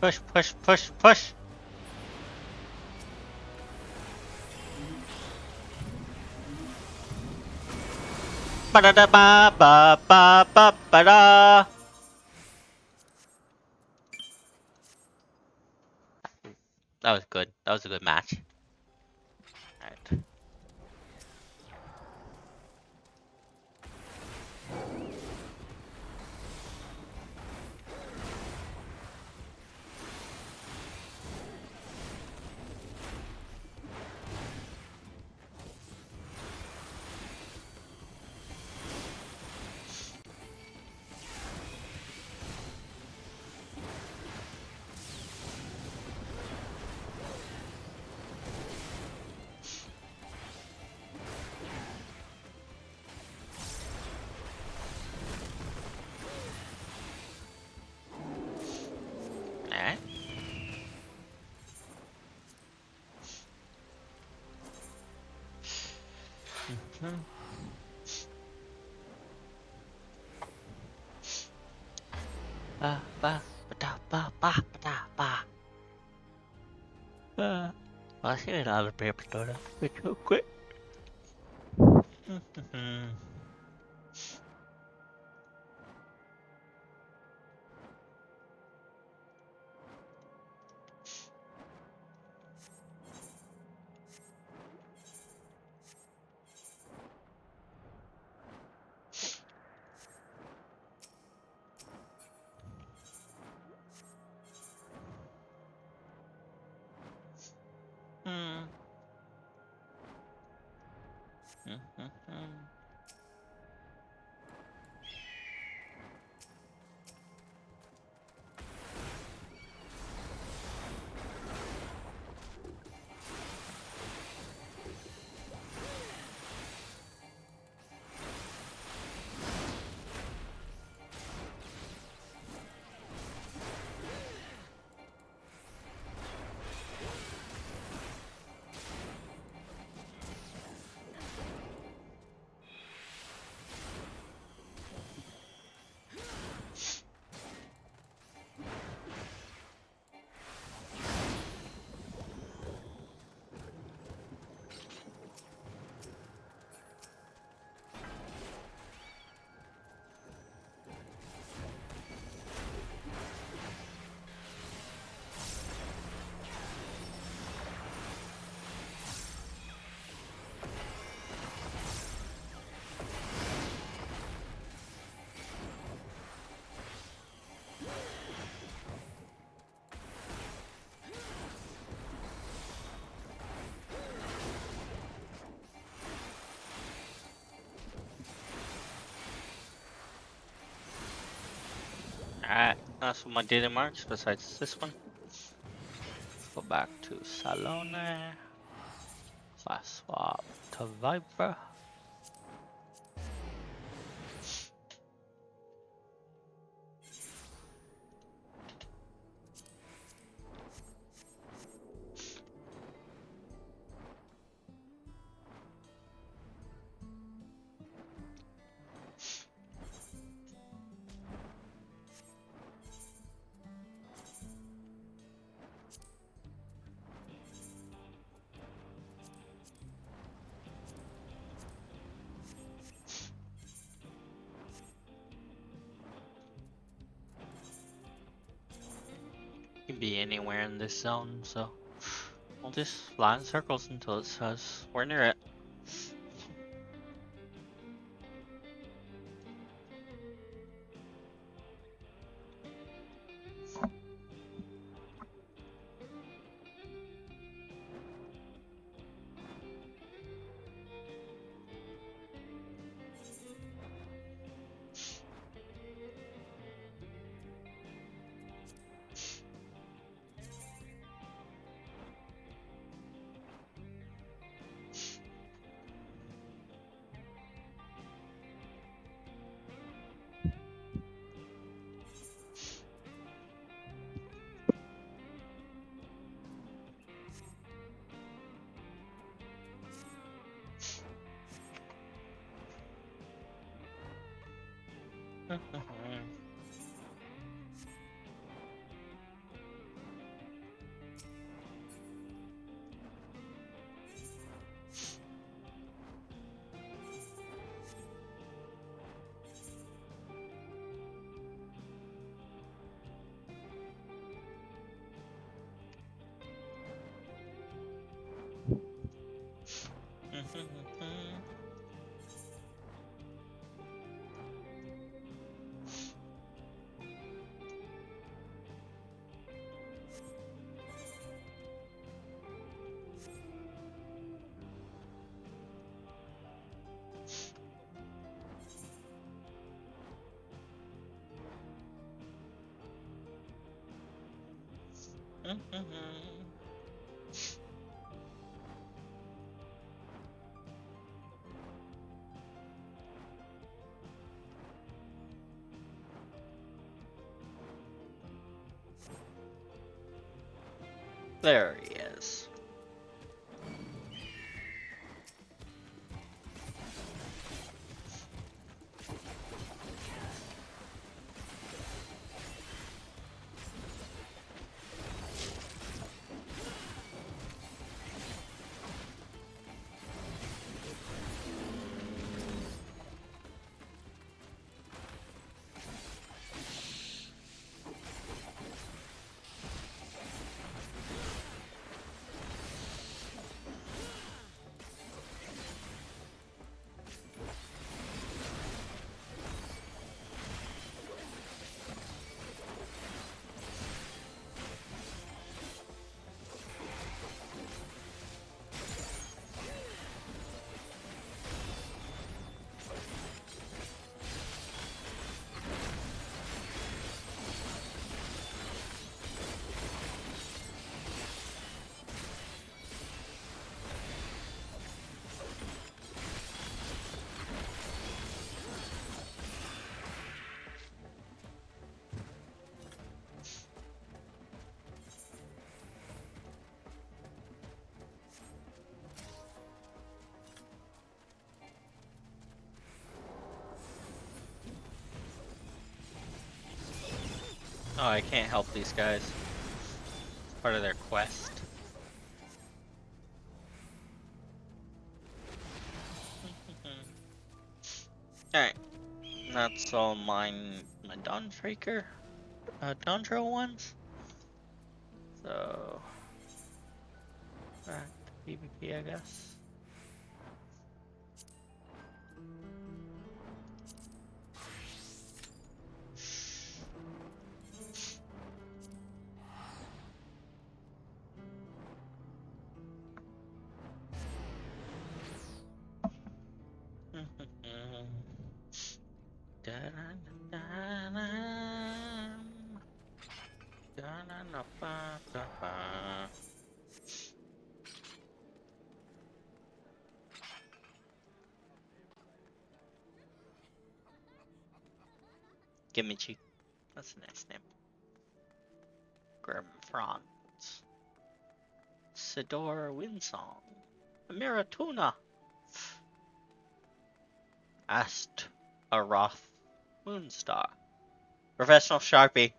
S2: Push, push, push, push. Ba da da ba ba ba ba ba da. That was good. That was a good match. Alright. Alright. Hmm. Ba ba ba da ba ba ba da ba. I see another paper soda. It's so quick. Hmm. Alright, that's what my daily marks besides this one. Let's go back to Salone. Class swap to Viper. Can be anywhere in this zone, so we'll just fly in circles until it says we're near it. There he is. Oh, I can't help these guys. It's part of their quest. Alright. That's all my Dawntraker, Dawntro ones. So, back to PvP, I guess. Gimichi. That's a nice name. Grim Franz. Sidor Winsong. Miratuna. Ast Aroth Moonstar. Professional Sharpie.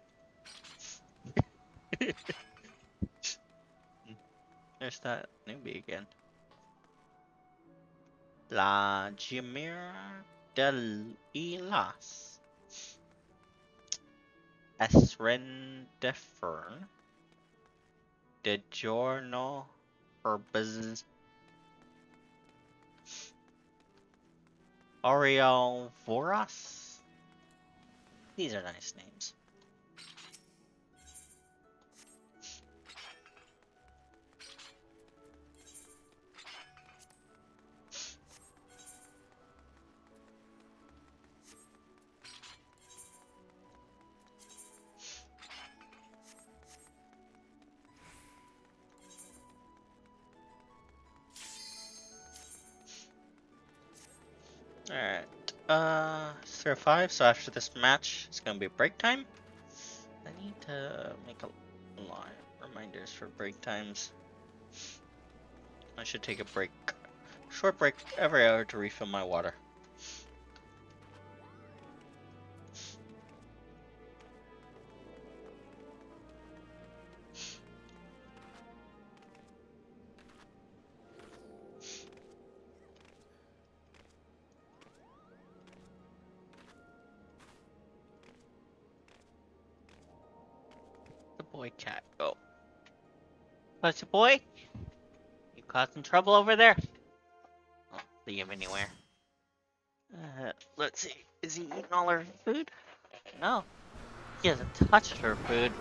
S2: There's that newbie again. La Jimira del Ilas. Esrendefern. De Giorno Herbaz. Oriel Voras. These are nice names. Alright. 3-5, so after this match, it's gonna be break time. I need to make a lot of reminders for break times. I should take a break. Short break every hour to refill my water. The boy cat, go. What's the boy? You causing trouble over there? Oh, leave him anywhere. Let's see. Is he eating all her food? No. He hasn't touched her food.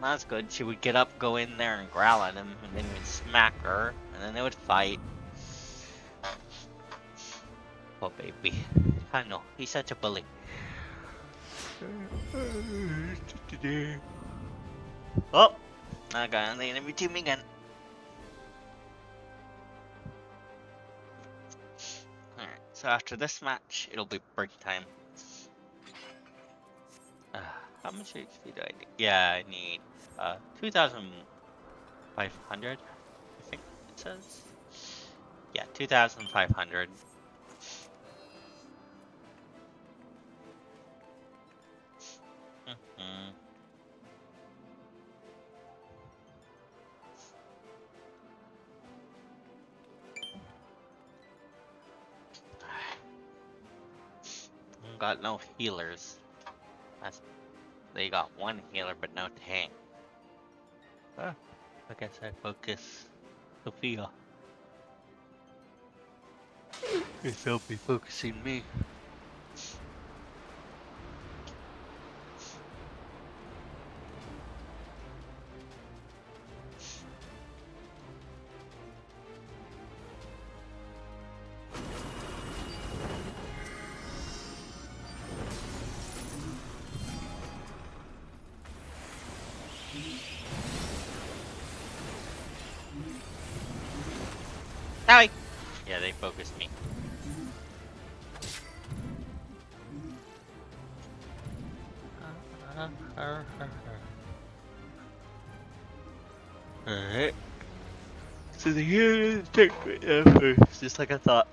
S2: That's good. She would get up, go in there, and growl at him, and then he would smack her, and then they would fight. Poor baby. I know. He's such a bully. Oh! I got the enemy team again. Alright, so after this match, it'll be break time. How much HP do I need? Yeah, I need 2,500, I think it says. Yeah, 2,500. Got no healers. They got one healer, but no tank. I guess I focus Sophia. Guess they'll be focusing me. Sorry. Yeah, they focused me. Alright. So the healers take me first, just like I thought.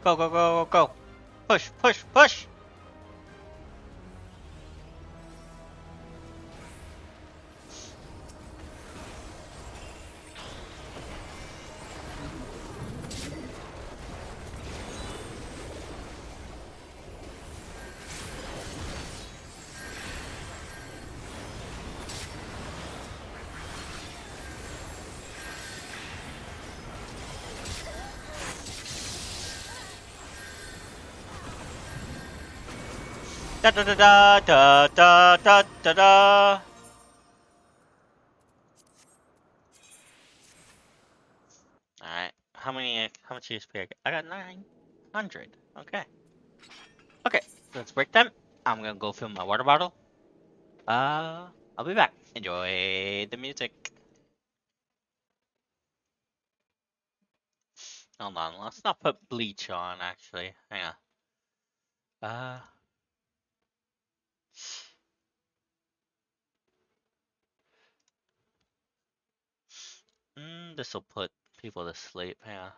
S2: Go, go, go, go, go. Push, push, push. Da da da da da da da da da. Alright. How much XP I got 900. Okay. Okay, let's break them. I'm gonna go fill my water bottle. I'll be back. Enjoy the music. Hold on, let's not put bleach on actually. Hang on. Uh this'll put people to sleep. Hang on.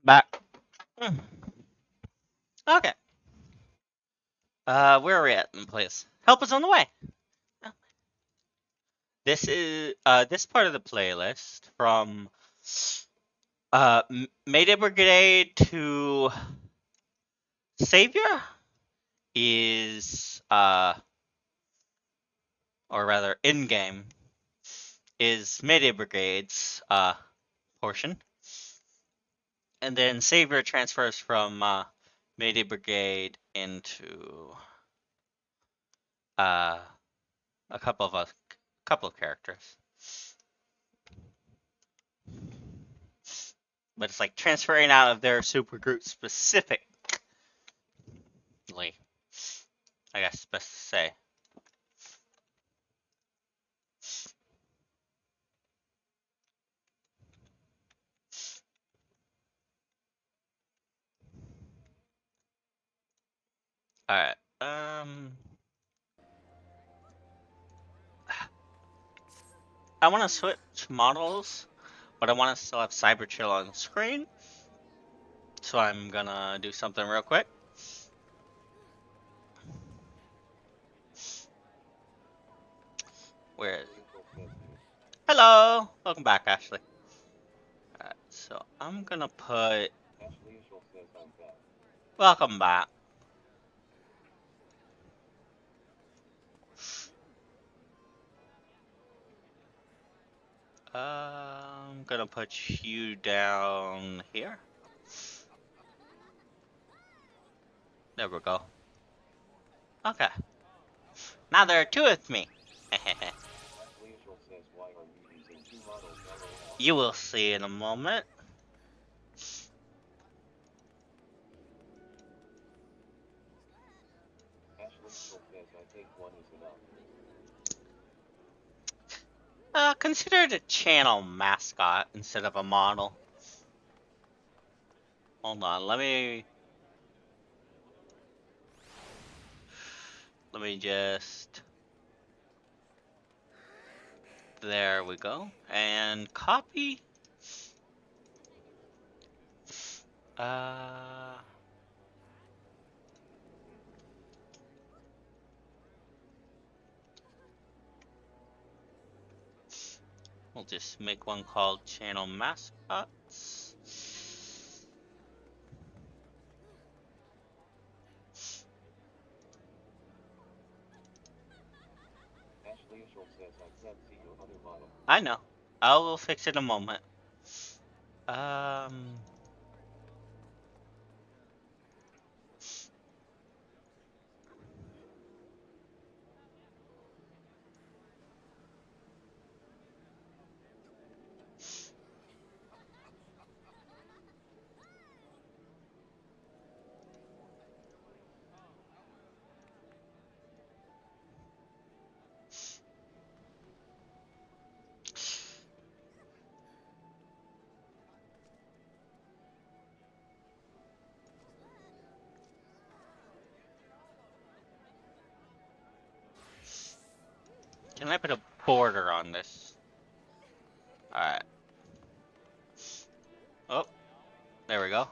S2: Back. Okay. Where are we at in the place? Help is on the way. This is this part of the playlist from Mayday Brigade to Savior is or rather in game is Mayday Brigade's portion, and then Savior transfers from Mayday Brigade into uh a couple of characters. But it's like transferring out of their supergroup specifically, I guess best to say. Alright. I want to switch models, but I want to still have Cyber Chill on the screen. So I'm gonna do something real quick. Where is it? Hello! Welcome back, Ashley. Alright, so I'm gonna put... Welcome back. I'm gonna put you down here. There we go. Okay. Now there are two with me. You will see in a moment. Consider it a channel mascot instead of a model. Hold on, let me just... There we go. And copy. We'll just make one called channel mascots. I know. I will fix it in a moment. Can I put a border on this? Alright. Oh, there we go.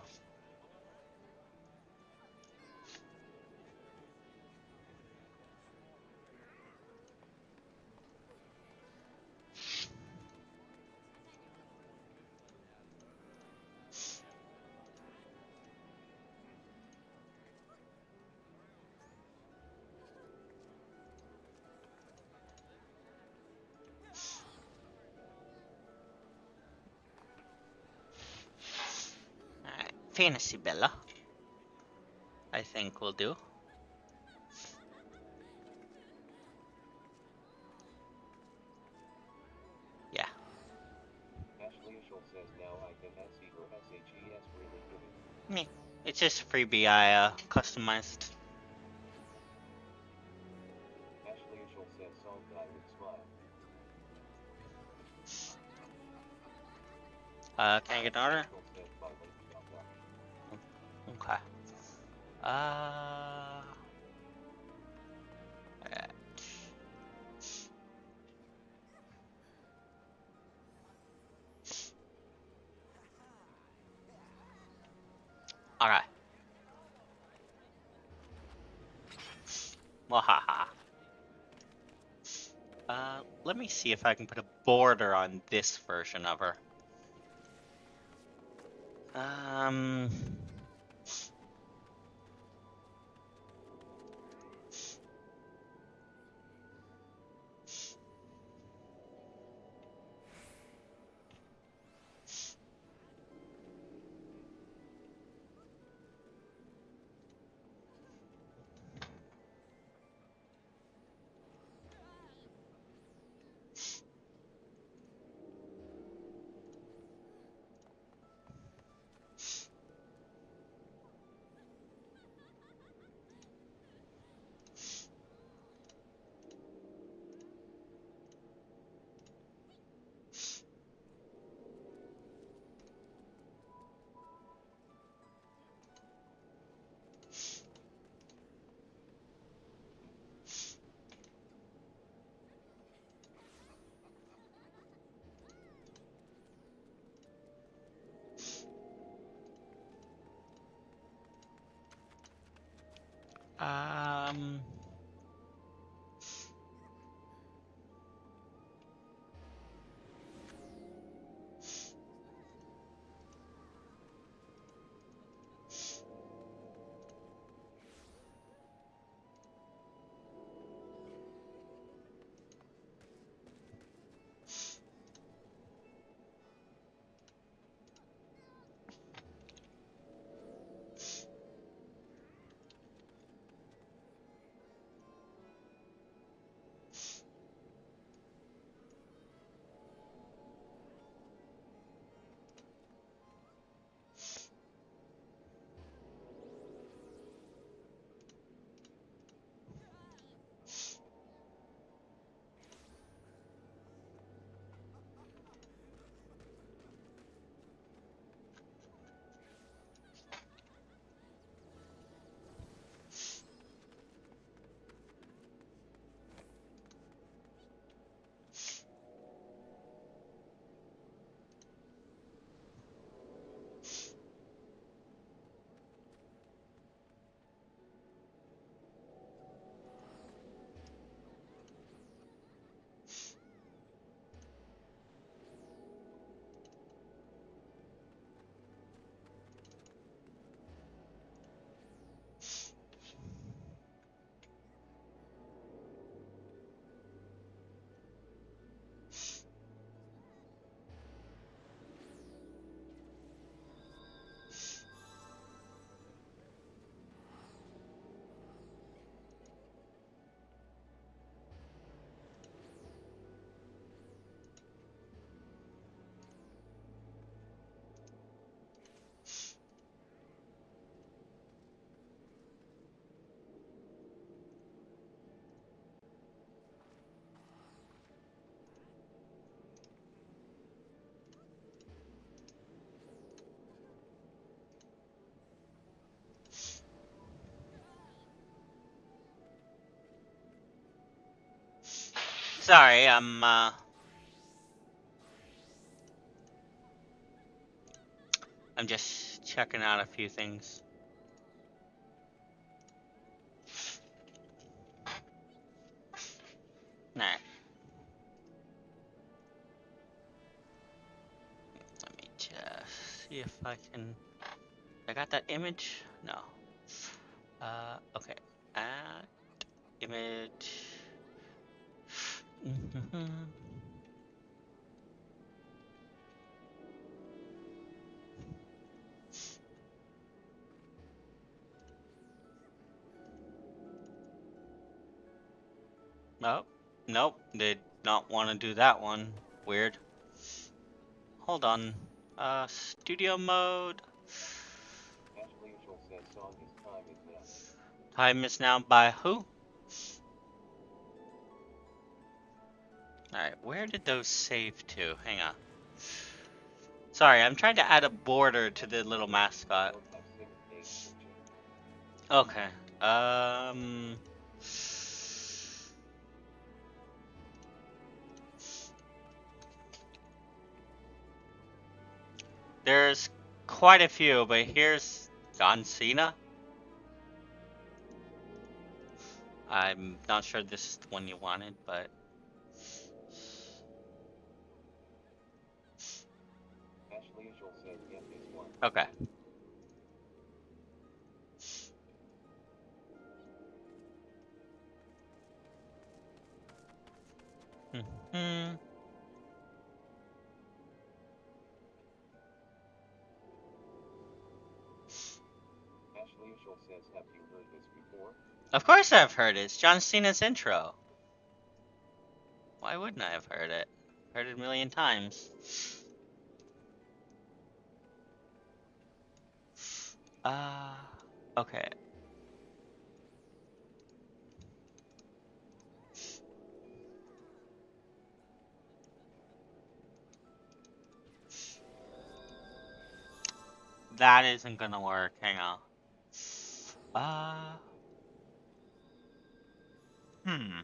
S2: Alright, Fantasy Bella. I think will do. Yeah. Me. It's just freebie I customized. Can I get an order? Okay. Alright. Alright. Wahaha. Let me see if I can put a border on this version of her. Um... Um... Sorry, I'm just checking out a few things. Alright. Let me just see if I can... I got that image? No. Okay. Add image. Nope. Nope. Did not want to do that one. Weird. Hold on. Studio mode.
S3: Ashley Mitchell says song his time is now.
S2: Time is now by who? Alright, where did those save to? Hang on. Sorry, I'm trying to add a border to the little mascot.
S3: Followed by singer Dave Searching.
S2: Okay. There's quite a few, but here's John Cena? I'm not sure this is the one you wanted, but...
S3: Ashley Usual says get this one.
S2: Okay. Hmm.
S3: Ashley Usual says have you heard this before?
S2: Of course I've heard it. It's John Cena's intro. Why wouldn't I have heard it? Heard it a million times. Okay. That isn't gonna work. Hang on. Uh, hmm.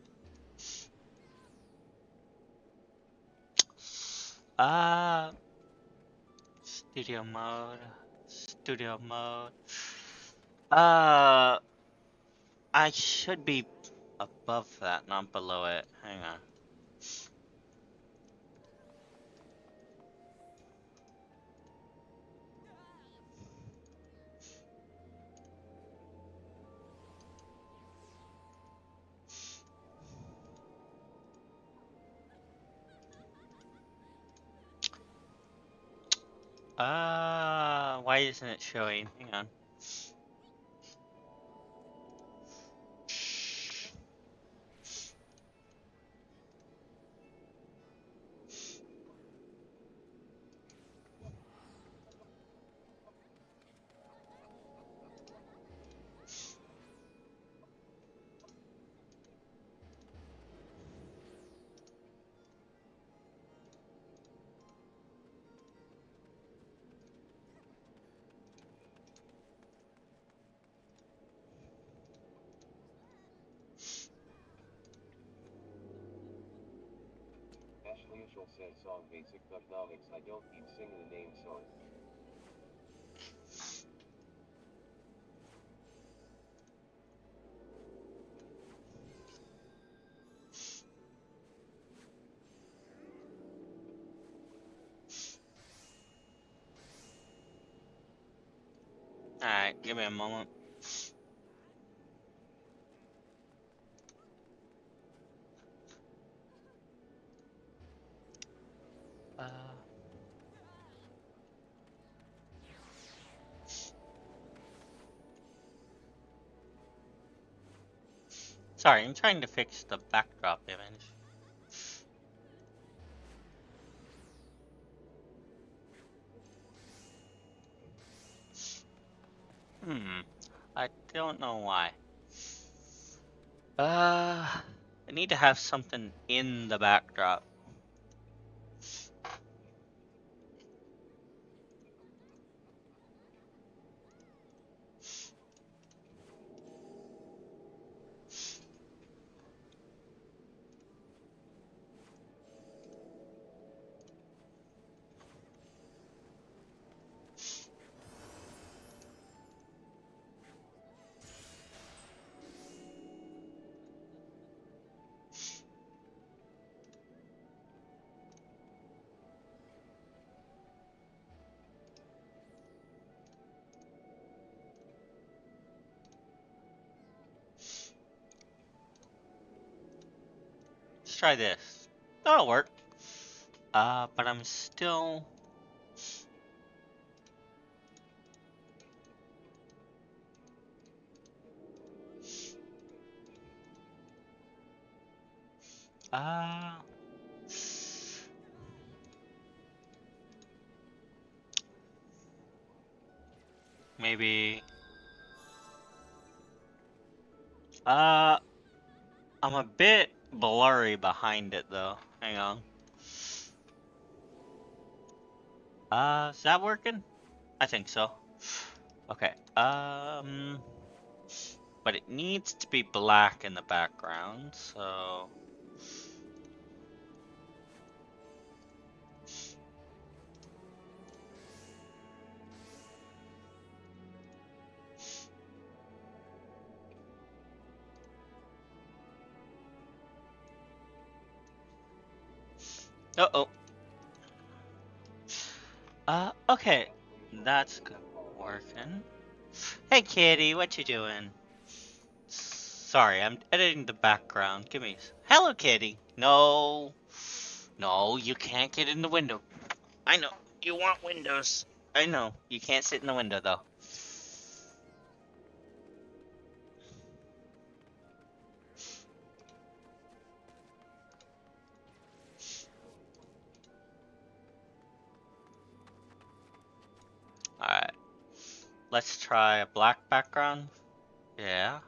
S2: Uh, studio mode. Studio mode. Uh, I should be above that, not below it. Hang on. Why isn't it showing? Hang on.
S3: Ashley Usual says song basic economics. I don't keep singing the name song.
S2: Alright, give me a moment. Uh, sorry, I'm trying to fix the backdrop image. I don't know why. I need to have something in the backdrop. Let's try this. That'll work. But I'm still... Uh... Maybe... Uh... I'm a bit blurry behind it, though. Hang on. Is that working? I think so. Okay, but it needs to be black in the background, so... Uh-oh. Okay.
S3: Ashley
S2: That's
S3: Initial says stand by yourself.
S2: working. Hey, kitty, what you doing? Sorry, I'm editing the background. Give me... Hello, kitty. No. No, you can't get in the window. I know. You want windows. I know. You can't sit in the window, though. Alright. Let's try a black background. Yeah.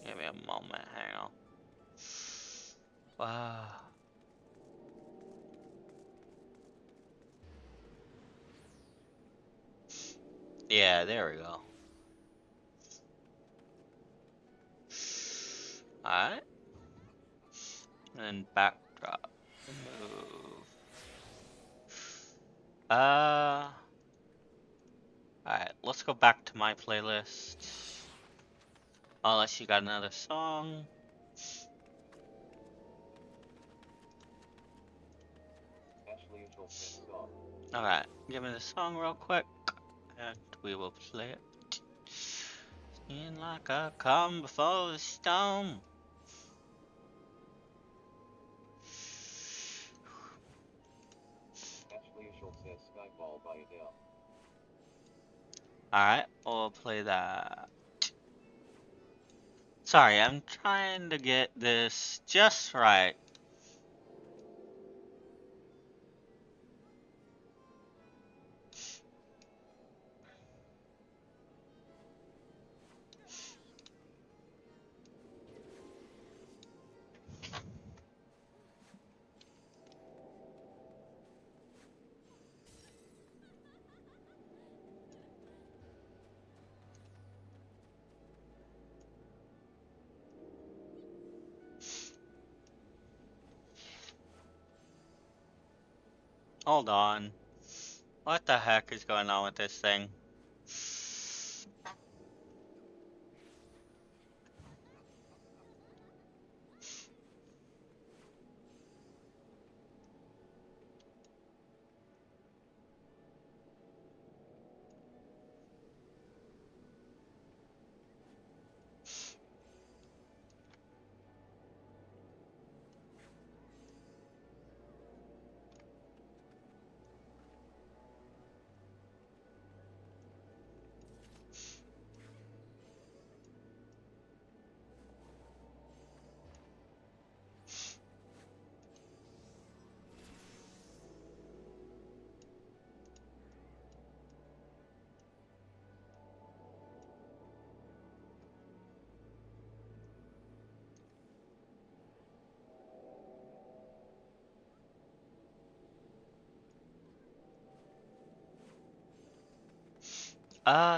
S2: Give me a moment. Hang on. Wow. Yeah, there we go. Alright. And backdrop. Move. Alright, let's go back to my playlist. Unless you got another song.
S3: Ashley Initial says stop.
S2: Alright, give me the song real quick. And we will play it. Seeing like I come before the storm.
S3: Ashley Initial says Skyfall by Adele.
S2: Alright, we'll play that. Sorry, I'm trying to get this just right. Hold on. What the heck is going on with this thing?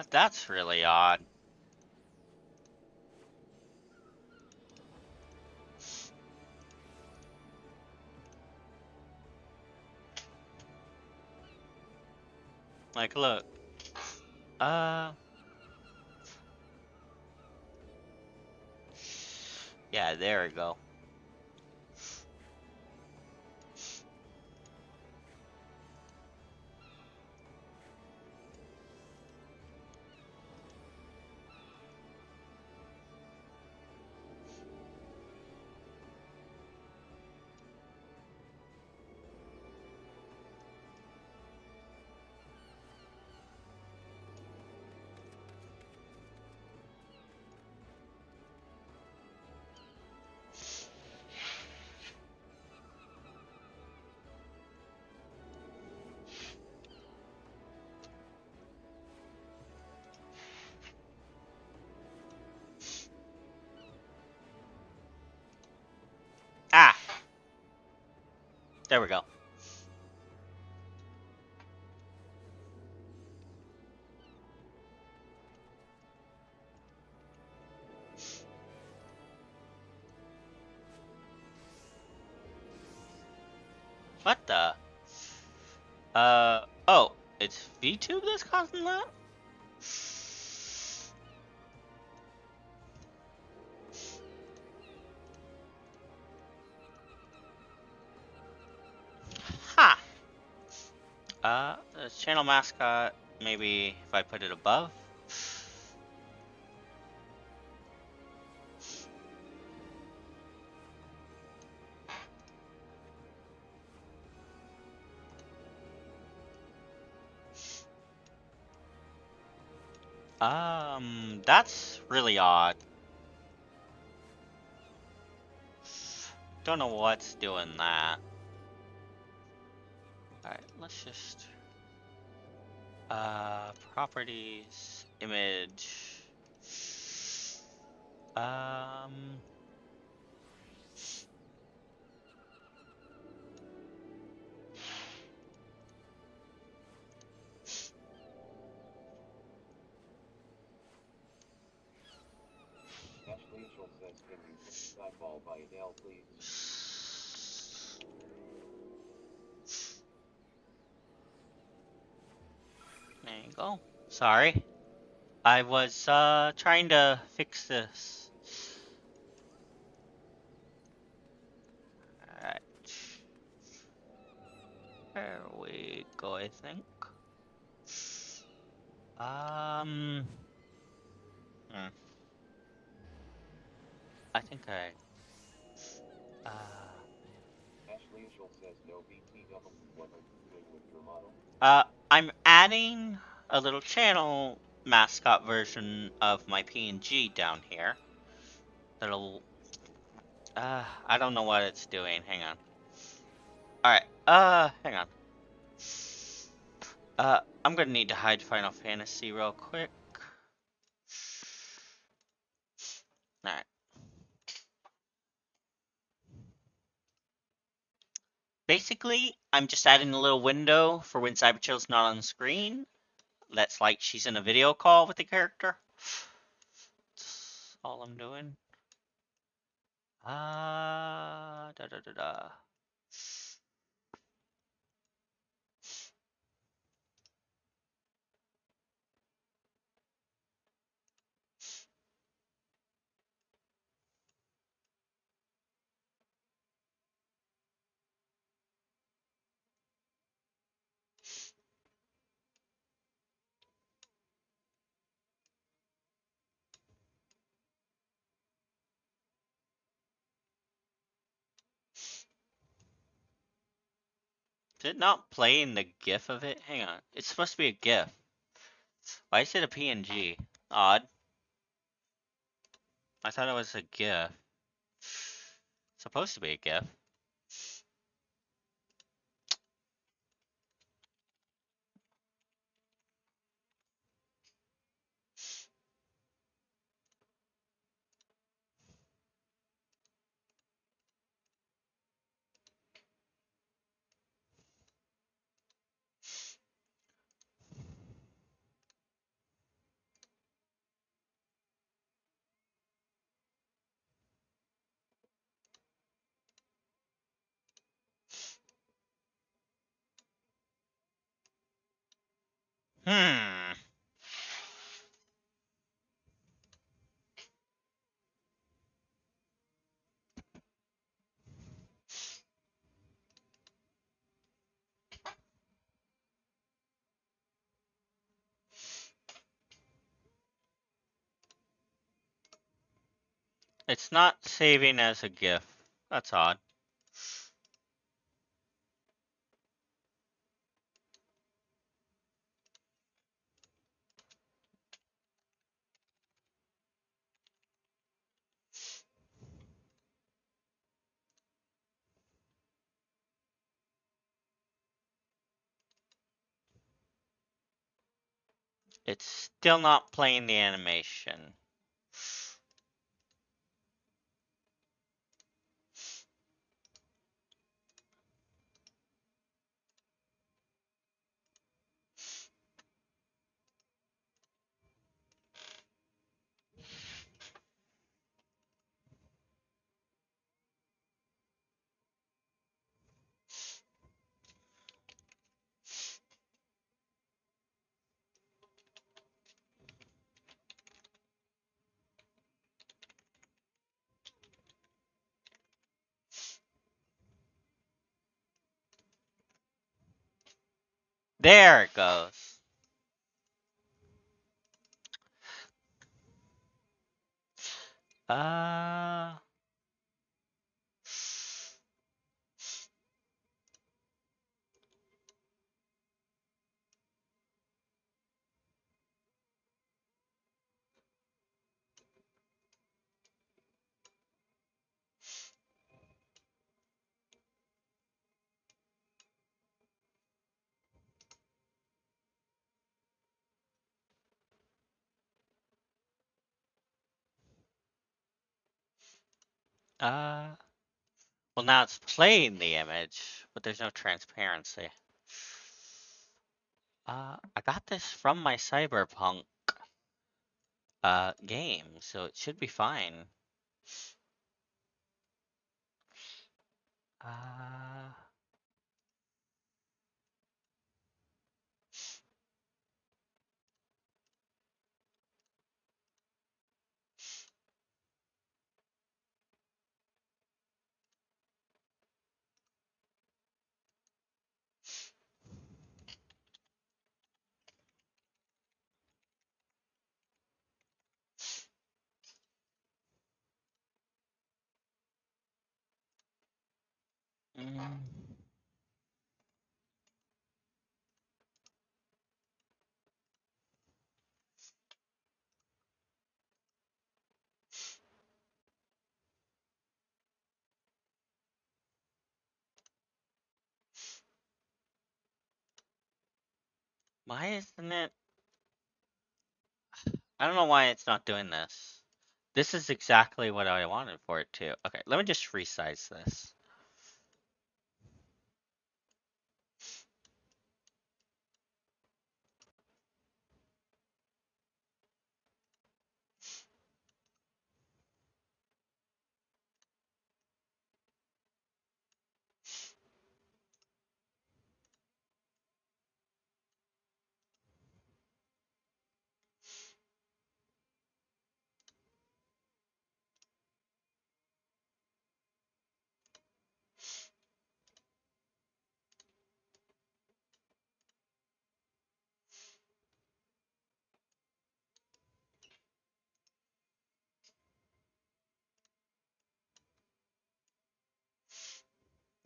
S2: That's really odd. Like, look. Uh, yeah, there we go. Ah, there we go. What the? Oh, it's VTube that's causing that? Ha! The channel mascot, maybe if I put it above? That's really odd. Don't know what's doing that. Alright, let's just... properties, image... Um...
S3: Ashley Ishel says, can you sideball by Adele, please?
S2: There you go. Sorry. I was, trying to fix this. Alright. There we go, I think. Hmm. I think uh...
S3: Ashley Ishel says, no BTW, what are you doing with your model?
S2: I'm adding a little channel mascot version of my PNG down here. That'll, I don't know what it's doing. Hang on. Alright, hang on. I'm gonna need to hide Final Fantasy real quick. Alright. Basically, I'm just adding a little window for when Cyberchill's not on the screen. That's like she's in a video call with the character. That's all I'm doing. Da da da da. Did it not play in the GIF of it? Hang on. It's supposed to be a GIF. Why is it a PNG? Odd. I thought it was a GIF. Supposed to be a GIF. Hmm. It's not saving as a GIF. That's odd. It's still not playing the animation. There it goes. Uh. Uh. Well, now it's playing the image, but there's no transparency. I got this from my Cyberpunk game, so it should be fine. Uh. Mm. Why isn't it? I don't know why it's not doing this. This is exactly what I wanted for it to. Okay, let me just resize this.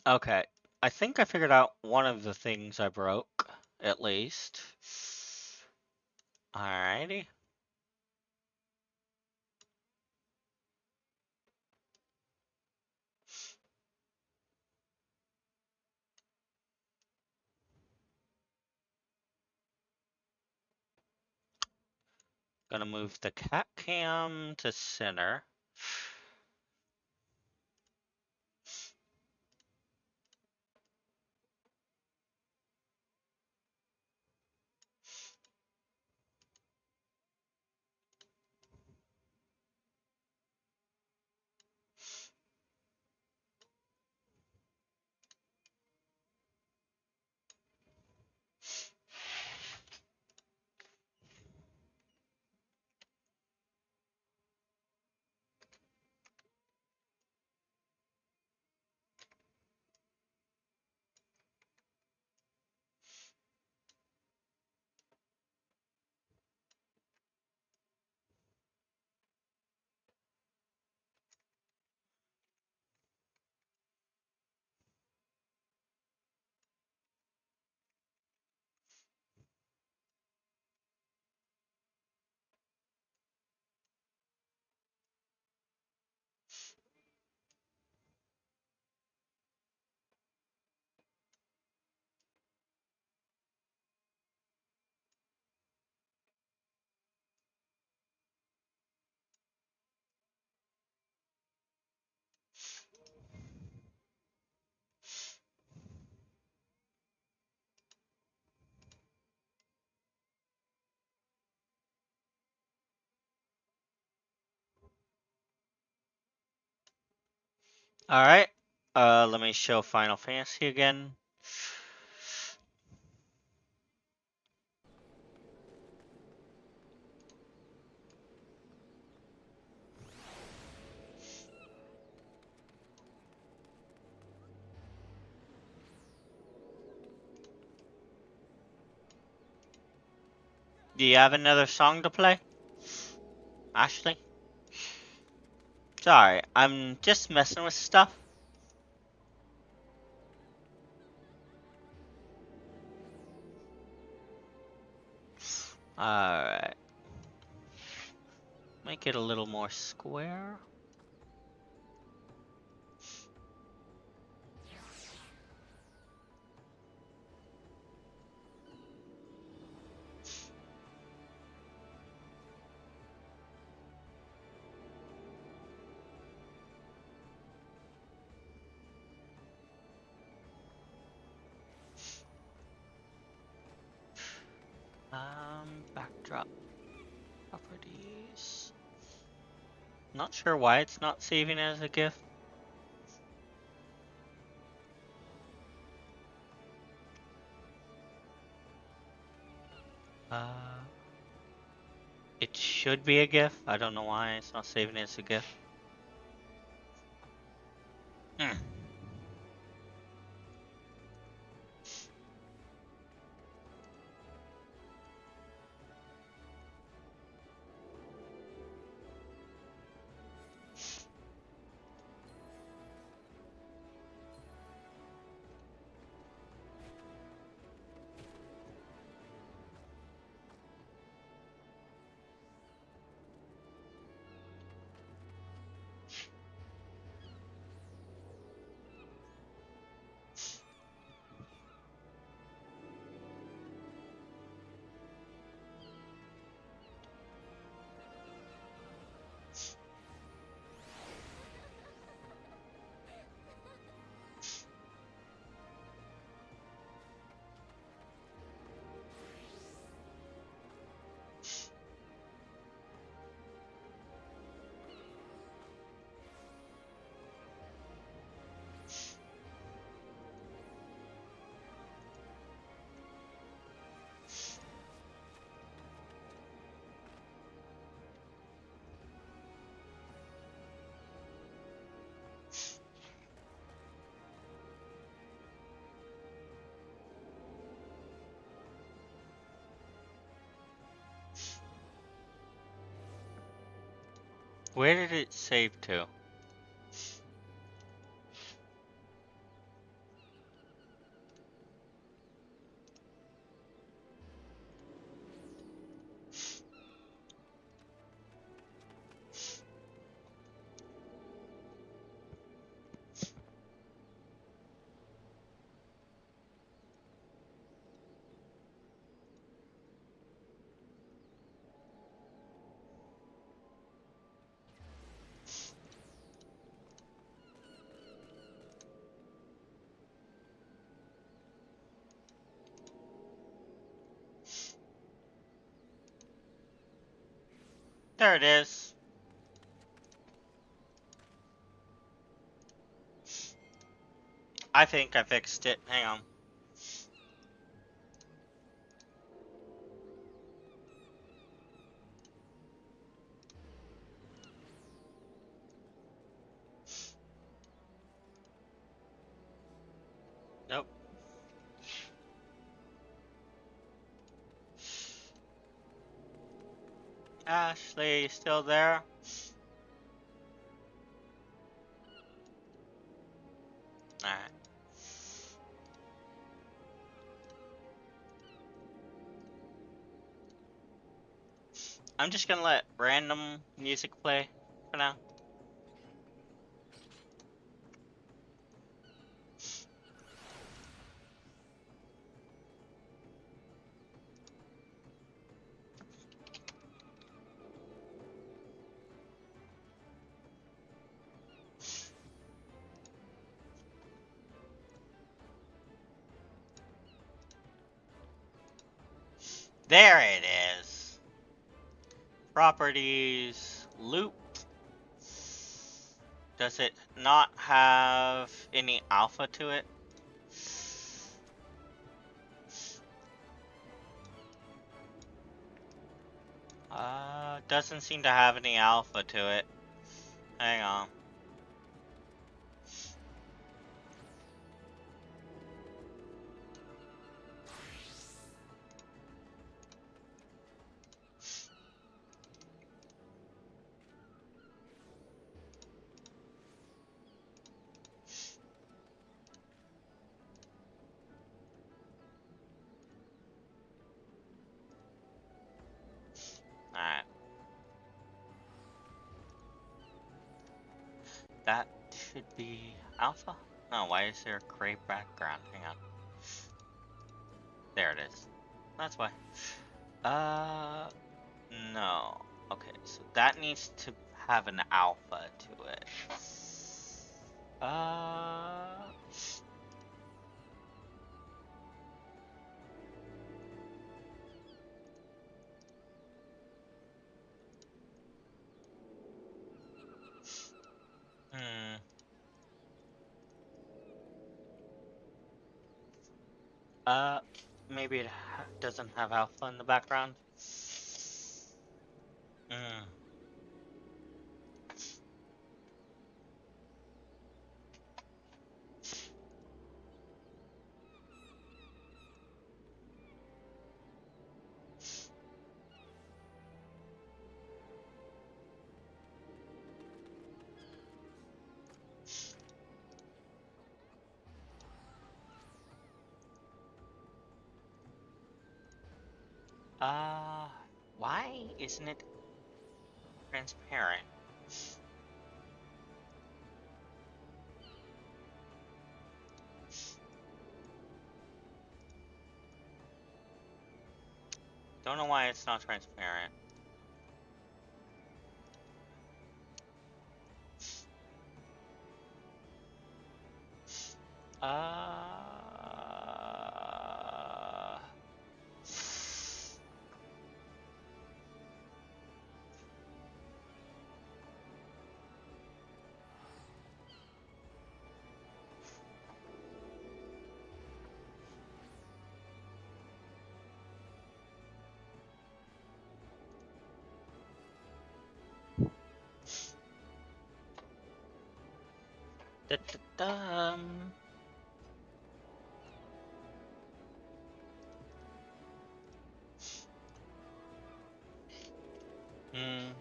S2: Okay, I think I figured out one of the things I broke, at least. Alrighty. Gonna move the cat cam to center. Alright. Let me show Final Fantasy again. Do you have another song to play, Ashley? Sorry, I'm just messing with stuff. Alright. Make it a little more square. Backdrop properties. Not sure why it's not saving as a GIF. It should be a GIF. I don't know why it's not saving as a GIF. Hmm. Where did it save to? There it is. I think I fixed it. Hang on. Nope. Ashley, you still there? Alright. I'm just gonna let random music play for now. There it is. Properties. Loop. Does it not have any alpha to it? Doesn't seem to have any alpha to it. Hang on. should be alpha. No, why is there a gray background? Hang on. There it is. That's why. No. Okay, so that needs to have an alpha to it. Uh, hmm. Uh, Maybe it doesn't have alpha in the background. Hmm. Uh, why isn't it transparent? Don't know why it's not transparent. Uh, da, da, dum. Hmm.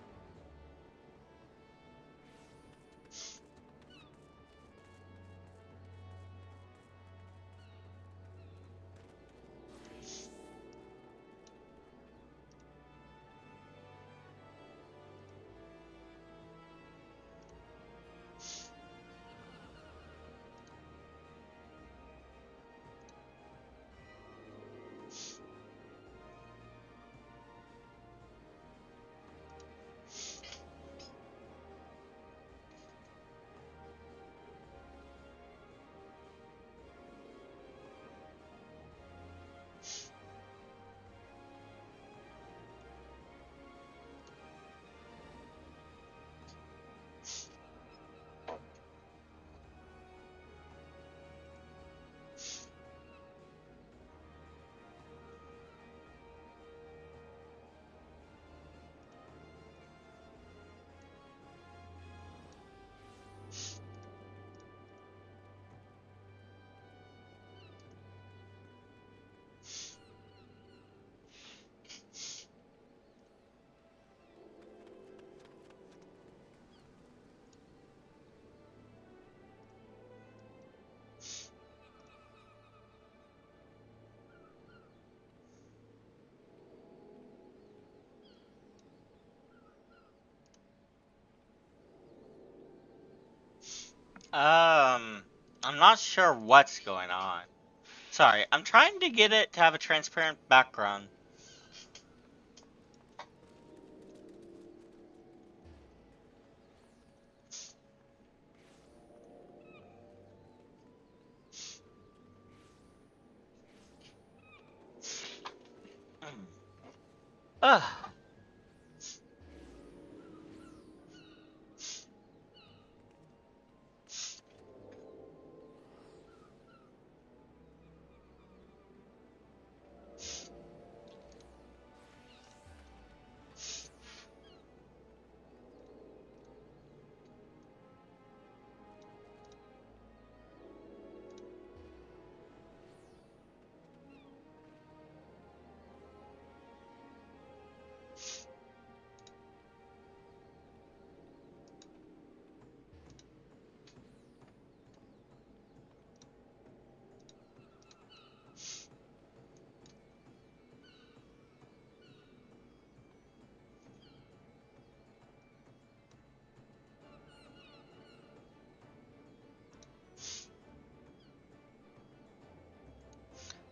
S2: Um, I'm not sure what's going on. Sorry, I'm trying to get it to have a transparent background. Hmm. Ugh.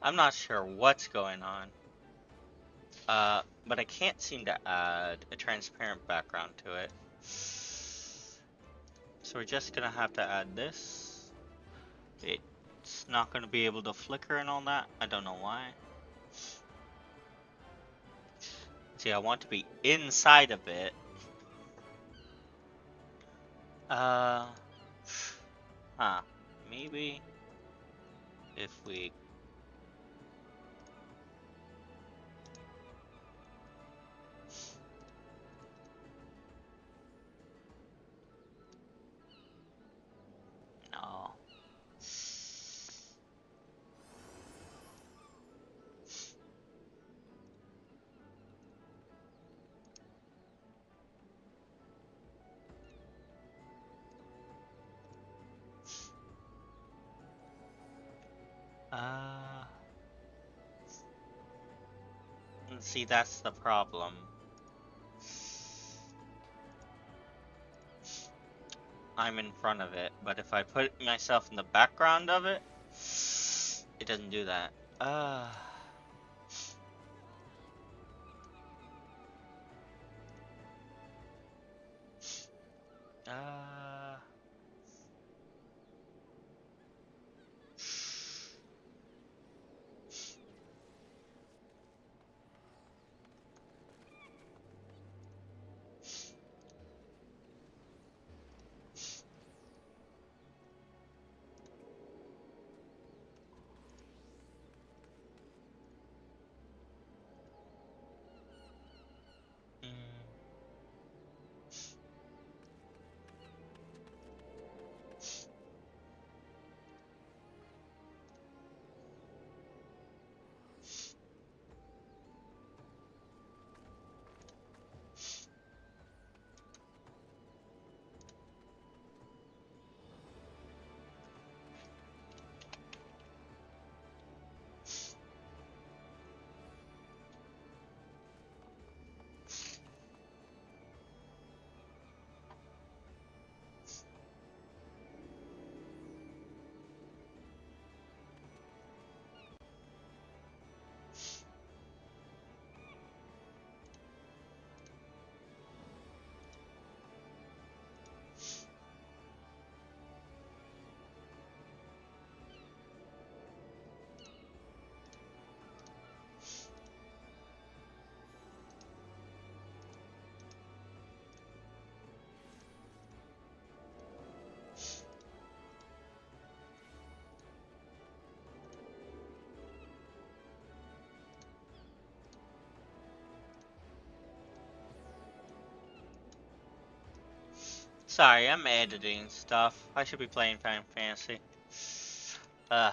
S2: I'm not sure what's going on. But I can't seem to add a transparent background to it. So we're just gonna have to add this. It's not gonna be able to flicker and all that. I don't know why. See, I want to be inside of it. Huh. Maybe if we... No. See, that's the problem. I'm in front of it, but if I put myself in the background of it, it doesn't do that. Uh, uh, mm, sorry, I'm editing stuff. I should be playing Final Fantasy. Uh,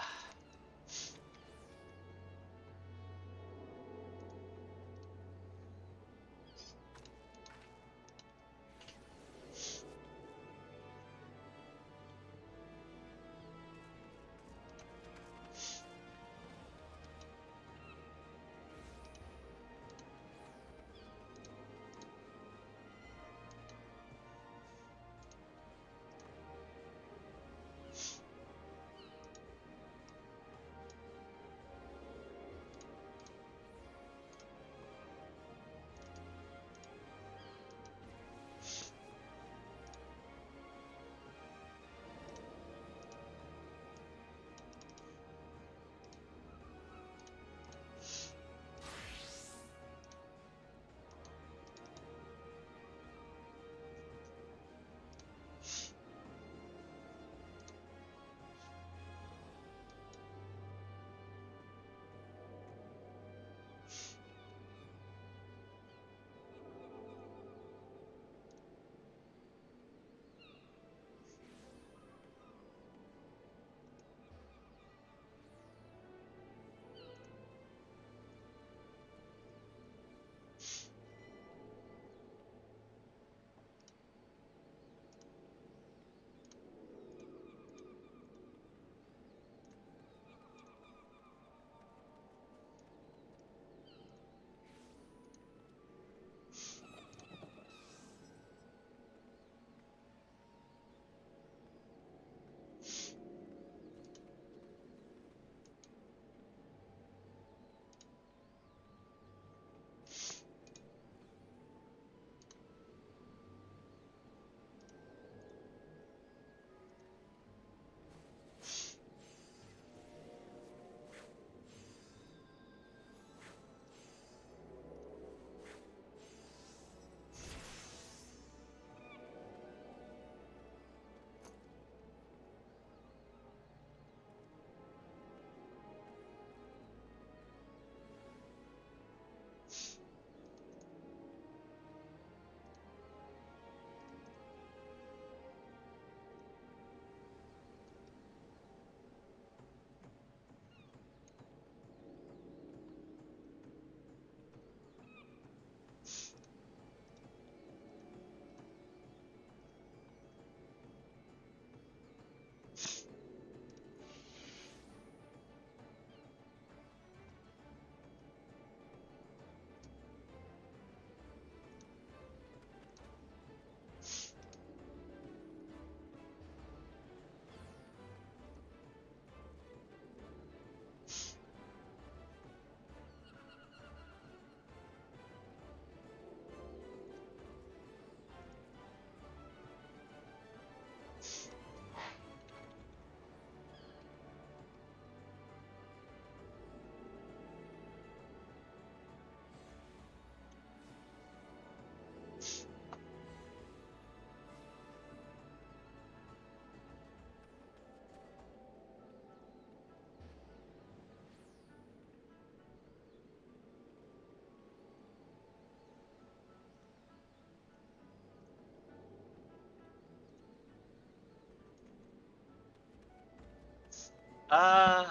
S2: Uh,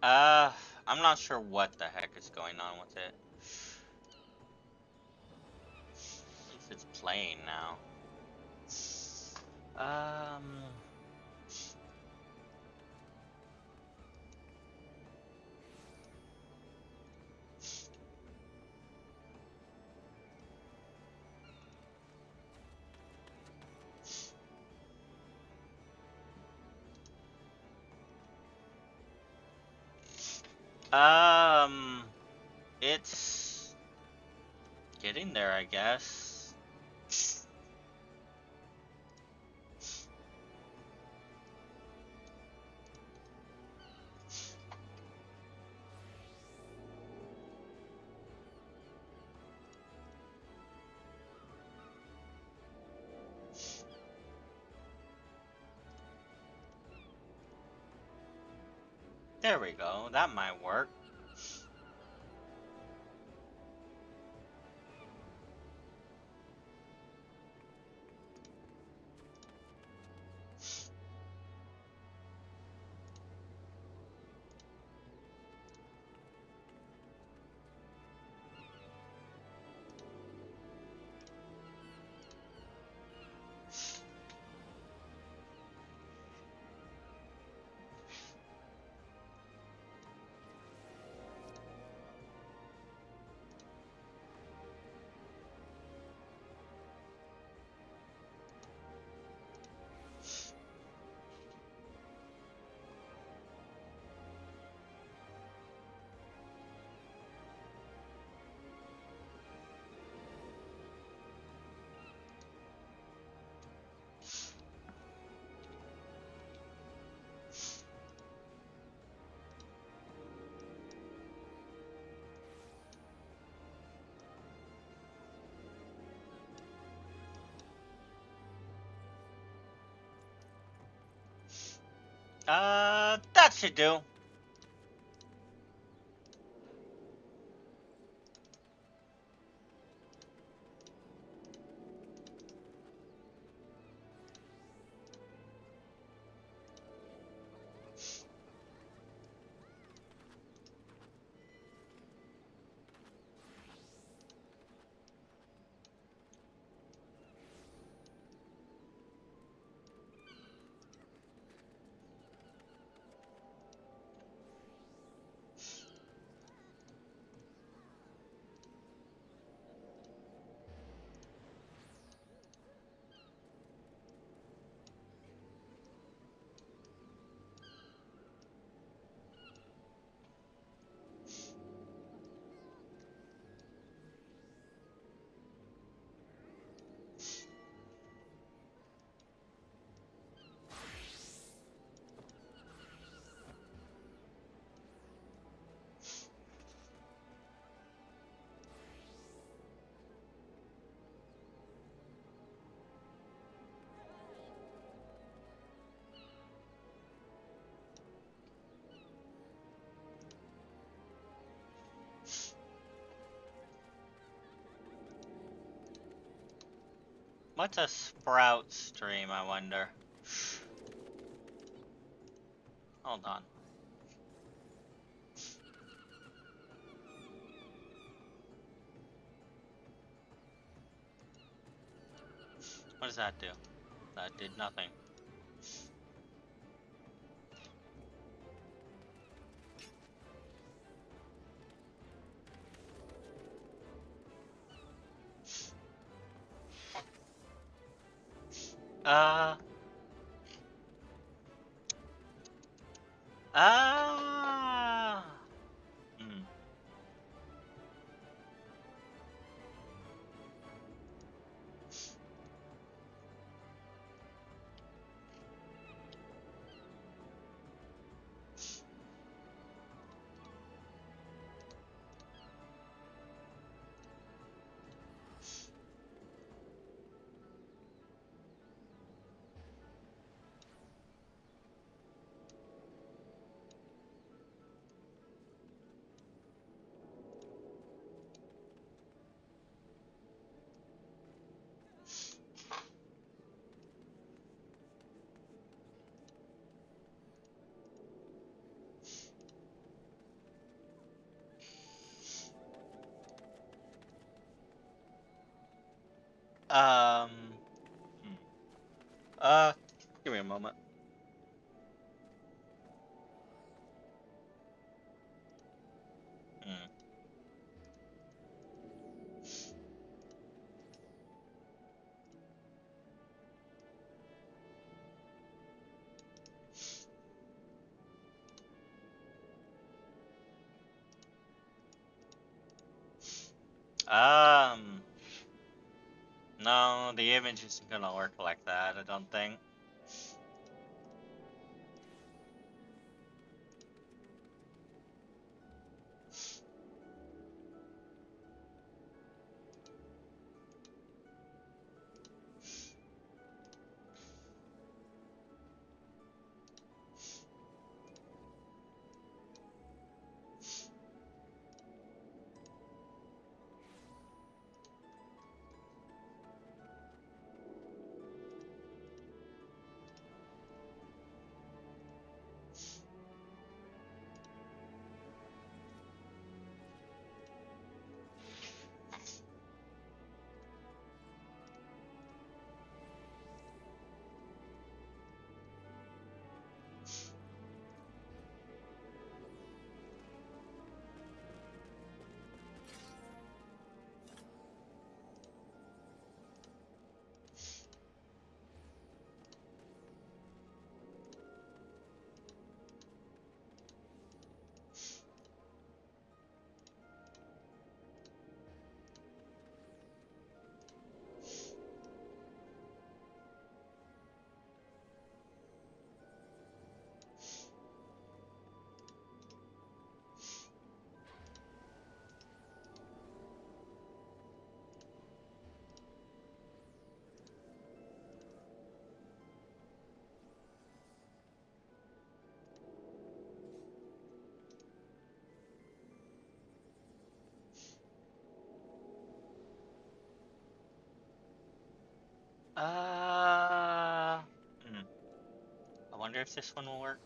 S2: uh, I'm not sure what the heck is going on with it. At least it's playing now. Um, um, it's getting there, I guess. There we go. That might work. That should do. What's a sprout stream, I wonder? Hold on. What does that do? That did nothing. Uh. Ah. Hmm. Um. Hmm. Uh. Give me a moment. Hmm. Um. No, the image isn't gonna work like that. I don't think. Uh. Hmm. I wonder if this one will work.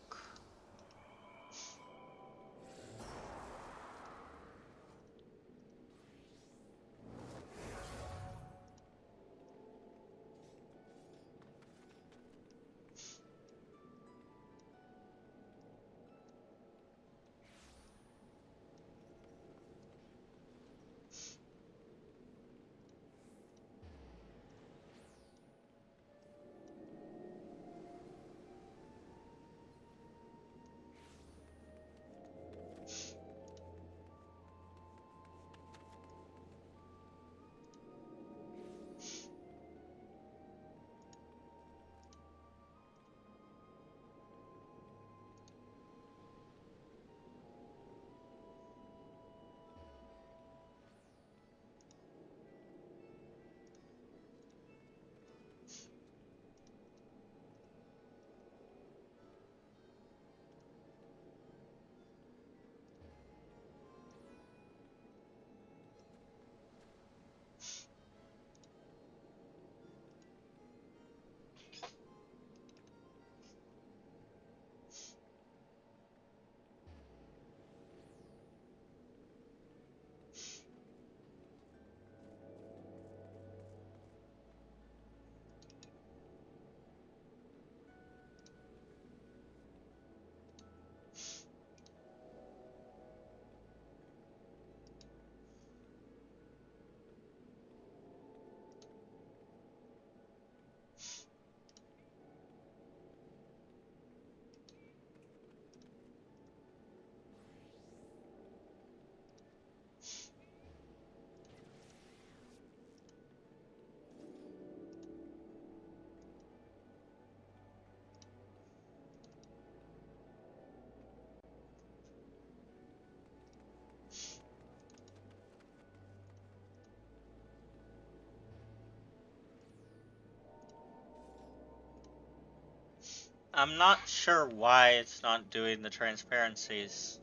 S2: I'm not sure why it's not doing the transparencies.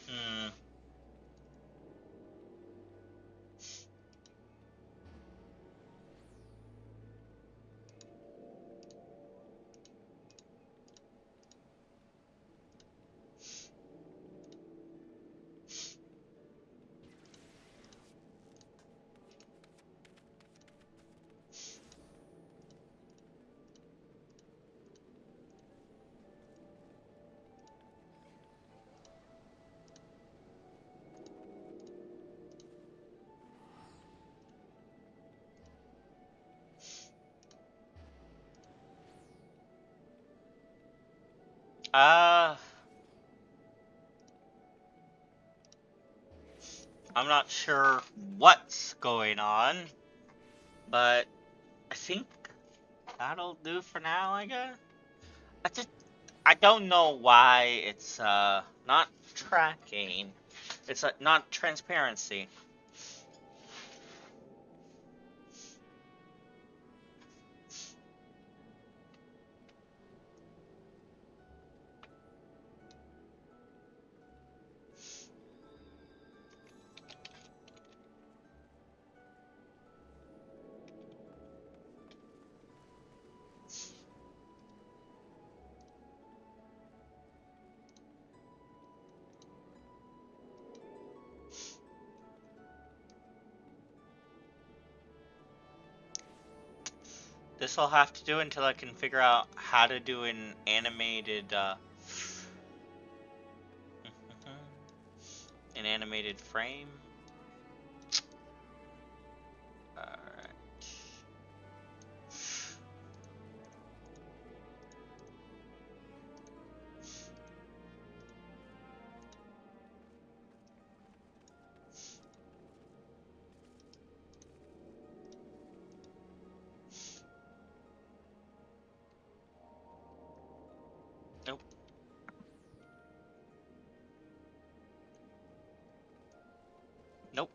S2: Hmm. Uh, I'm not sure what's going on, but I think that'll do for now, I guess. I don't know why it's not tracking. It's not transparency. This will have to do until I can figure out how to do an animated an animated frame. Alright. Nope. Nope.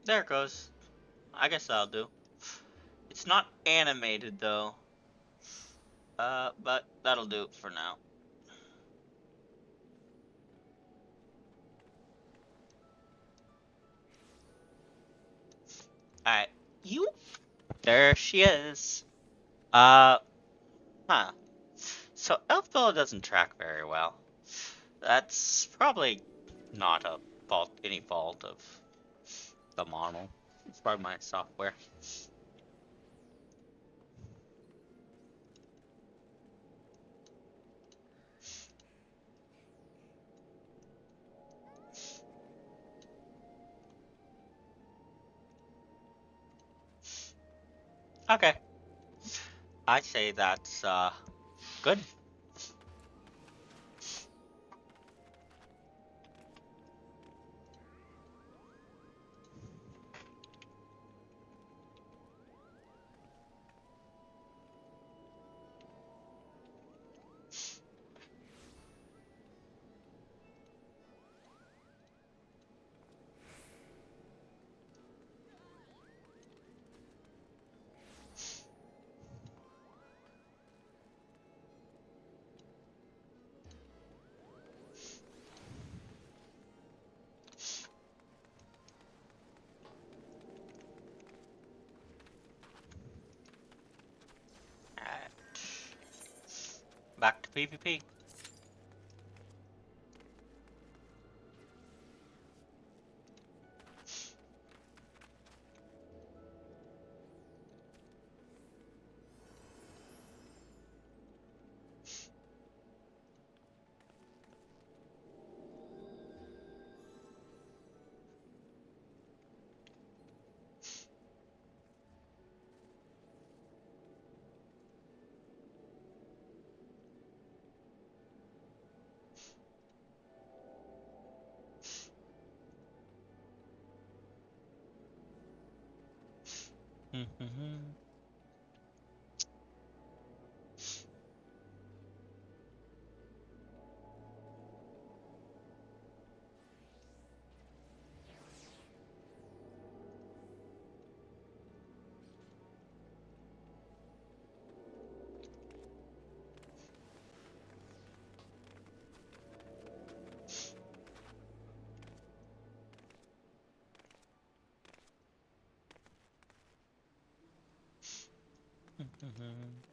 S2: There it goes. I guess that'll do. It's not animated though. But that'll do for now. Alright. You? There she is. Uh, huh. So Elfville doesn't track very well. That's probably not any fault of the model. It's probably my software. Okay. I say that's good. Alright. Back to PvP.
S1: Mm-hmm. Mm-hmm.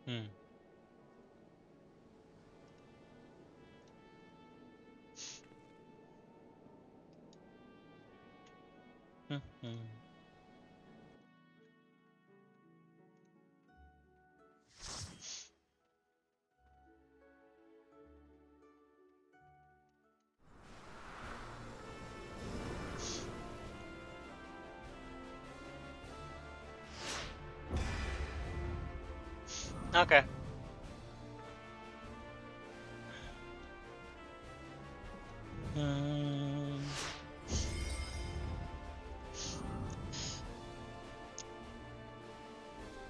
S1: Mm-hmm. Mm-hmm. Okay. Mm,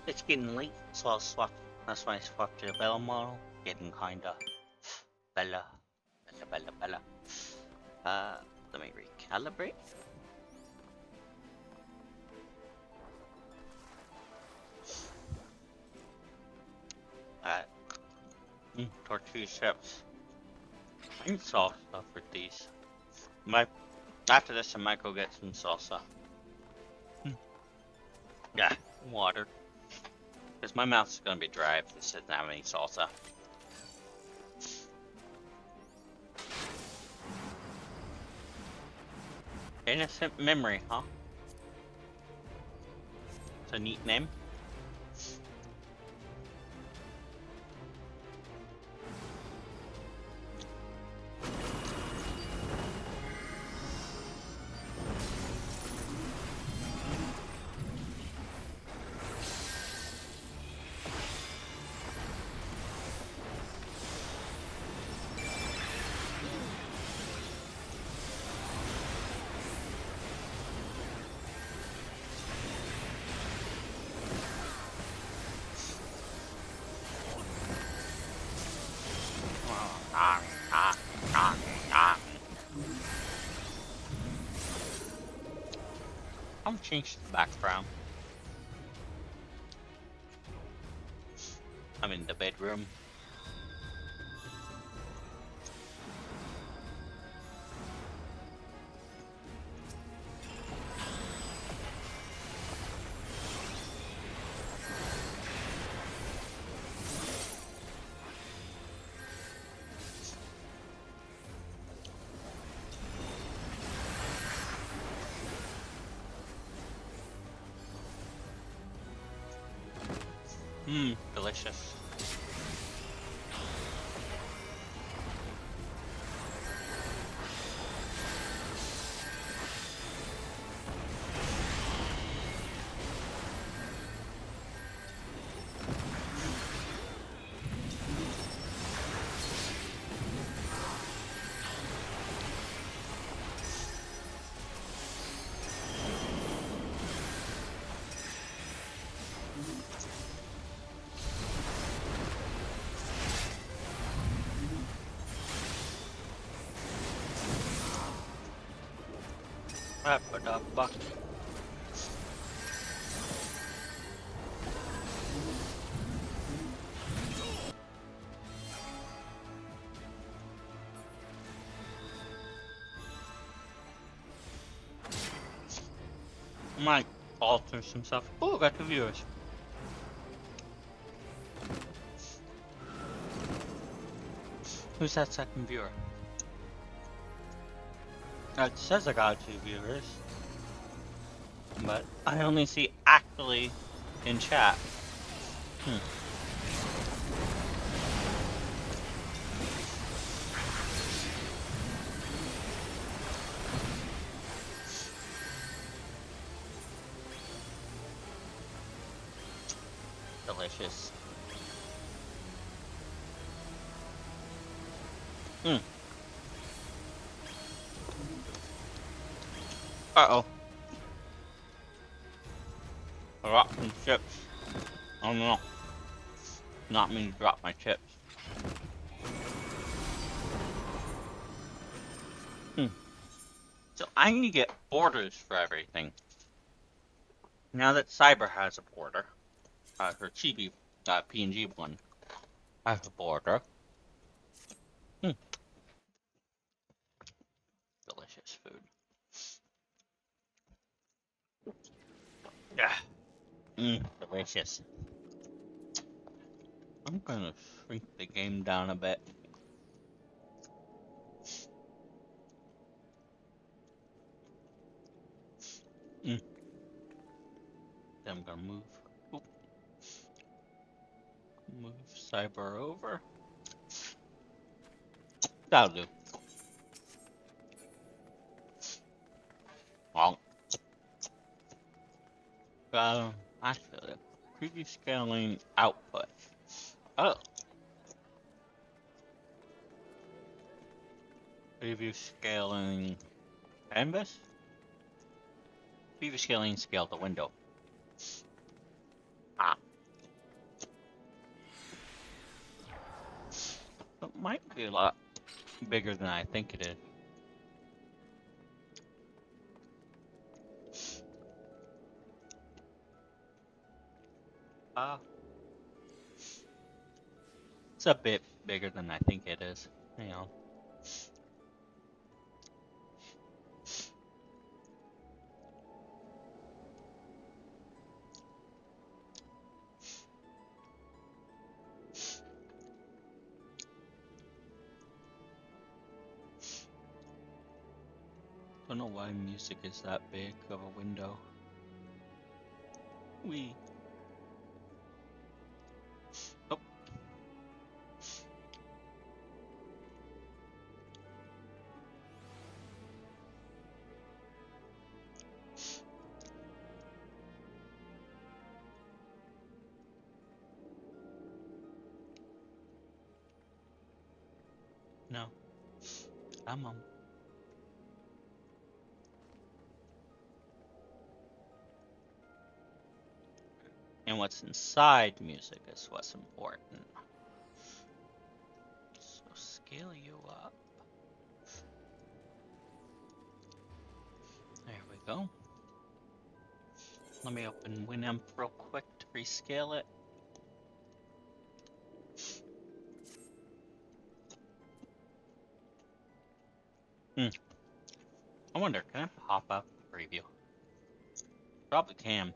S1: it's getting late, so I'll swap. That's why I swapped to the Bella model. Getting kinda Bella, Bella. Uh, Let me recalibrate. Alright. Tortilla chips. I need salsa for these. My After this, I might go get some salsa. Yeah, water. Because my mouth's gonna be dry if this doesn't have any salsa. Innocent Memory, huh? It's a neat name. I'm change the background. I'm in the bedroom. Delicious. Ba-ba-da-ba. Might alter some stuff. Oh, I got the viewers. Who's that second viewer? It says I got 2 viewers, but I only see actually in chat. Delicious. Uh-oh. I dropped some chips. Oh no. Not mean to drop my chips. So I need to get borders for everything. Now that Cyber has a border, her chibi PNG one has a border. Delicious food. Yeah. Delicious. I'm gonna shrink the game down a bit. Then I'm gonna move Cyber over. That'll do. Well, actually, preview scaling output. Oh, preview scaling canvas. Preview scaling scale the window. Ah, it might be a lot bigger than I think it is. It's a bit bigger than I think it is. Hang on. Don't know why music is that big of a window. We. Oh. No. I'm on. And what's inside music is what's important. So scale you up. There we go. Let me open Winamp real quick to rescale it. I wonder, can I pop up the preview? Probably can.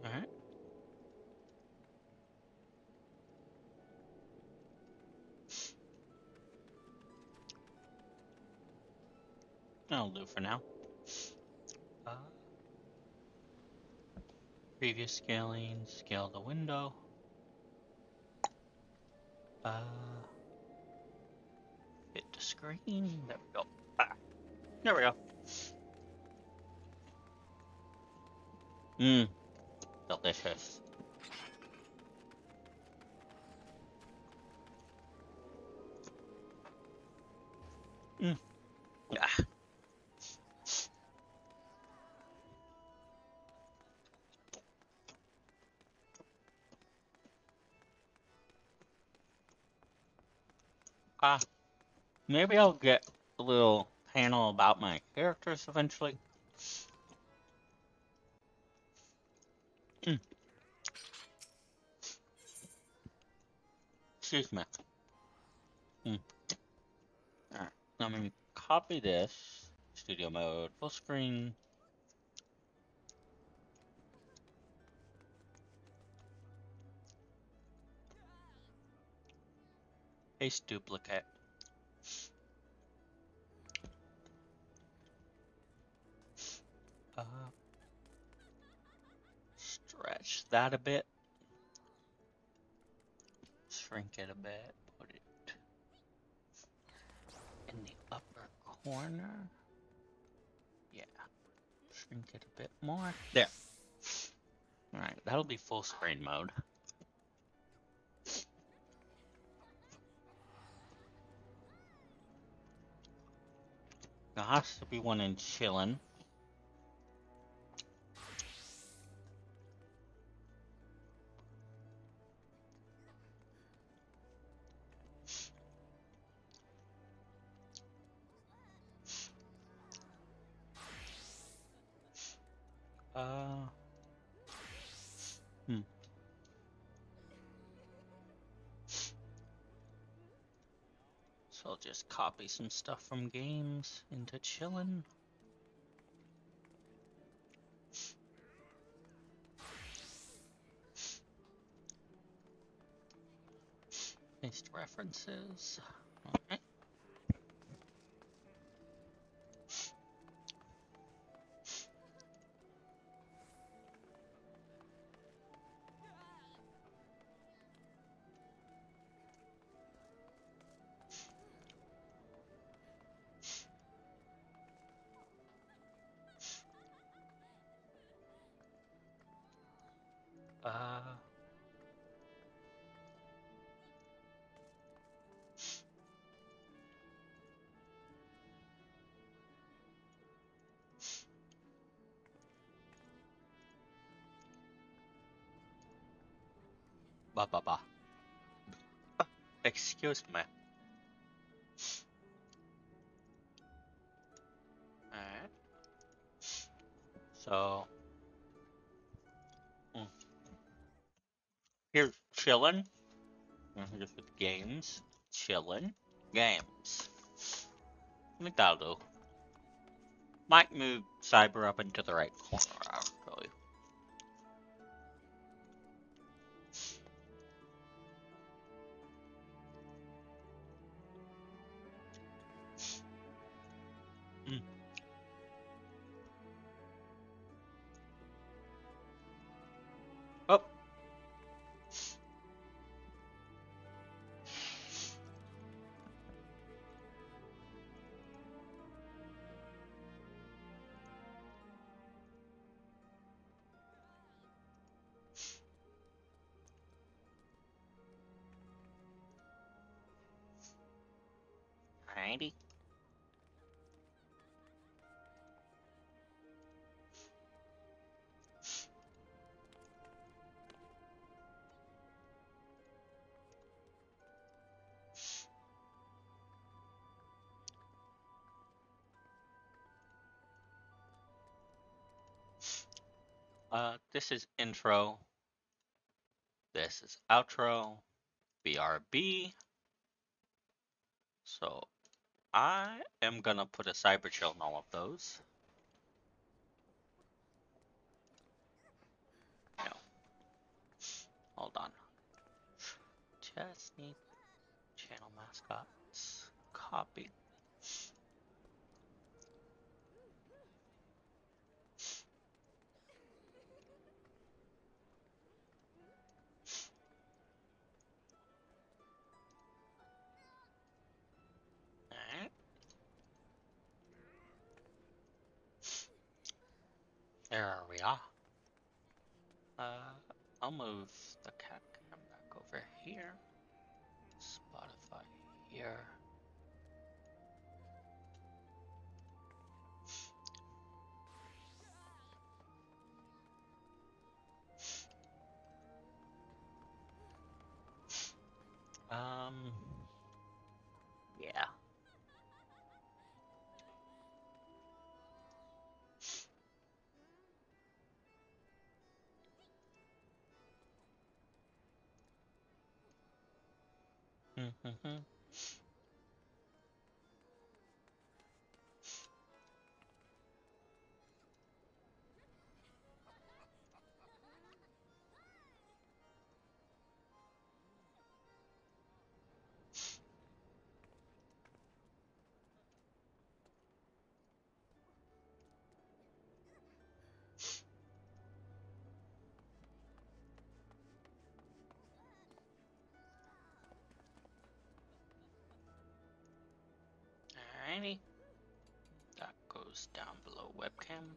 S1: Alright. That'll do for now. Preview scaling, scale the window. Hit the screen. There we go. There we go. Delicious. Yeah. Maybe I'll get a little panel about my characters eventually. Excuse me.
S2: Alright, let me copy this. Studio mode, full screen. Paste duplicate. Stretch that a bit. Shrink it a bit. Put it in the upper corner. Yeah. Shrink it a bit more. There. Alright, that'll be full screen mode. There has to be one in Chillin. Uh, hmm. So I'll just copy some stuff from games into Chillin. Paste references. Alright. Uh, ba ba ba. Excuse me. Alright. So, here's Chillin. Just with games. Chillin. Games. I think that'll do. Might move Cyber up into the right corner, actually. Mm. Oh. Alrighty. This is intro. This is outro. BRB. So I am gonna put a cyber chill in all of those. No. Hold on. Just need channel mascots. Copy. Alright. There we are. I'll move the cat cam back over here. Spotify here. Yeah. 90. That goes down below webcam.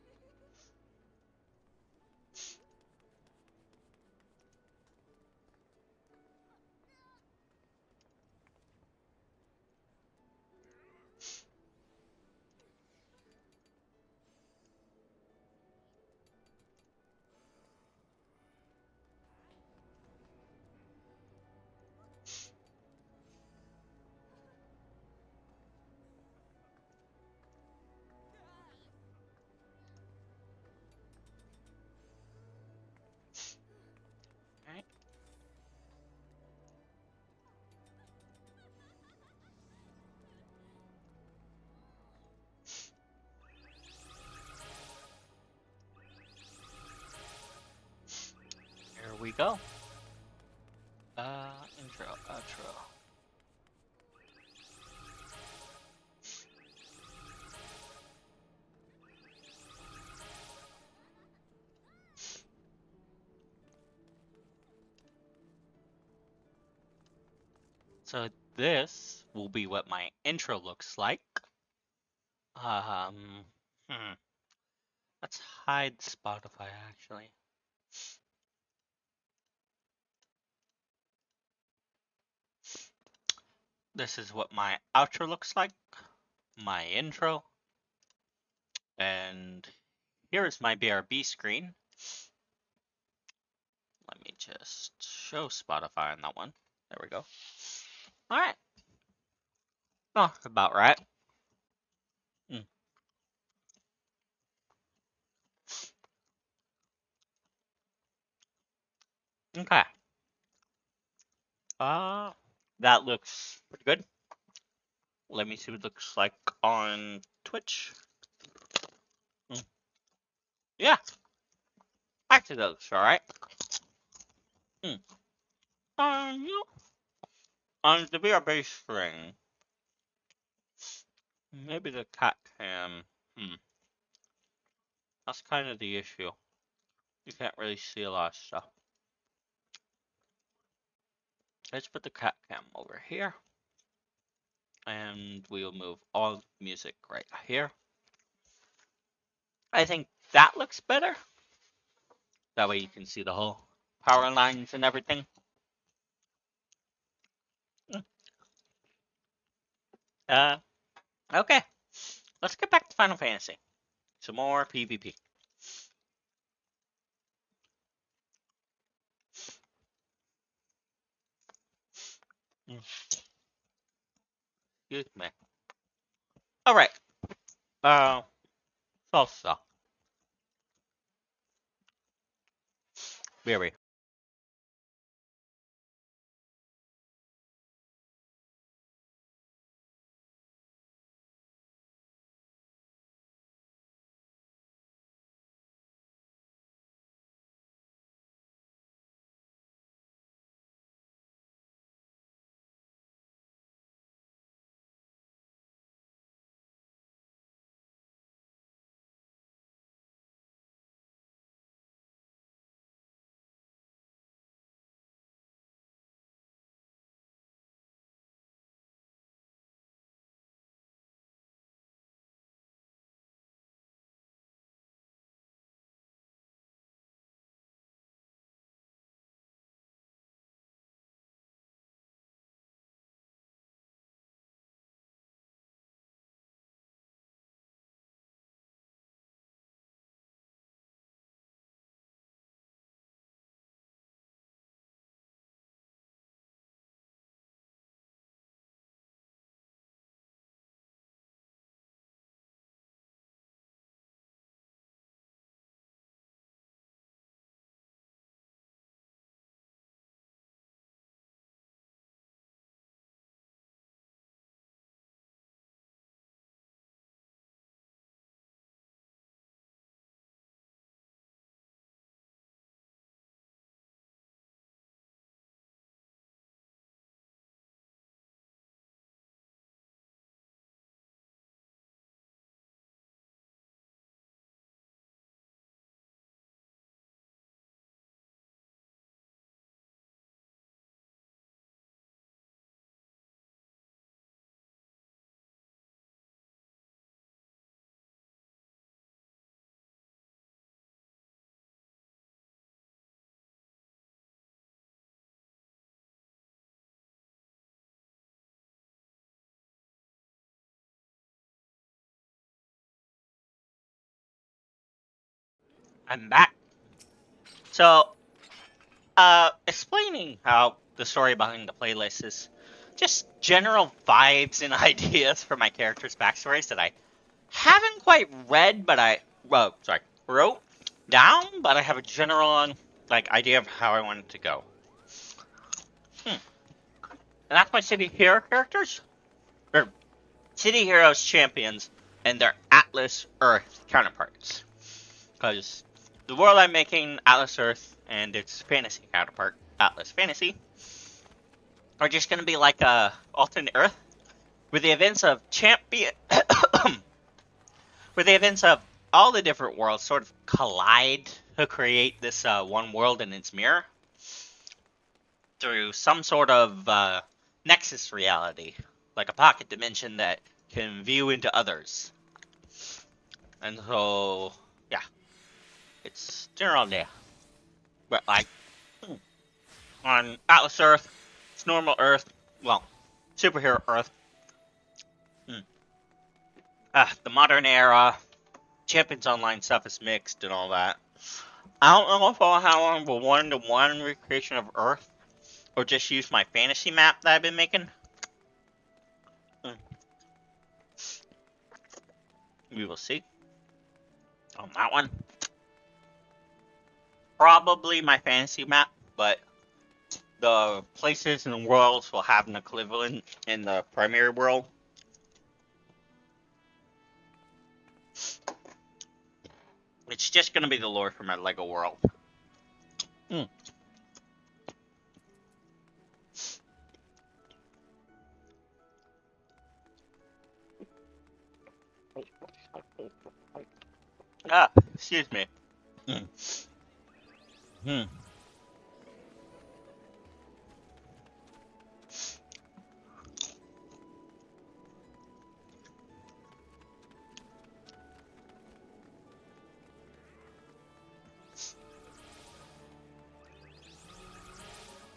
S2: Alright. Here we go. Intro, outro. So this will be what my intro looks like. Um, hmm. Let's hide Spotify actually. This is what my outro looks like, my intro, and here is my BRB screen. Let me just show Spotify on that one. There we go. Alright. Oh, about right. Okay. That looks pretty good. Let me see what it looks like on Twitch. Yeah. Actually, that looks alright. You on the BRB screen, maybe the cat cam. That's kind of the issue. You can't really see a lot of stuff. Let's put the cat cam over here. And we'll move all music right here. I think that looks better. That way you can see the whole power lines and everything. Okay. Let's get back to Final Fantasy. Some more PvP. Excuse me. Alright. Salsa. Berry. I'm back. So, explaining how the story behind the playlist is just general vibes and ideas for my characters' backstories that I haven't quite read, but wrote down, but I have a general idea of how I want it to go. And that's my city hero characters, or city heroes champions, and their Atlas Earth counterparts. Because the world I'm making, Atlas Earth, and its fantasy counterpart, Atlas Fantasy, are just going to be like a alternate Earth, where the events of champion, where the events of all the different worlds sort of collide to create this one world in its mirror through some sort of nexus reality, like a pocket dimension that can view into others. And so, yeah, it's general idea. But like on Atlas Earth, it's normal Earth, well, superhero Earth. The modern era, Champions Online stuff is mixed and all that. I don't know if I'll have a one-to-one recreation of Earth, or just use my fantasy map that I've been making. We will see on that one. Probably my fantasy map, but the places and worlds will have an equivalent in the primary world. It's just going to be the lore for my Lego world. Excuse me. Hmm.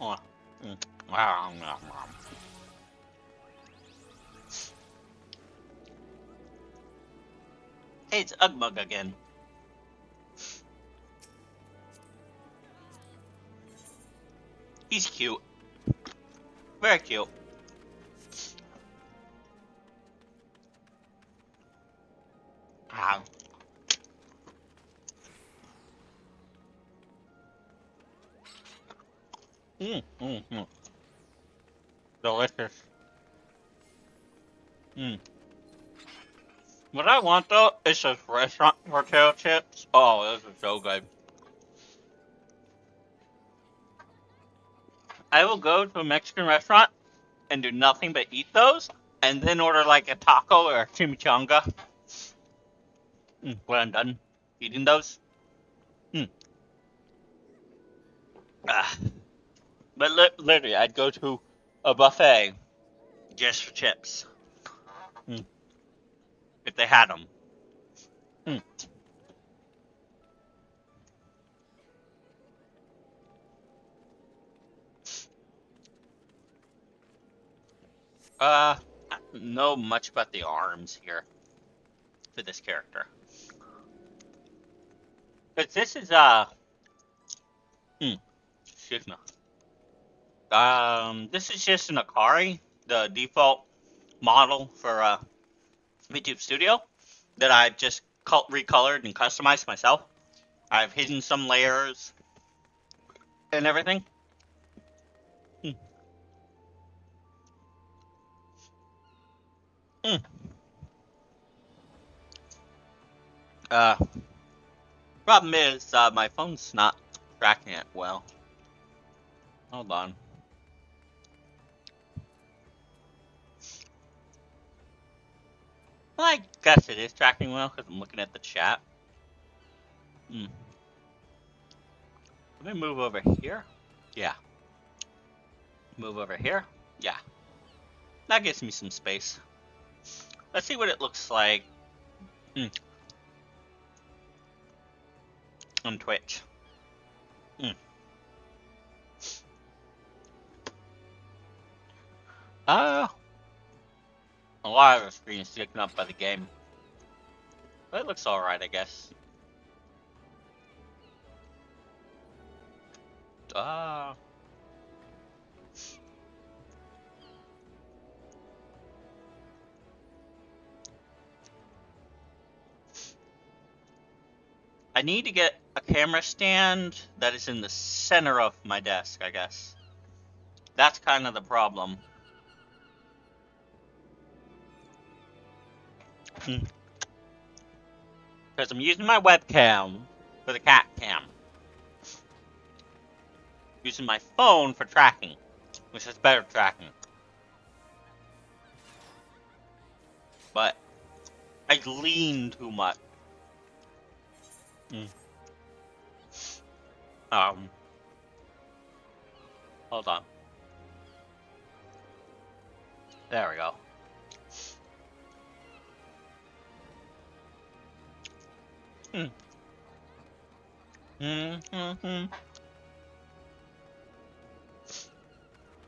S2: Oh. Hey, it's Ugmug again. He's cute. Very cute. Ah. Delicious. What I want though is just restaurant potato chips. Oh, this is so good. I will go to a Mexican restaurant and do nothing but eat those, and then order like a taco or a chimichanga when I'm done eating those. Ah. But literally, I'd go to a buffet just for chips if they had them. I don't know much about the arms here for this character. But this is excuse me. This is just an Akari, the default model for YouTube Studio that I've just recolored and customized myself. I've hidden some layers and everything. Uh, Problem is, my phone's not tracking it well. Hold on. Well, I guess it is tracking well because I'm looking at the chat. Let me move over here. Yeah. Move over here. Yeah. That gives me some space. Let's see what it looks like on Twitch. A lot of the screen is taken up by the game. But it looks alright, I guess. Ah. I need to get a camera stand that is in the center of my desk, I guess. That's kind of the problem. Because I'm using my webcam for the cat cam. Using my phone for tracking, which is better tracking. But I lean too much. Um, hold on. There we go.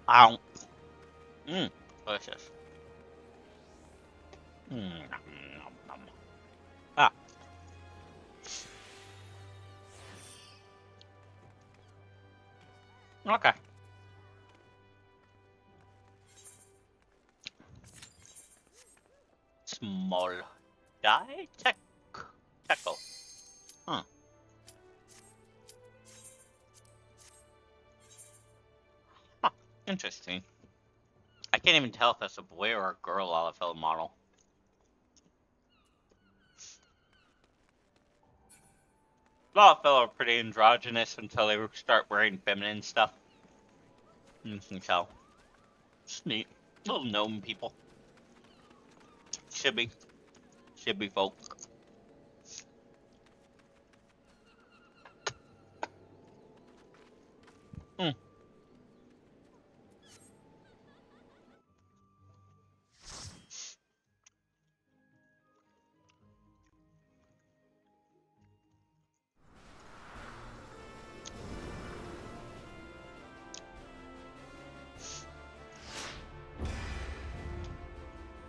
S2: Ow. Delicious. Ah. Okay. Small die tackle. Huh. Huh. Interesting. I can't even tell if that's a boy or a girl LFL model. A lot of fellow are pretty androgynous until they start wearing feminine stuff. You can tell. It's neat. Little gnome people. Should be folk.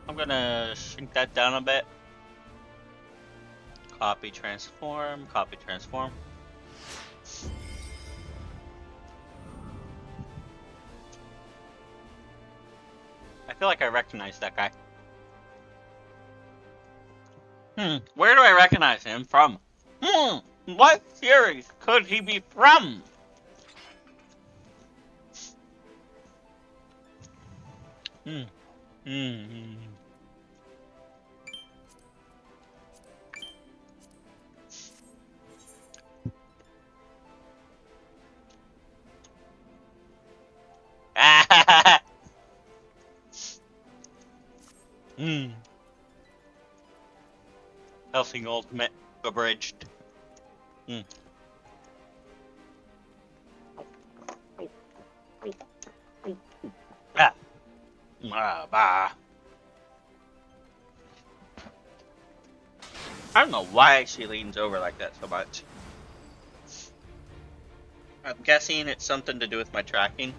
S2: I'm gonna shrink that down a bit. Copy, transform, copy, transform. I feel like I recognize that guy. Where do I recognize him from? What series could he be from? Helsing Ultimate abridged. Bah. I don't know why she leans over like that so much. I'm guessing it's something to do with my tracking.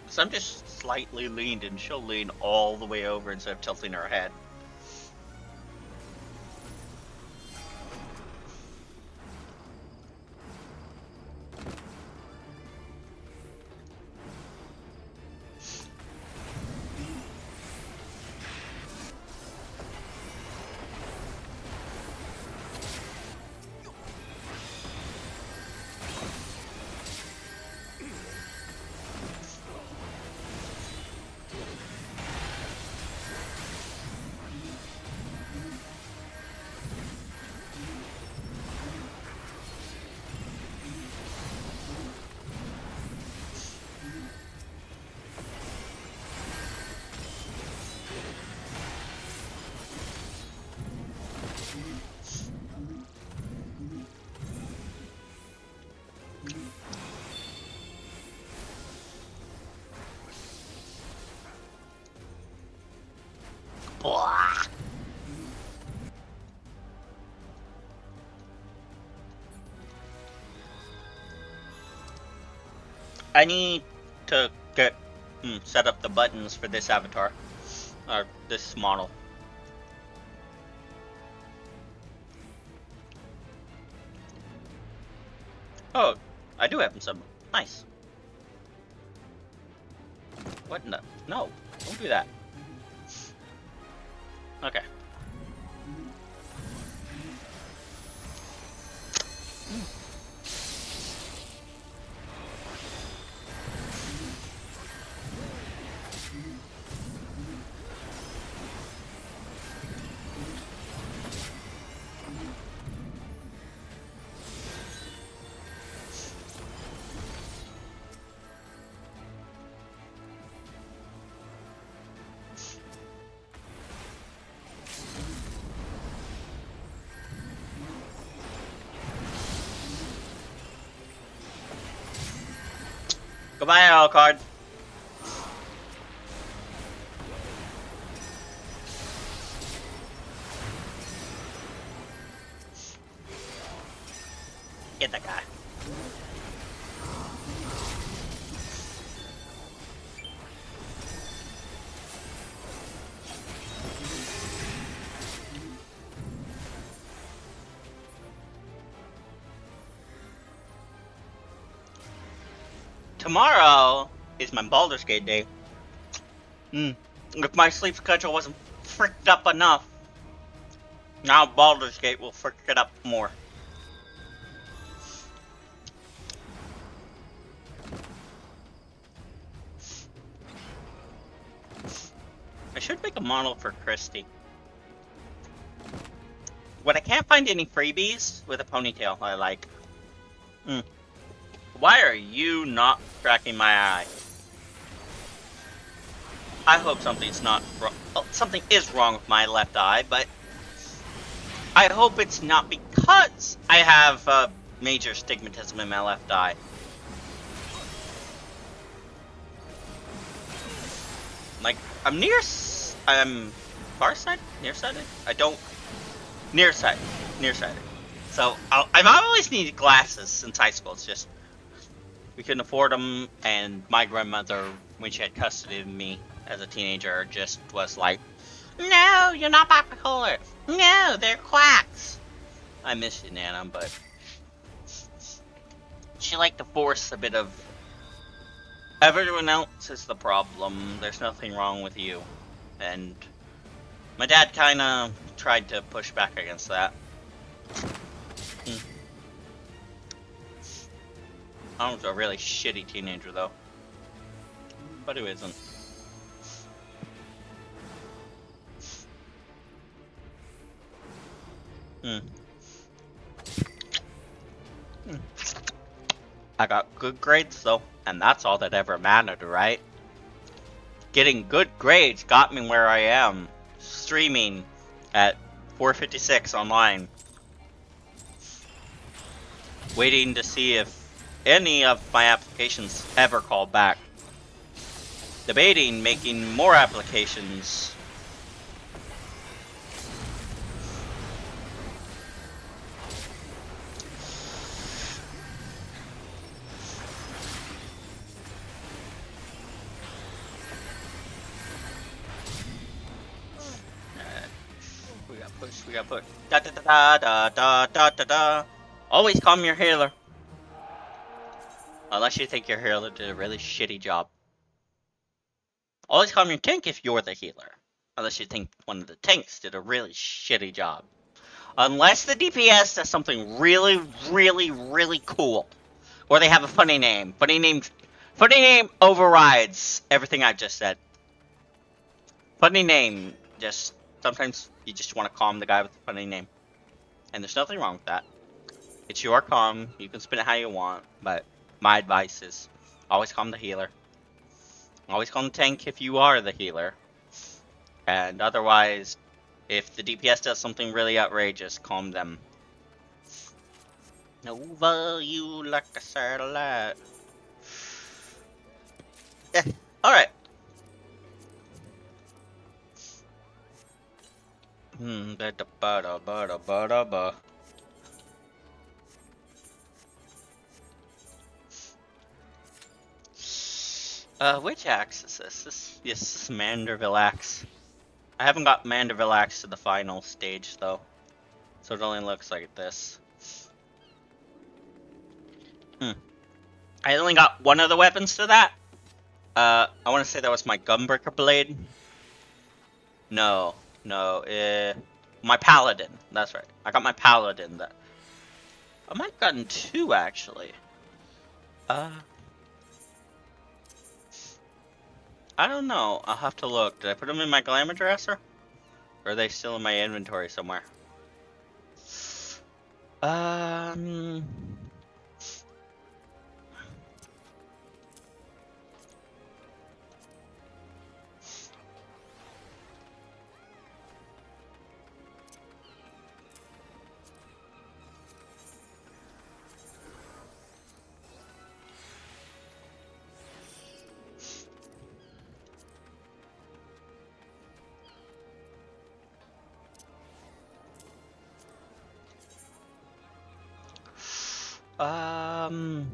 S2: So I'm just slightly leaned and she'll lean all the way over instead of tilting her head. I need to get set up the buttons for this avatar, or this model. Oh, I do have some. Nice. What in the? No, don't do that. Okay. Goodbye, Alucard. Get that guy. Tomorrow is my Baldur's Gate day. If my sleep schedule wasn't fricked up enough, now Baldur's Gate will frick it up more. I should make a model for Christy. When I can't find any freebies with a ponytail I like. Why are you not cracking my eye? I hope something's not wrong. Well, something is wrong with my left eye, but I hope it's not because I have major stigmatism in my left eye. Like, I'm farsighted? Nearsighted? Nearsighted. So, I've always needed glasses since high school. It's just, we couldn't afford them, and my grandmother, when she had custody of me as a teenager, just was like, no, you're not bipolar. No, they're quacks. I miss you, Nana, but she liked to force a bit of, everyone else is the problem. There's nothing wrong with you. And my dad kind of tried to push back against that. I was a really shitty teenager, though. But who isn't? I got good grades, though, and that's all that ever mattered, right? Getting good grades got me where I am. Streaming at 4:56 online. Waiting to see if any of my applications ever called back. Debating making more applications. We got push. Da da da da da da da da. Always calm your healer. Unless you think your healer did a really shitty job. Always calm your tank if you're the healer. Unless you think one of the tanks did a really shitty job. Unless the DPS does something really, really, really cool. Or they have a funny name. Funny name overrides everything I've just said. Funny name, just sometimes you just want to calm the guy with a funny name. And there's nothing wrong with that. It's your calm, you can spin it how you want, but my advice is always calm the healer. Always calm the tank if you are the healer. And otherwise, if the DPS does something really outrageous, calm them. Over you like a satellite. Alright. Which axe is this? Yes, this is Manderville axe. I haven't got Manderville axe to the final stage, though. So it only looks like this. I only got one of the weapons to that. I want to say that was my Gunbreaker Blade. No, my Paladin. That's right. I got my Paladin. That I might have gotten two actually. I don't know. I'll have to look. Did I put them in my glamour dresser? Or are they still in my inventory somewhere? Um. Um.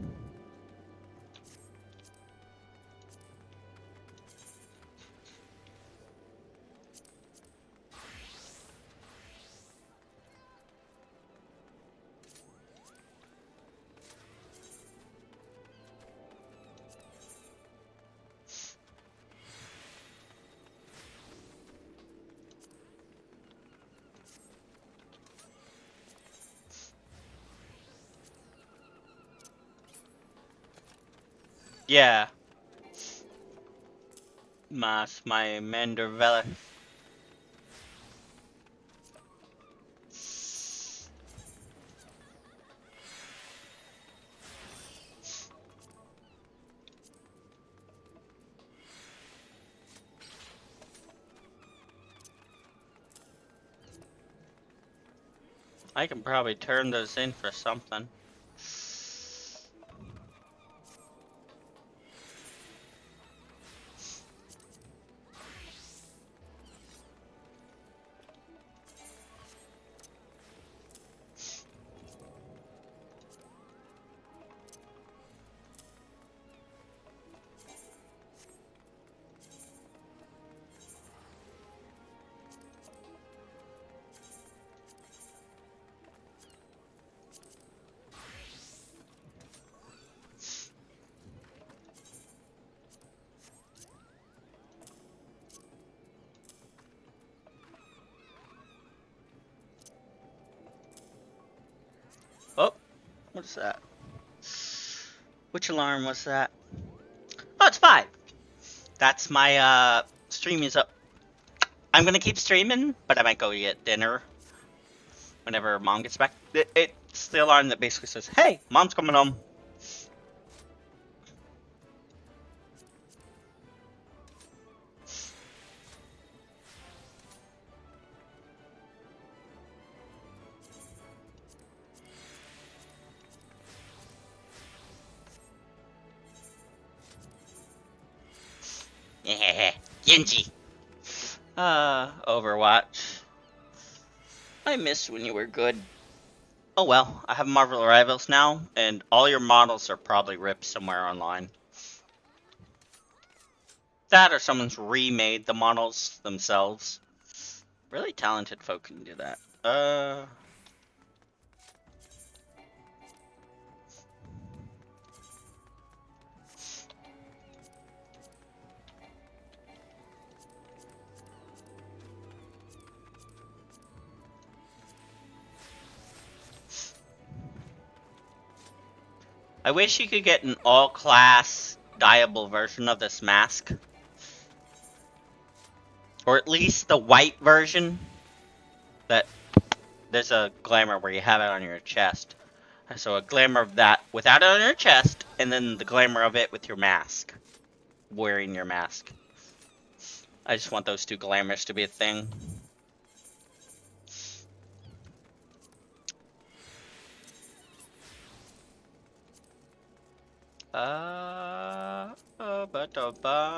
S2: Yeah. My Mandervella. I can probably turn those in for something. Oh, what's that? Which alarm was that? Oh, it's 5. That's my stream is up. I'm gonna keep streaming, but I might go get dinner whenever mom gets back. It's the alarm that basically says, "Hey, mom's coming home." Genji. Overwatch. I miss when you were good. Oh well, I have Marvel Rivals now, and all your models are probably ripped somewhere online. That or someone's remade the models themselves. Really talented folk can do that. I wish you could get an all-class dyeable version of this mask. Or at least the white version. That there's a glamour where you have it on your chest. So a glamour of that without it on your chest, and then the glamour of it with your mask. Wearing your mask. I just want those two glamours to be a thing. Ba-da-ba-ba-ba.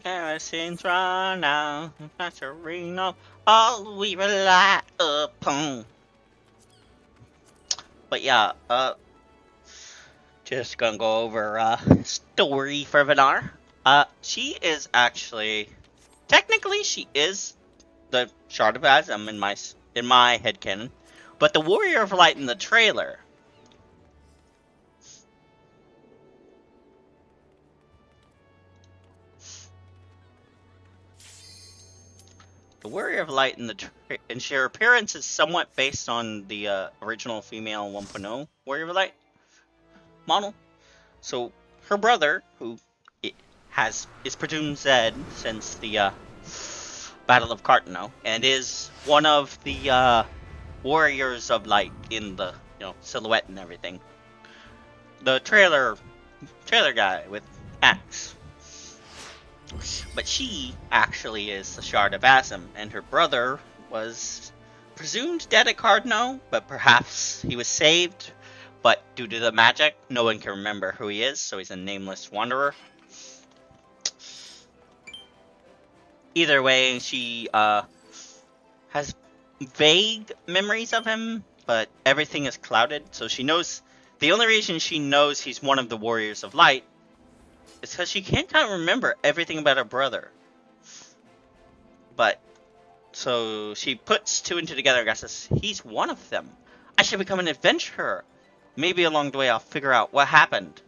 S2: Kerosene run out, Passerino, all we rely upon. But yeah, just gonna go over story for Vinar. She is actually technically she is the Shard of Azam in my headcanon, but the Warrior of Light in the trailer. The Warrior of Light in and her appearance is somewhat based on the original female 1.0 Warrior of Light model. So her brother, who is presumed dead since the Battle of Cartano, and is one of the Warriors of Light in the silhouette and everything. The trailer guy with axe. But she actually is the Shard of Azam, and her brother was presumed dead at Cardno, but perhaps he was saved. But due to the magic, no one can remember who he is, so he's a nameless wanderer. Either way, she has vague memories of him, but everything is clouded, so she knows. The only reason she knows he's one of the Warriors of Light is because she can't kind of remember everything about her brother. But so she puts two and two together and says, he's one of them. I should become an adventurer. Maybe along the way I'll figure out what happened.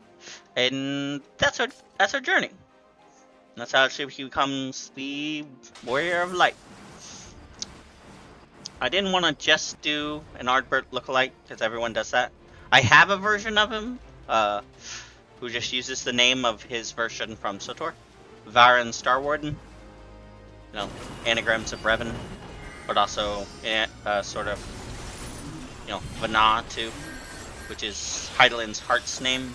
S2: And that's her journey. That's how she becomes the Warrior of Light. I didn't want to just do an Ardbert lookalike, because everyone does that. I have a version of him, who just uses the name of his version from SWTOR. Varen Star Warden. Anagrams of Revan. But also, sort of, Vana, too. Which is Heidelin's heart's name.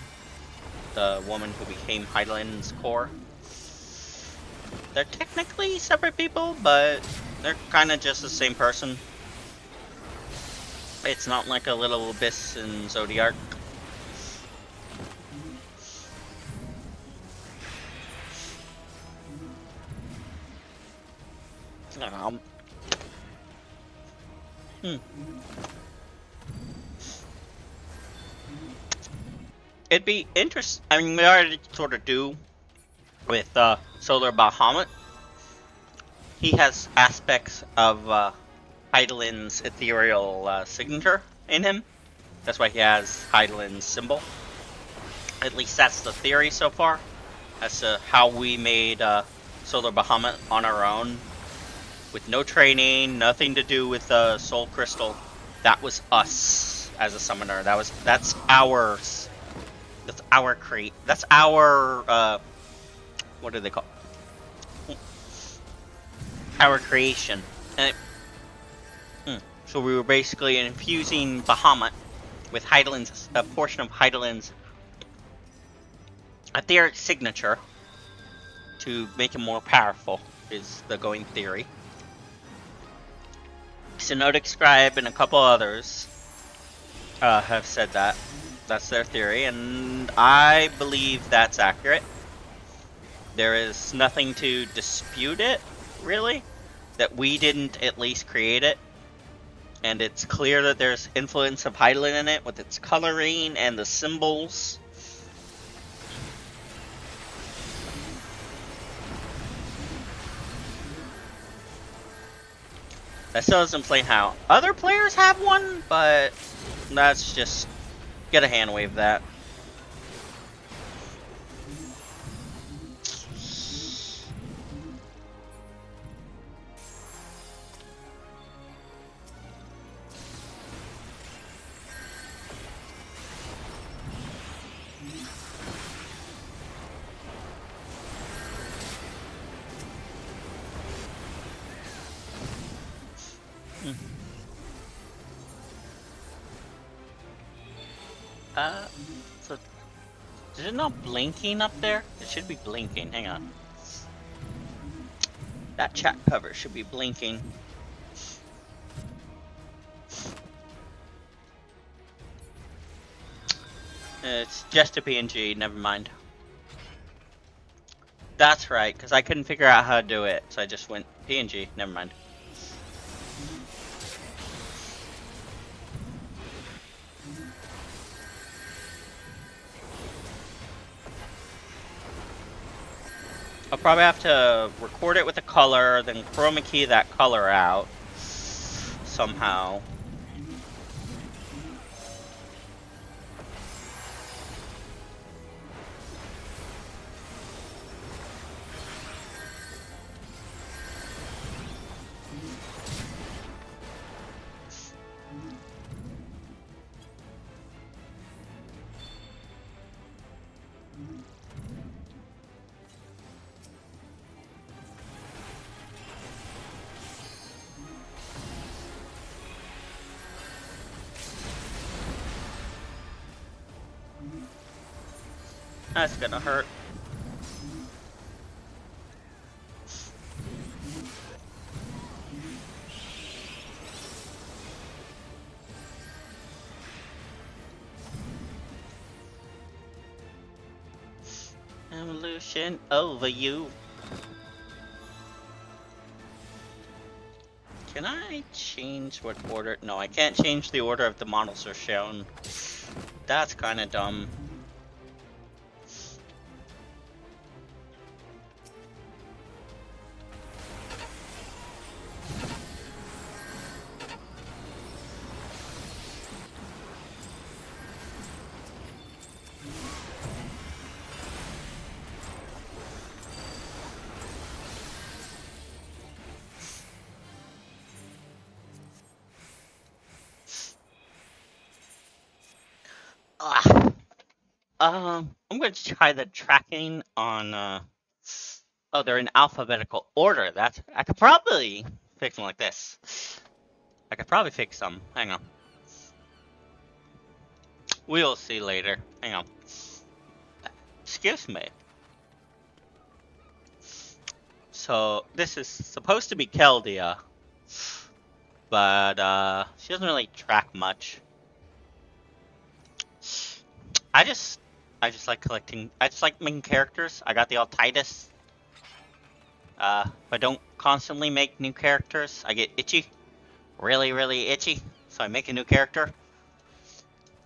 S2: The woman who became Heidelin's core. They're technically separate people, but they're kind of just the same person. It's not like a little abyss in Zodiac. It'd be interesting. I mean, we already sort of do with Solar Bahamut. He has aspects of Heidelin's ethereal signature in him. That's why he has Heidelin's symbol. At least that's the theory so far. As to how we made Solar Bahamut on our own. With no training, nothing to do with the Soul Crystal. That was us as a summoner. That's ours. That's our what do they call it? Our creation. And so we were basically infusing Bahamut with Heidelin's, a portion of Heidelin's etheric signature to make him more powerful, is the going theory. Synodic Scribe and a couple others have said that. That's their theory, and I believe that's accurate. There is nothing to dispute it, really, that we didn't at least create it. And it's clear that there's influence of Heidelin in it with its coloring and the symbols. That still doesn't play how other players have one, but that's just get a hand wave that. So is it not blinking up there? It should be blinking. Hang on. That chat cover should be blinking. It's just a PNG, never mind. That's right, because I couldn't figure out how to do it, so I just went PNG. Never mind. I'll probably have to record it with a color, then chroma key that color out somehow. That's gonna hurt. Evolution over you. Can I change what order? No, I can't change the order of the models are shown. That's kind of dumb. Ah. I'm going to try the tracking on, oh, they're in alphabetical order. I could probably fix them like this. I could probably fix them. Hang on. We'll see later. Hang on. Excuse me. So, this is supposed to be Keldia, but, she doesn't really track much. I just like collecting, I just like making characters. I got the Altitis. If I don't constantly make new characters, I get itchy. Really, really itchy. So I make a new character.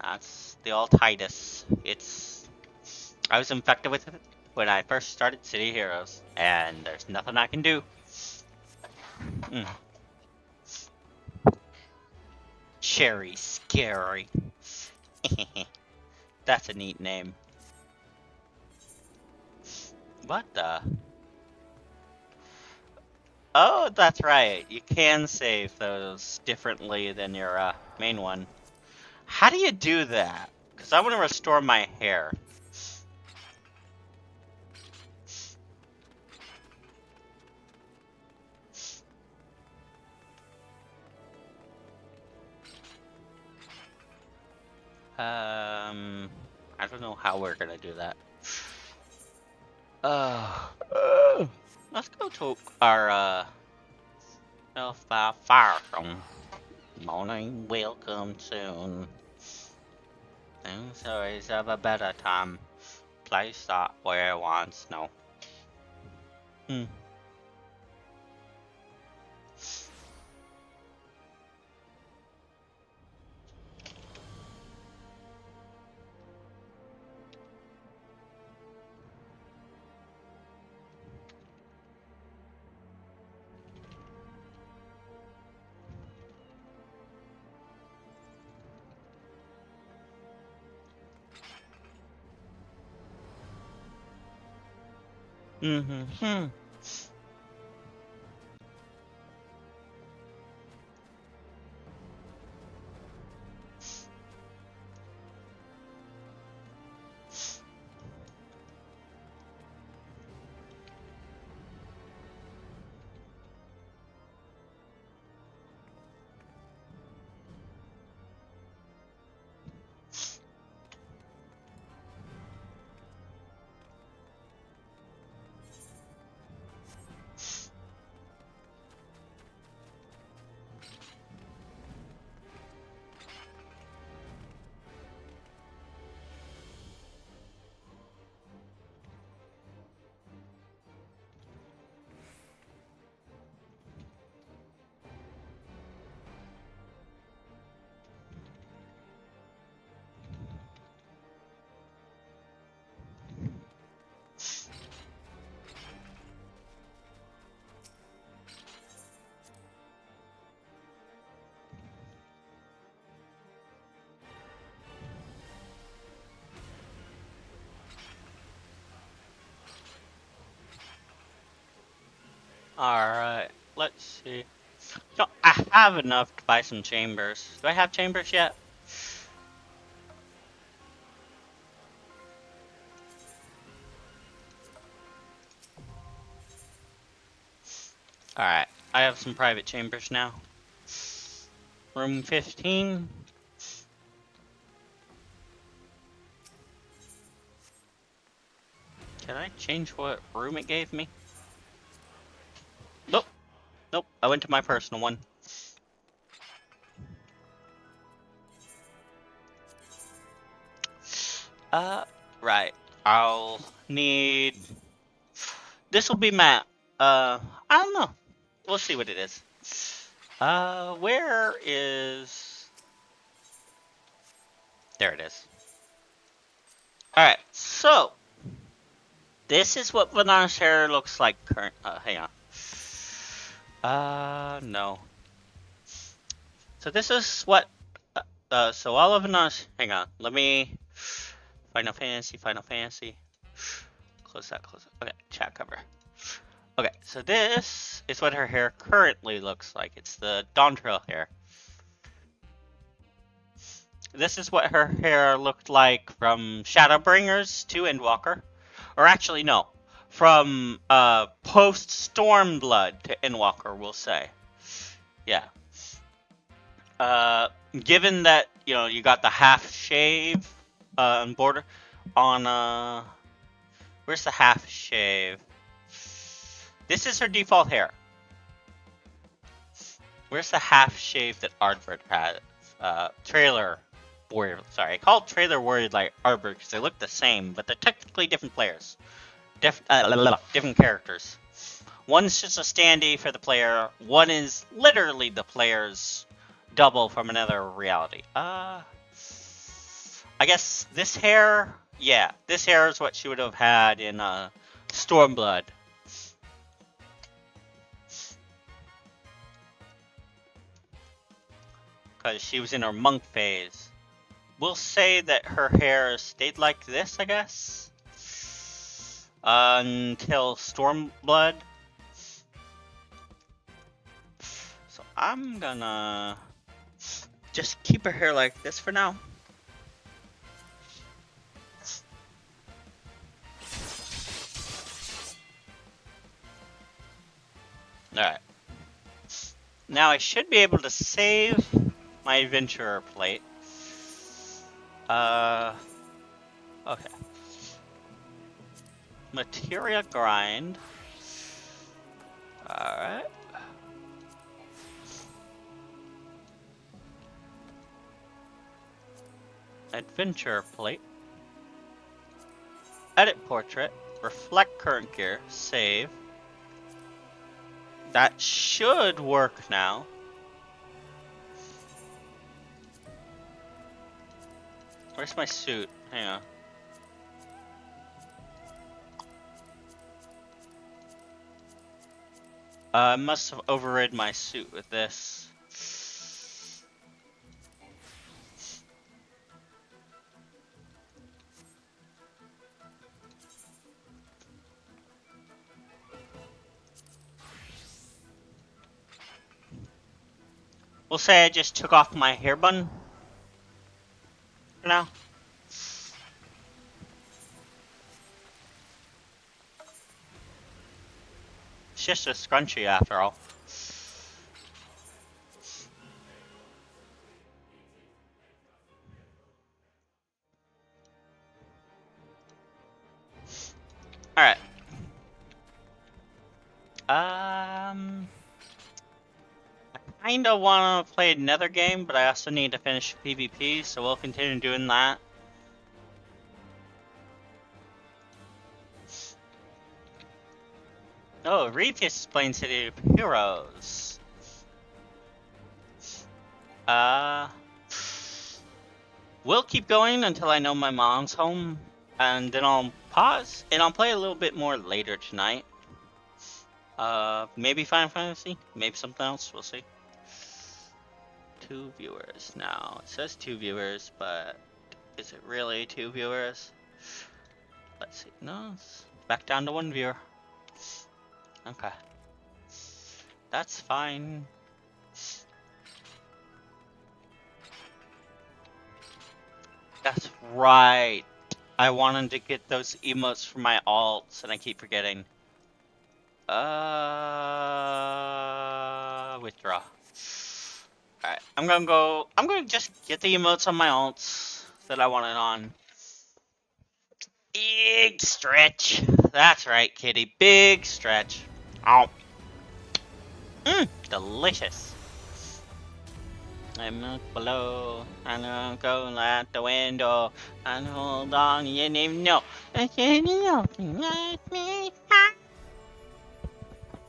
S2: That's the Altitis. I was infected with it when I first started City Heroes, and there's nothing I can do. Mm. Cherry Scary. That's a neat name. What the? Oh, that's right. You can save those differently than your main one. How do you do that? Because I want to restore my hair. I don't know how we're gonna do that. Let's go to our fire from morning welcome soon. Things always have a better time. Place start where it wants no. Hmm. Mm-hmm.
S1: Alright, let's see. So I have enough to buy some chambers. Do I have chambers yet? Alright, I have some private chambers now. Room 15. Can I change what room it gave me? Nope. Nope. I went to my personal one. Right. I'll need... This will be my... I don't know. We'll see what it is. Where is... There it is. Alright, so... This is what Vanana's hair looks like current... hang on. No. So this is what... so all of Vanana's... Hang on, let me... Final Fantasy. Close that. Okay, chat cover. Okay, so this is what her hair currently looks like. It's the Dawn Trail hair. This is what her hair looked like from Shadowbringers to Endwalker. Or actually, no. From post Stormblood to Endwalker, we'll say. Yeah. Given that, you know, you got the half shave border on where's the half shave? This is her default hair. Where's the half shave that Ardbert has? Trailer Warrior. Sorry, I called Trailer Warrior like Ardbert because they look the same, but they're technically different players. Different characters. One's just a standee for the player. One is literally the player's double from another reality. I guess this hair, yeah, this hair is what she would have had in Stormblood. Because she was in her monk phase. We'll say that her hair stayed like this, I guess. Until Stormblood. So I'm gonna just keep her hair like this for now. Alright. Now I should be able to save my adventurer plate. Okay. Materia grind. Alright. Adventure plate. Edit portrait. Reflect current gear. Save. That should work now. Where's my suit? Hang on. I must have overrid my suit with this. We'll say I just took off my hair bun for now. It's just a scrunchie after all. Alright. I kinda wanna play another game, but I also need to finish PvP, so we'll continue doing that. Oh, Reepius is playing City of Heroes. We'll keep going until I know my mom's home, and then I'll pause, and I'll play a little bit more later tonight. Maybe Final Fantasy, maybe something else, we'll see. 2 viewers now. It says 2 viewers, but is it really 2 viewers? Let's see. No, it's back down to 1 viewer. Okay.
S2: That's fine. That's right. I wanted to get those emotes for my alts, and I keep forgetting. Withdraw. Alright, I'm gonna just get the emotes on my alts that I wanted on. Big stretch. That's right, kitty. Big stretch. Oh. Delicious. I look below, I look out at the window, and hold on, you didn't even know.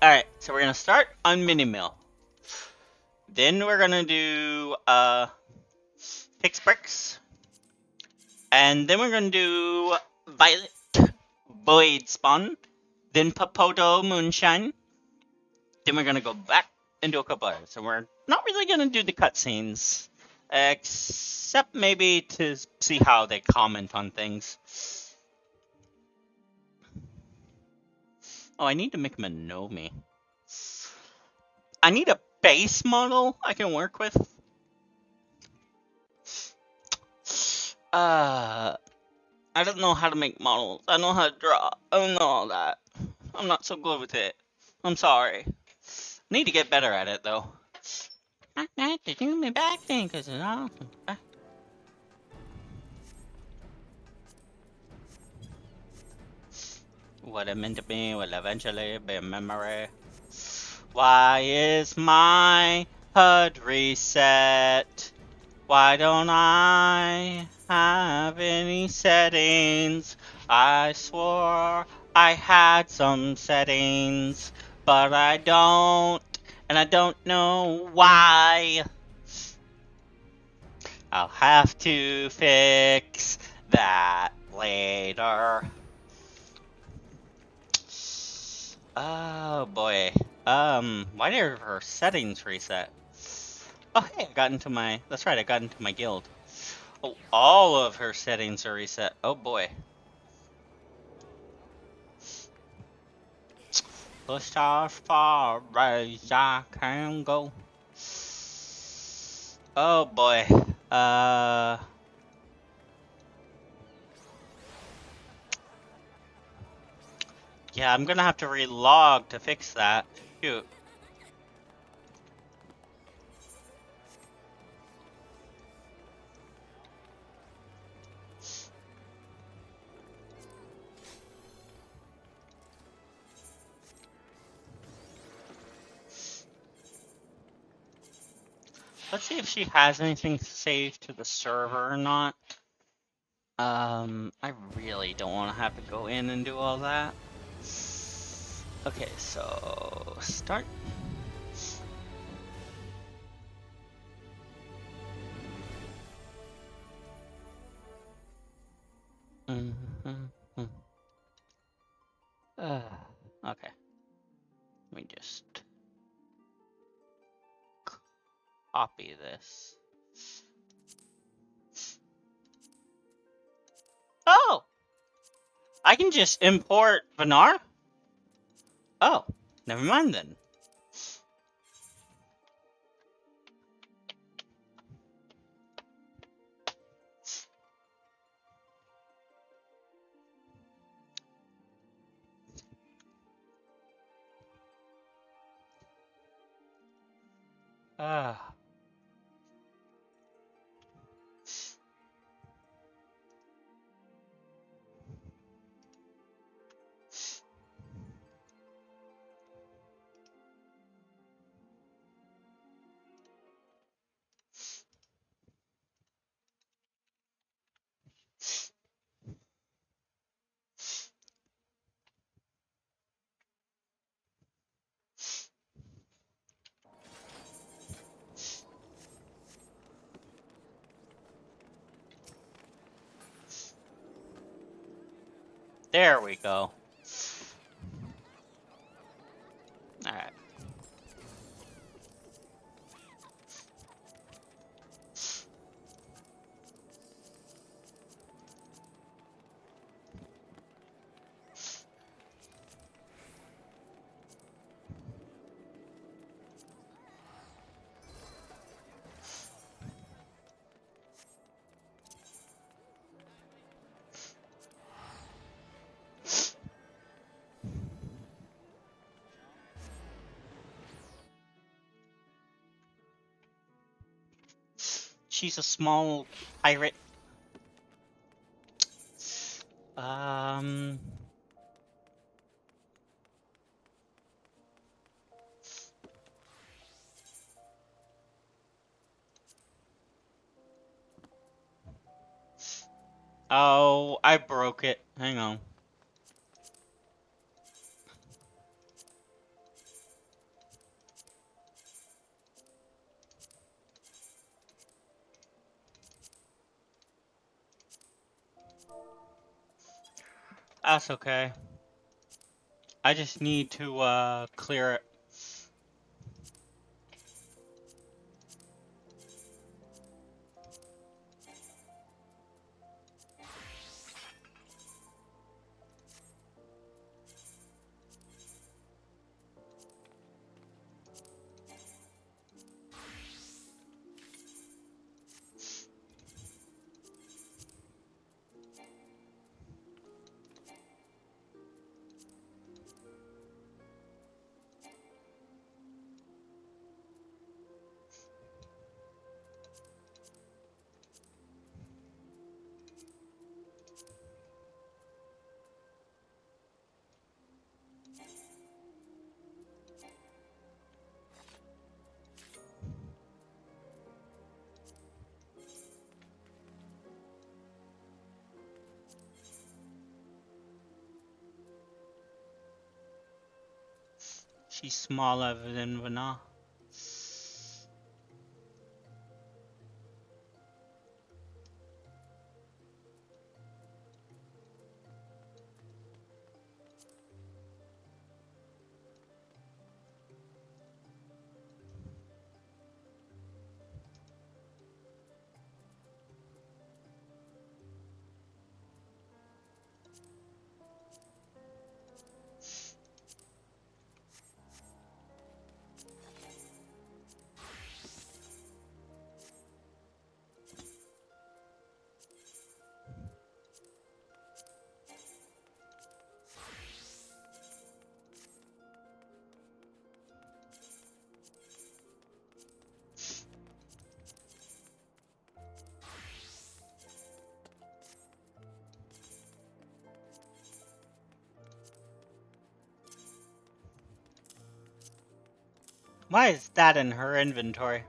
S2: Alright, so we're gonna start on mini mill. Then we're gonna do fix bricks. And then we're gonna do violet void spawn. Then Papoto moonshine. Then we're gonna go back and do a couple others. So we're not really gonna do the cutscenes. Except maybe to see how they comment on things. Oh, I need to make him a Nomi. I need a base model I can work with. I don't know how to make models. I know how to draw. I don't know all that. I'm not so good with it. I'm sorry. Need to get better at it though. I have to do my back thing because it's awesome. What it meant to be will eventually be a memory. Why is my HUD reset? Why don't I have any settings? I swore I had some settings, but I don't, and I don't know why. I'll have to fix that later. Oh boy. Why did her settings reset? Oh hey, I got into my, that's right, I got into my guild. Oh, all of her settings are reset. Oh boy. Push as far as I can go. Oh boy. Yeah, I'm gonna have to relog to fix that. Shoot. Let's see if she has anything saved to the server or not. I really don't want to have to go in and do all that. Okay, so start. Okay. Let me just copy this. Oh! I can just import Vanar? Oh, never mind then. Ah. There we go. Alright.
S1: she's a small pirate. Oh, I broke it. Hang on. That's okay. I just need to clear it. She's smaller than Vana. Why is that in her inventory?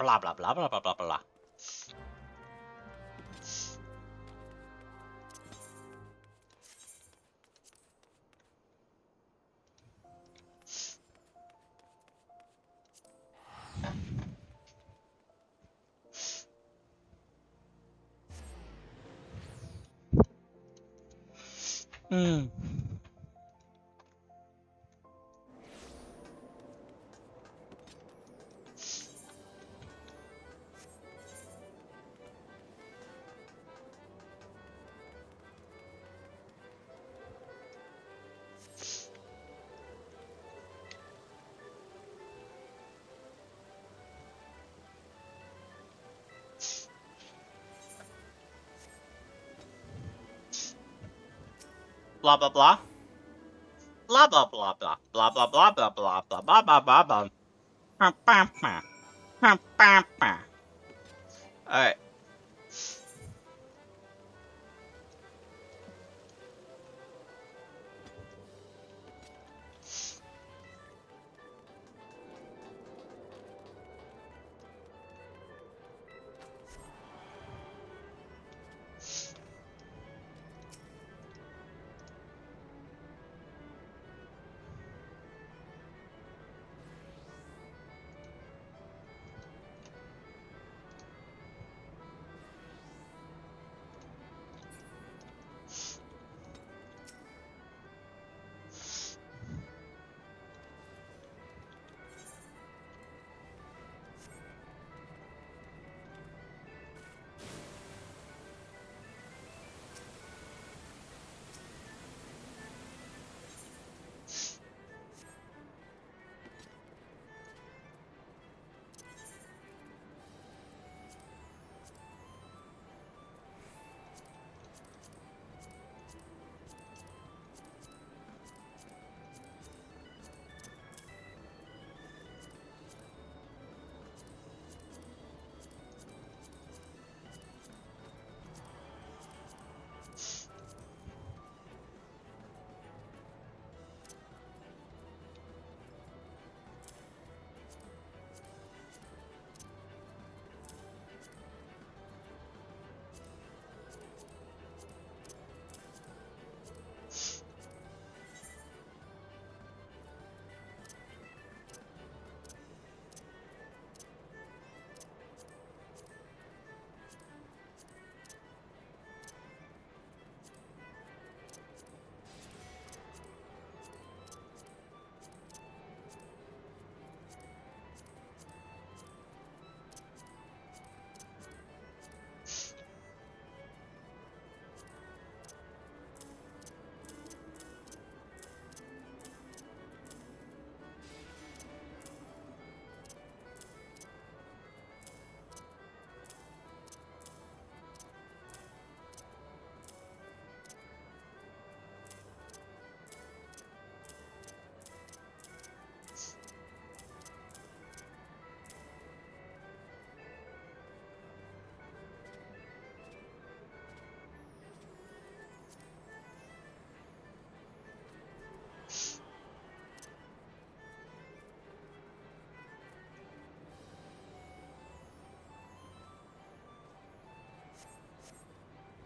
S2: Blah blah blah blah blah blah blah. Hmm. Blah blah blah. Blah blah blah blah blah blah blah blah blah blah blah blah blah blah. All right.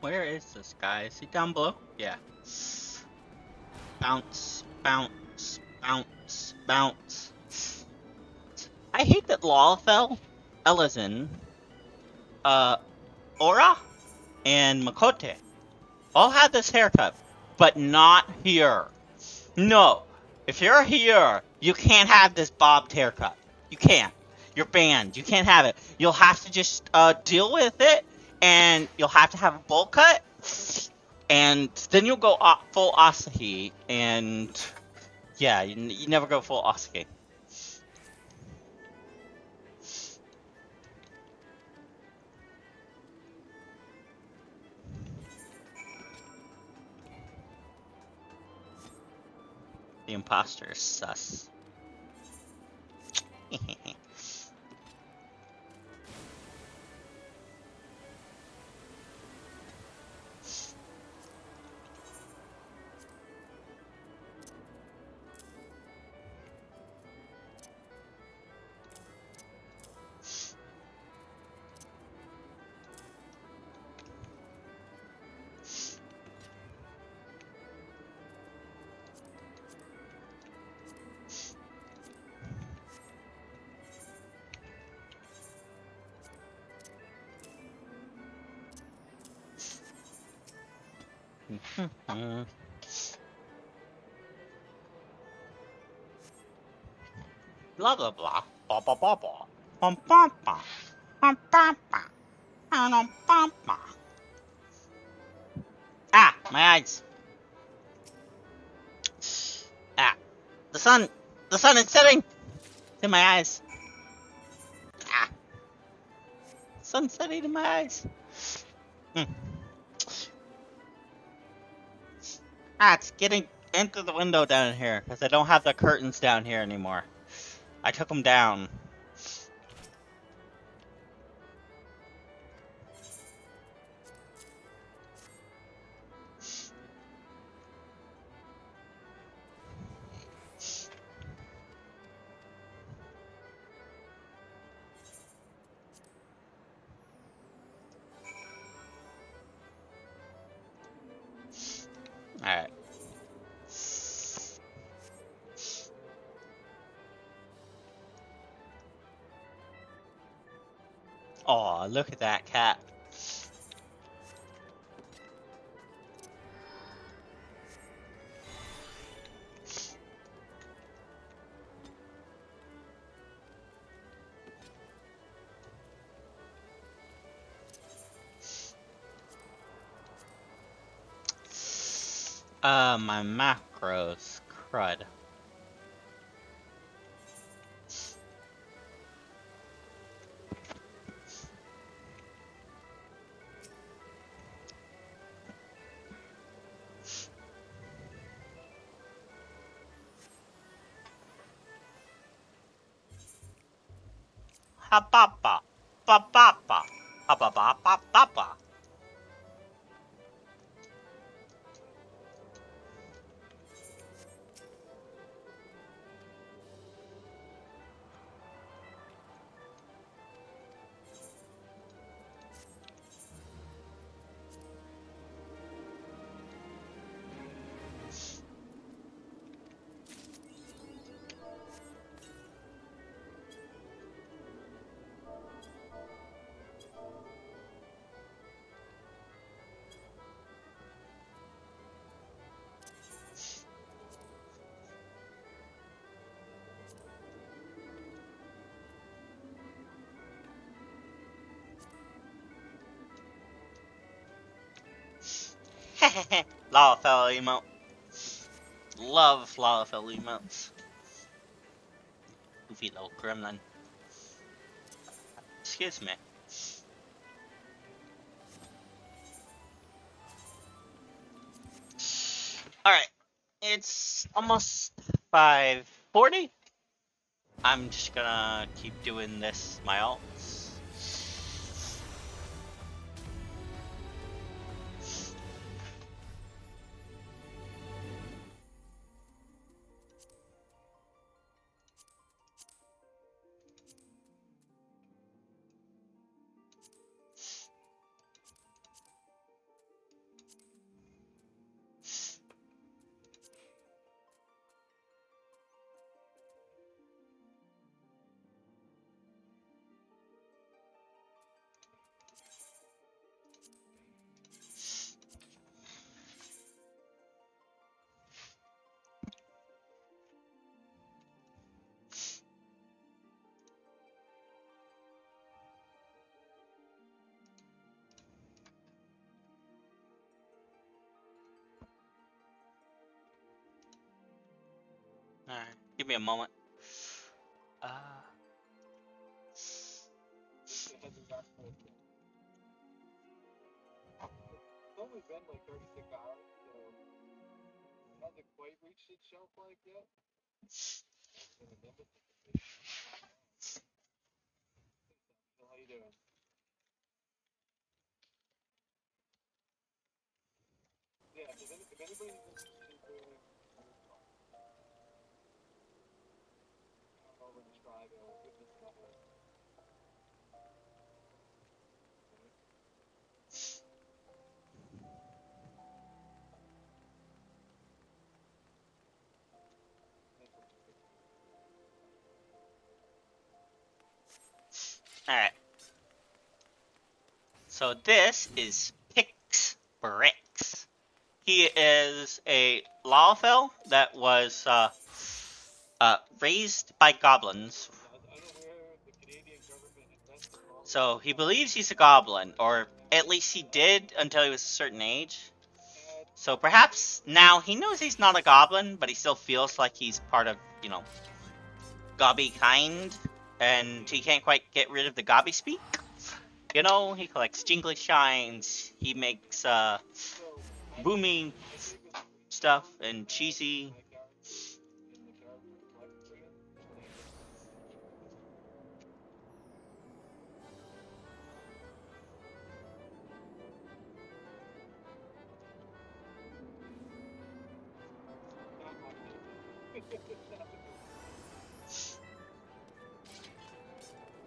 S2: Where is this guy? Is he down below? Yeah. Bounce, bounce, bounce, bounce. I hate that Lalfell, Elizin, uh, Aura, and Makote all have this haircut, but not here. No. If you're here, you can't have this bobbed haircut. You can't. You're banned. You can't have it. You'll have to just deal with it, and you'll have to have a bowl cut, and then you'll go full Asahi, and yeah, you never go full Asahi. The imposter is sus.
S1: Mhm. Blah blah blah. Ba ba ba ba. Bum bum bum. Bum bum bum. Bum bum bum. Ah, my eyes. Ah, the sun. The sun is setting. It's in my eyes. Ah, sun setting in my eyes. Mm. Ah, it's getting into the window down here because I don't have the curtains down here anymore. I took them down. Alright. Oh, look at that cat. My macros. Crud. Ha ba ba. Ba ba ba. Ha ba ba ba ba ba. Hehehe. Lawfell emote. Love Lawfell emotes. Goofy little gremlin. Excuse me. Alright. It's almost 5:40. I'm just gonna keep doing this, my alts. Alright, give me a moment.
S3: It's only been like 36 hours, so it hasn't quite reached its shelf life yet. And the Nimbus is so how you doing? Yeah, if anybody's interested in doing come over and try to give this number.
S1: Alright. So this is Pix Bricks.
S2: He is a Lalfell that was raised by goblins.
S3: Unaware the Canadian government invested long
S2: So he believes he's a goblin, or at least he did until he was a certain age.
S3: had
S2: So perhaps now he knows he's not a goblin, but he still feels like he's part of, gobby kind, and he can't quite get rid of the gobby speak. He collects jingly shines, he makes
S3: so
S2: boomy
S3: I gave him 3
S2: stuff
S3: songs
S2: and cheesy.
S3: my character in the character select screen. Named it not my business.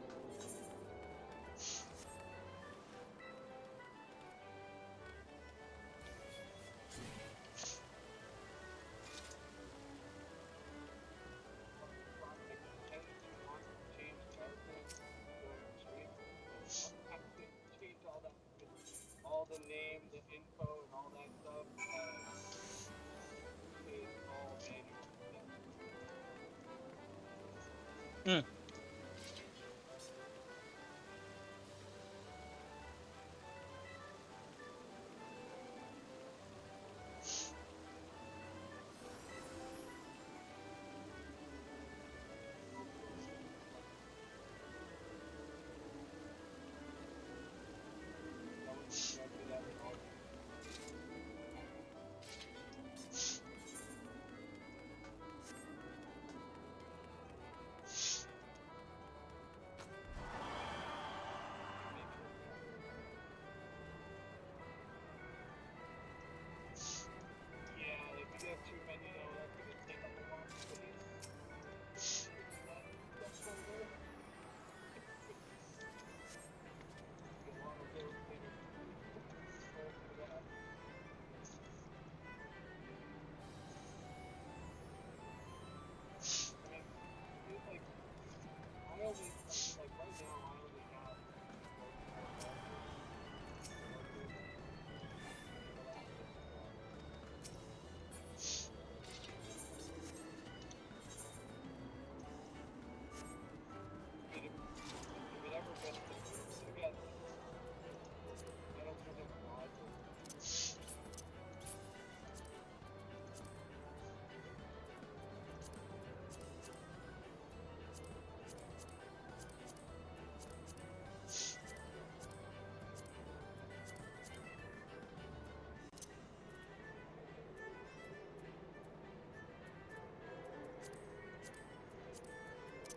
S3: Not the business. Project ends and wants to change characters during the stream. I have to change all the name, the info, and all that stuff is all manual stuff.
S2: Hmm.
S3: Also, like that was directed at an audience. Maybe that's not. Yeah, if you have too many though, that's gonna take up a lot of space. If you do that stuff folder, you want to dedicate control for that. I mean, it, like I only like right now I only have like 4 characters to work with, and it'll last us for. I mean, if it ever gets to together, I don't think it's logic.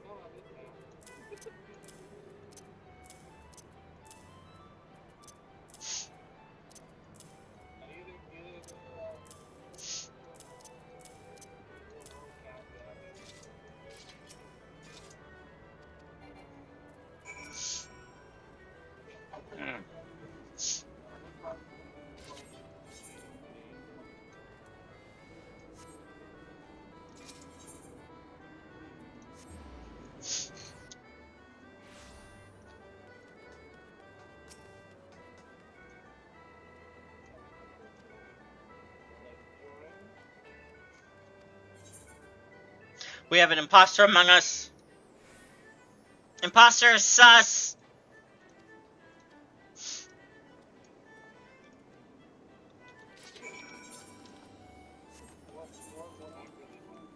S3: No, I'm in now. Either we'll know cat dabbing.
S2: Hmm.
S3: We're probably going to cheating my name now. Like Chillin.
S2: We have an imposter among us. Imposter sus.
S3: What I really want.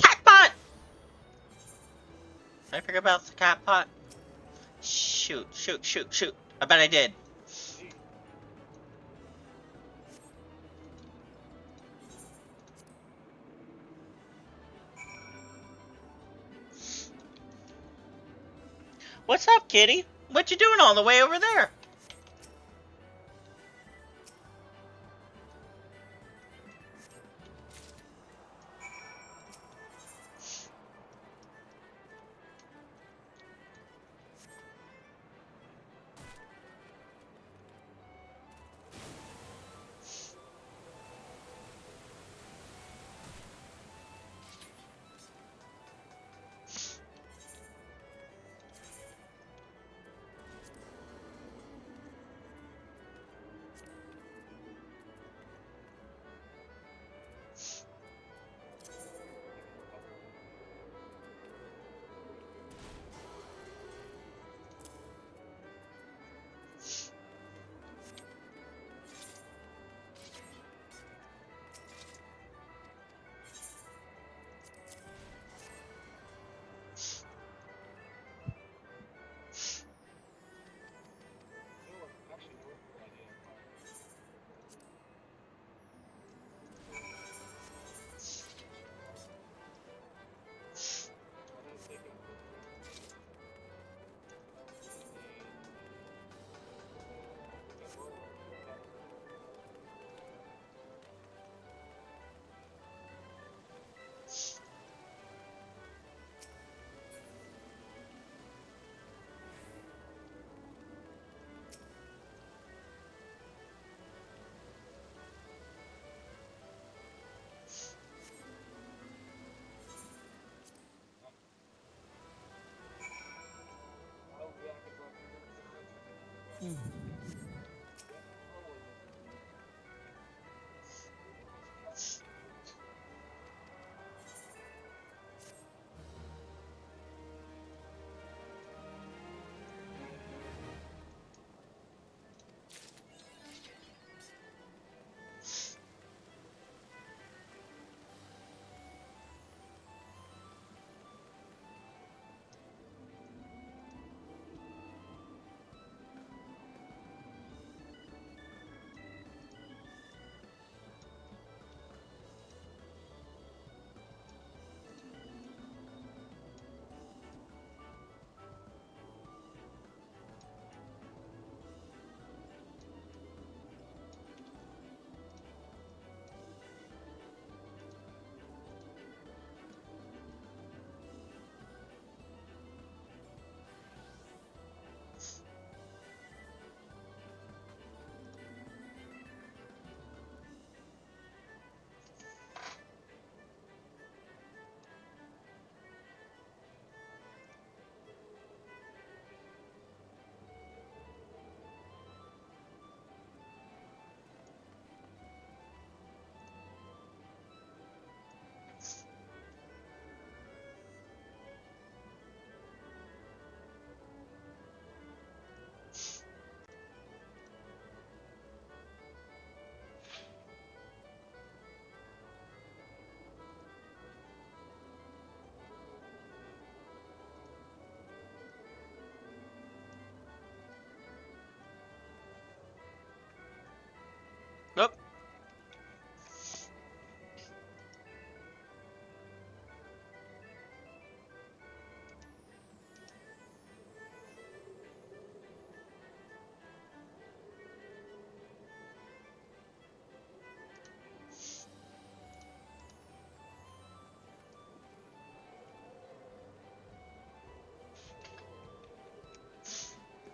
S2: Cat pot. Did I forget about the cat pot? Shoot, shoot, shoot, shoot. I bet I did.
S3: Neat.
S2: What's up, kitty? What you doing all the way over there?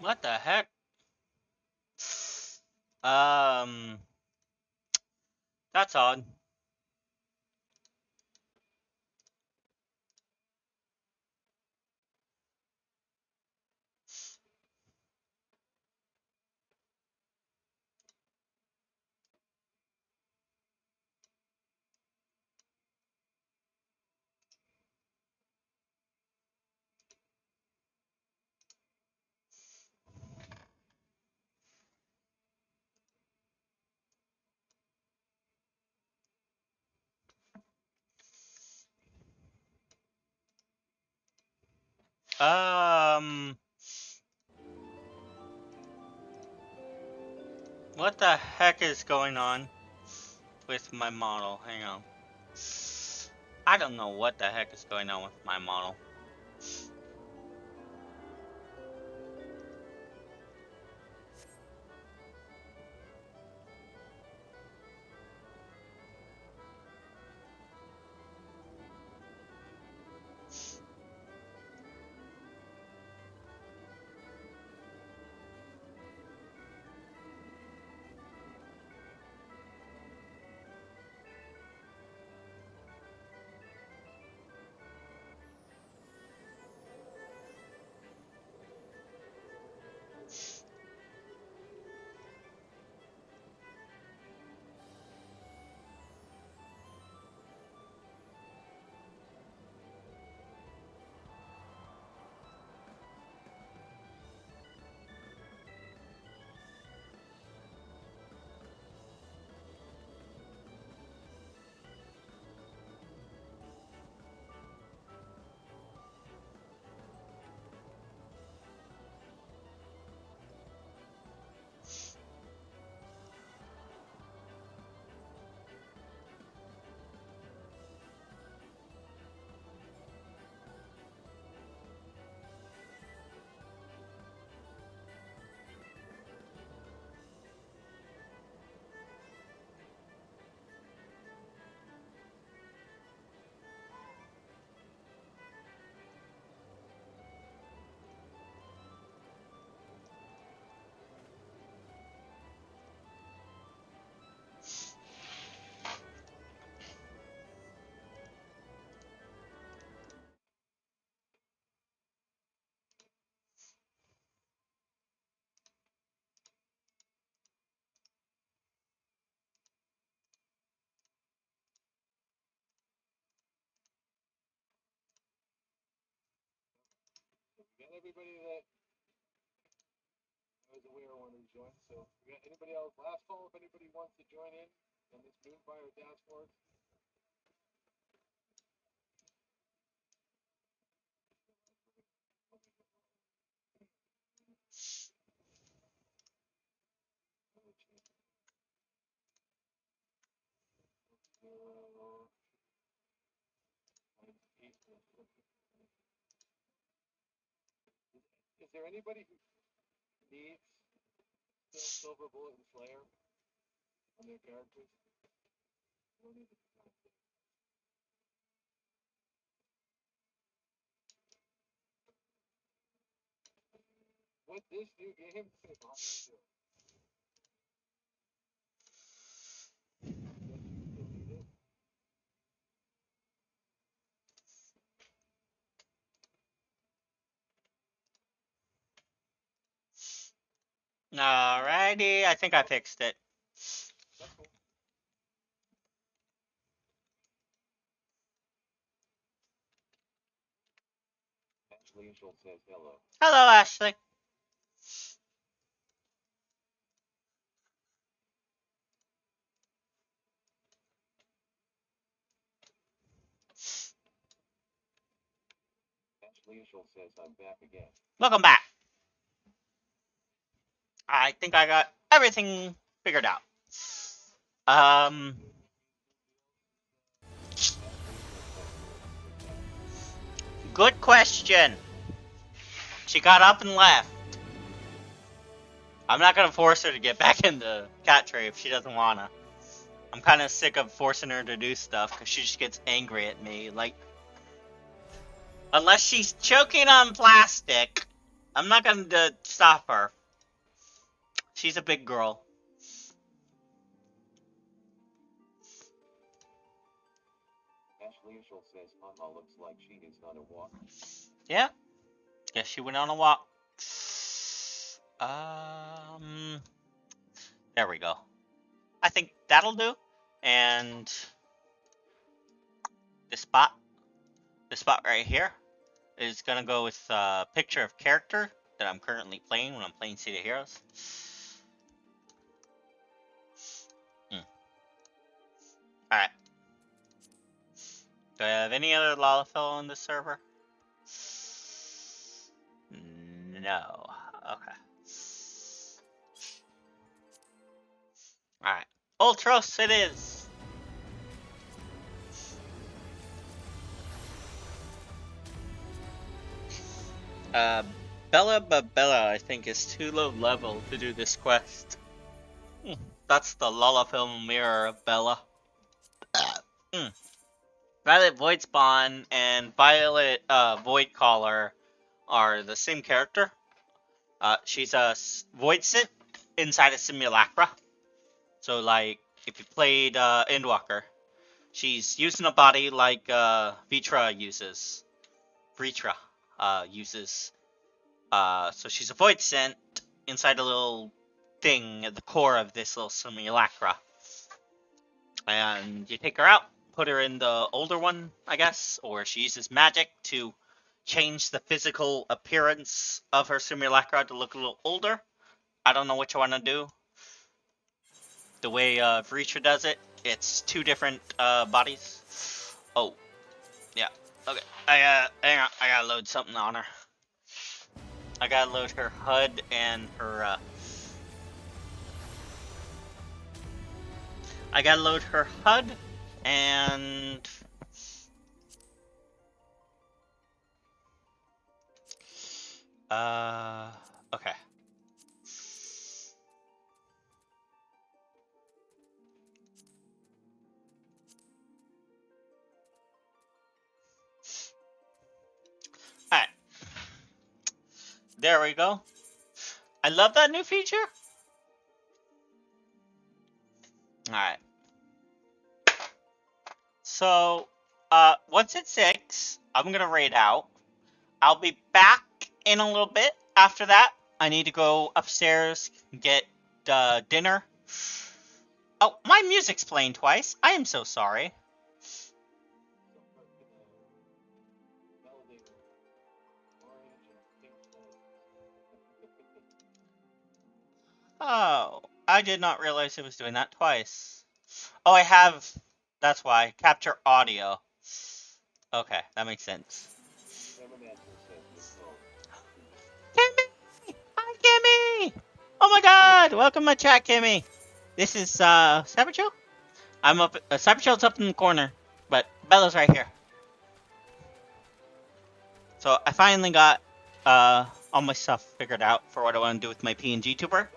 S1: What the heck? Um, that's odd. Um, what the heck is going on with my model? Hang on. I don't know what the heck is going on with my model.
S3: We got everybody that was aware wanted to join. So we got anybody else? Last call if anybody wants to join in on this Moonfire task force. Is there anybody who needs still Silver Bullet and Slayer on their characters? What this new game is on there? Yes, you still need it.
S1: Alrighty, I think I fixed it.
S3: That's cool. Ashley Angel says hello.
S1: Hello, Ashley.
S3: Ashley Angel says I'm back again.
S1: Welcome back. I think I got everything figured out. Um, good question. She got up and left. I'm not gonna force her to get back in the cat tray if she doesn't wanna. I'm kind of sick of forcing her to do stuff because she just gets angry at me. Like, unless she's choking on plastic,
S2: I'm not gonna stop her. She's a big girl.
S3: Ashley Ishel says Mama looks like she is on a walk.
S2: Yeah. Guess she went on a walk. Um. There we go. I think that'll do. And this spot right here is gonna go with a picture of character that I'm currently playing when I'm playing City of Heroes. Alright. Do I have any other Lalafell on this server? No. Okay. Alright. Ultros it is! Bella, I think, is too low level to do this quest. That's the Lalafell mirror of Bella. Violet Voidspawn and Violet Voidcaller are the same character. She's a Void Synth inside a Simulacra. So, like, if you played Endwalker, she's using a body like Vritra uses. So she's a Void Synth inside a little thing at the core of this little Simulacra. And you take her out, put her in the older one, I guess, or she uses magic to change the physical appearance of her Simulacra to look a little older. I don't know which one to do. The way Vritra does it, it's two different bodies. Oh, yeah. Okay, hang on, I gotta load something on her. I gotta load her HUD and her, I gotta load her HUD and... okay. Alright. There we go. I love that new feature. Alright. So, once it's 6, I'm gonna raid out. I'll be back in a little bit after that. I need to go upstairs, get dinner. Oh, my music's playing twice. I am so sorry. Oh, I did not realize it was doing that twice. Oh, I have... That's why. Capture audio. Okay, that makes sense. Kimmy! Hi, Kimmy! Oh my god! Welcome to my chat, Kimmy! This is, Cyberchill? I'm up... Cyberchill's up in the corner, but Bella's right here. So, I finally got, all my stuff figured out for what I want to do with my PNG tuber.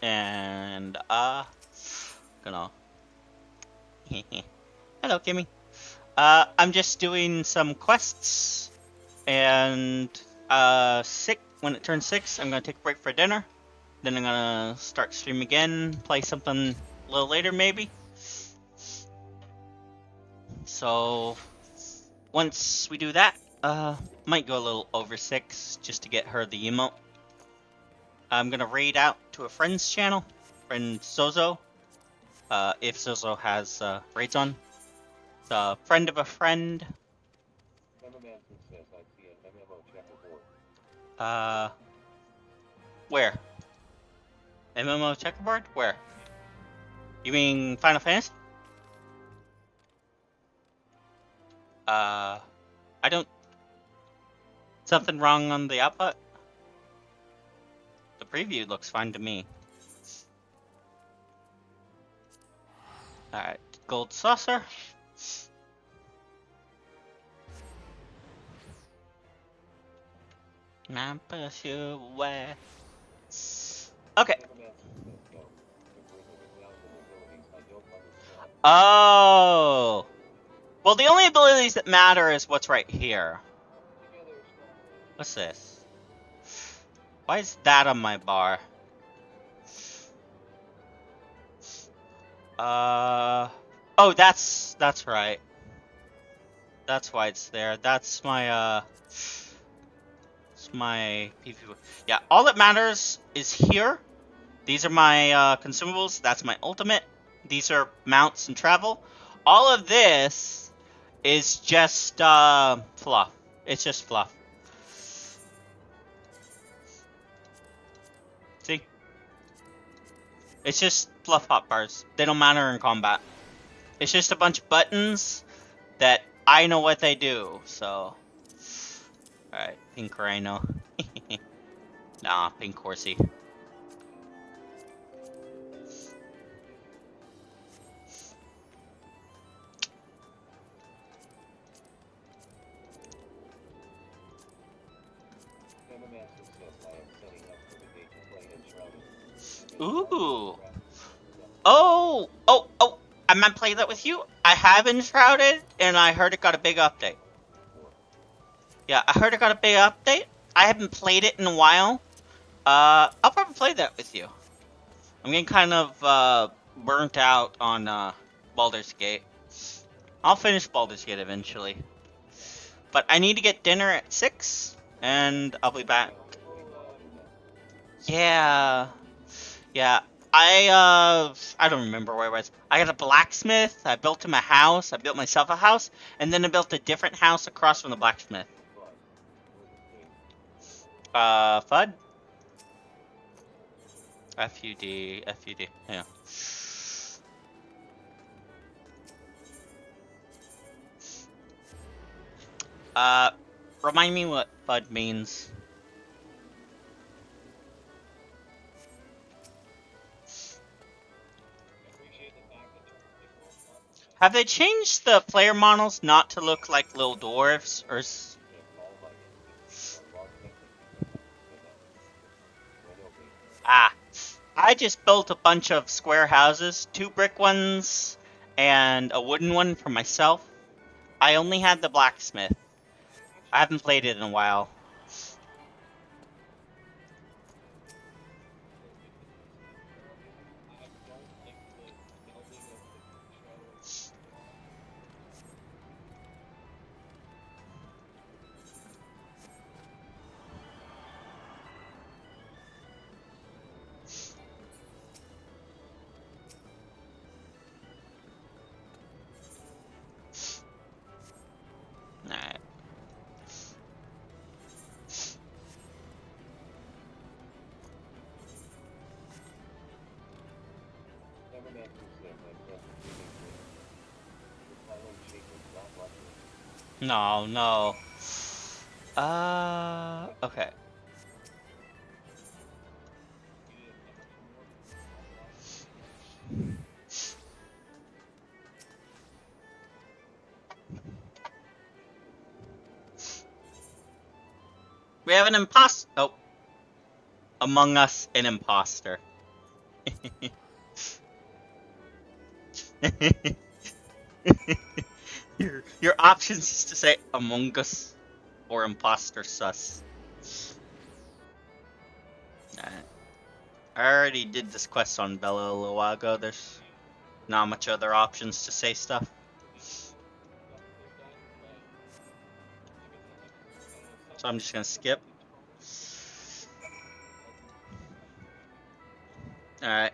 S2: And, gonna... Hello, Kimmy. I'm just doing some quests, and, when it turns 6, I'm gonna take a break for dinner. Then I'm gonna start stream again, play something a little later, maybe. So, once we do that, might go a little over 6, just to get her the emote. I'm gonna raid out to a friend's channel, friend Zozo, if Zozo has, raids on. It's a friend of a friend. Where? MMO checkerboard? Where? You mean Final Fantasy? I don't... Something wrong on the output? The preview looks fine to me. Alright, gold saucer. Now push you away. Okay. Oh! Well, the only abilities that matter is what's right here. What's this? Why is that on my bar? Oh, that's right. That's why it's there. That's my it's my PvP. Yeah, all that matters is here. These are my consumables. That's my ultimate. These are mounts and travel. All of this is just fluff. It's just fluff. See? It's just fluff hotbars. They don't matter in combat. It's just a bunch of buttons that I know what they do, so. Alright, pink rhino. Nah, pink horsey. Ooh. Oh! I might play that with you. I have Enshrouded, and I heard it got a big update. Yeah, I heard it got a big update. I haven't played it in a while. I'll probably play that with you. I'm getting kind of burnt out on Baldur's Gate. I'll finish Baldur's Gate eventually. But I need to get dinner at 6, and I'll be back. Yeah. Yeah. I don't remember where I was. I got a blacksmith, I built him a house, I built myself a house, and then I built a different house across from the blacksmith. FUD? FUD, FUD, yeah. Remind me what FUD means. Have they changed the player models not to look like little dwarves, or I just built a bunch of square houses, 2 brick ones, and a wooden one for myself. I only had the blacksmith. I haven't played it in a while. Alright. No. Okay. We have an imposter. Oh. Among Us, an imposter. your options is to say Among Us or imposter sus. Alright. I already did this quest on Bella a little while ago. There's not much other options to say stuff. So I'm just gonna skip. Alright.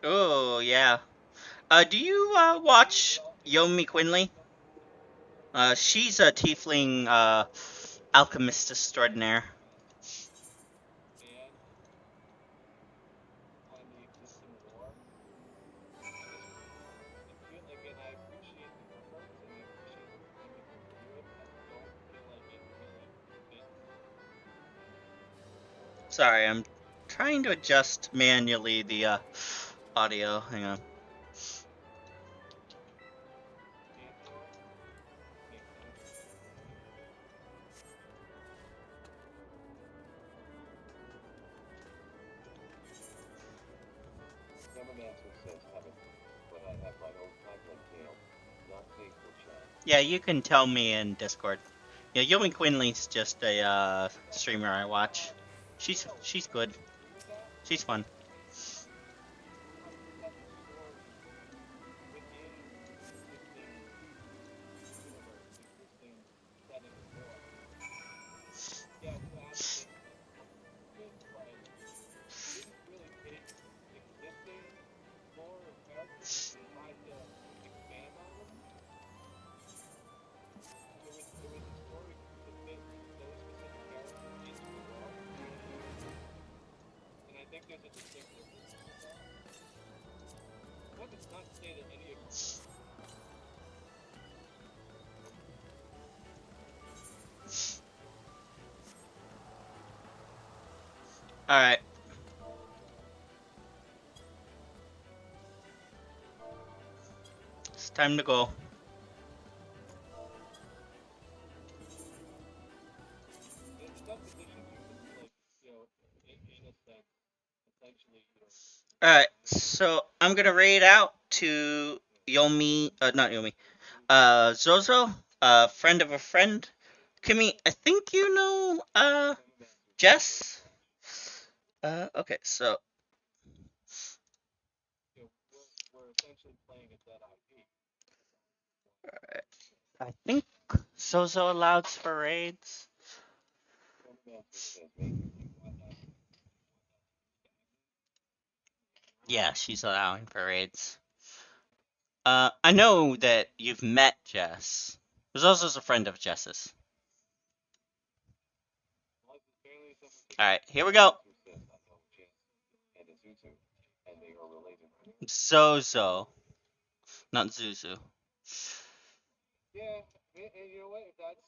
S2: Oh, yeah. Do you, watch Yomi Quinley? She's a tiefling, alchemist extraordinaire.
S1: Sorry, I'm trying to adjust manually the audio. Hang on.
S3: Can't do it? Makes sense. Demomancer says heaven, but I have my own content tail, not faithful chat.
S1: Yeah, you can tell me in Discord. Yeah, Yomi Quinley's just a streamer I watch. She's good.
S3: Who is that?
S1: She's fun.
S3: How do you set the story within the existing universe, the existing setting and lore? Yeah, it's additive with like you didn't really take existing lore or characters and try to expand on them. It was a story to fit those specific characters into the world, and I think there's a distinct difference with that. But it's not to say that any of
S1: All right, it's time to go.
S3: it does position you like in a sense, essentially,
S1: All right, so I'm gonna raid out to Yomi, not Yomi, Zozo, friend of a friend. Kimmy, I think you know, Jess. Okay, so
S3: we're essentially playing a dead IP.
S1: I think Zozo allows for raids.
S3: Demomancer says maybe do you want that?
S1: Yeah, she's allowing for raids. I know that you've met Jess. Zozo's a friend of Jess's. All right, here we go.
S3: And Azuzu, and they are related.
S1: Zozo, not Zuzu.
S3: Yeah, and you know what? If that's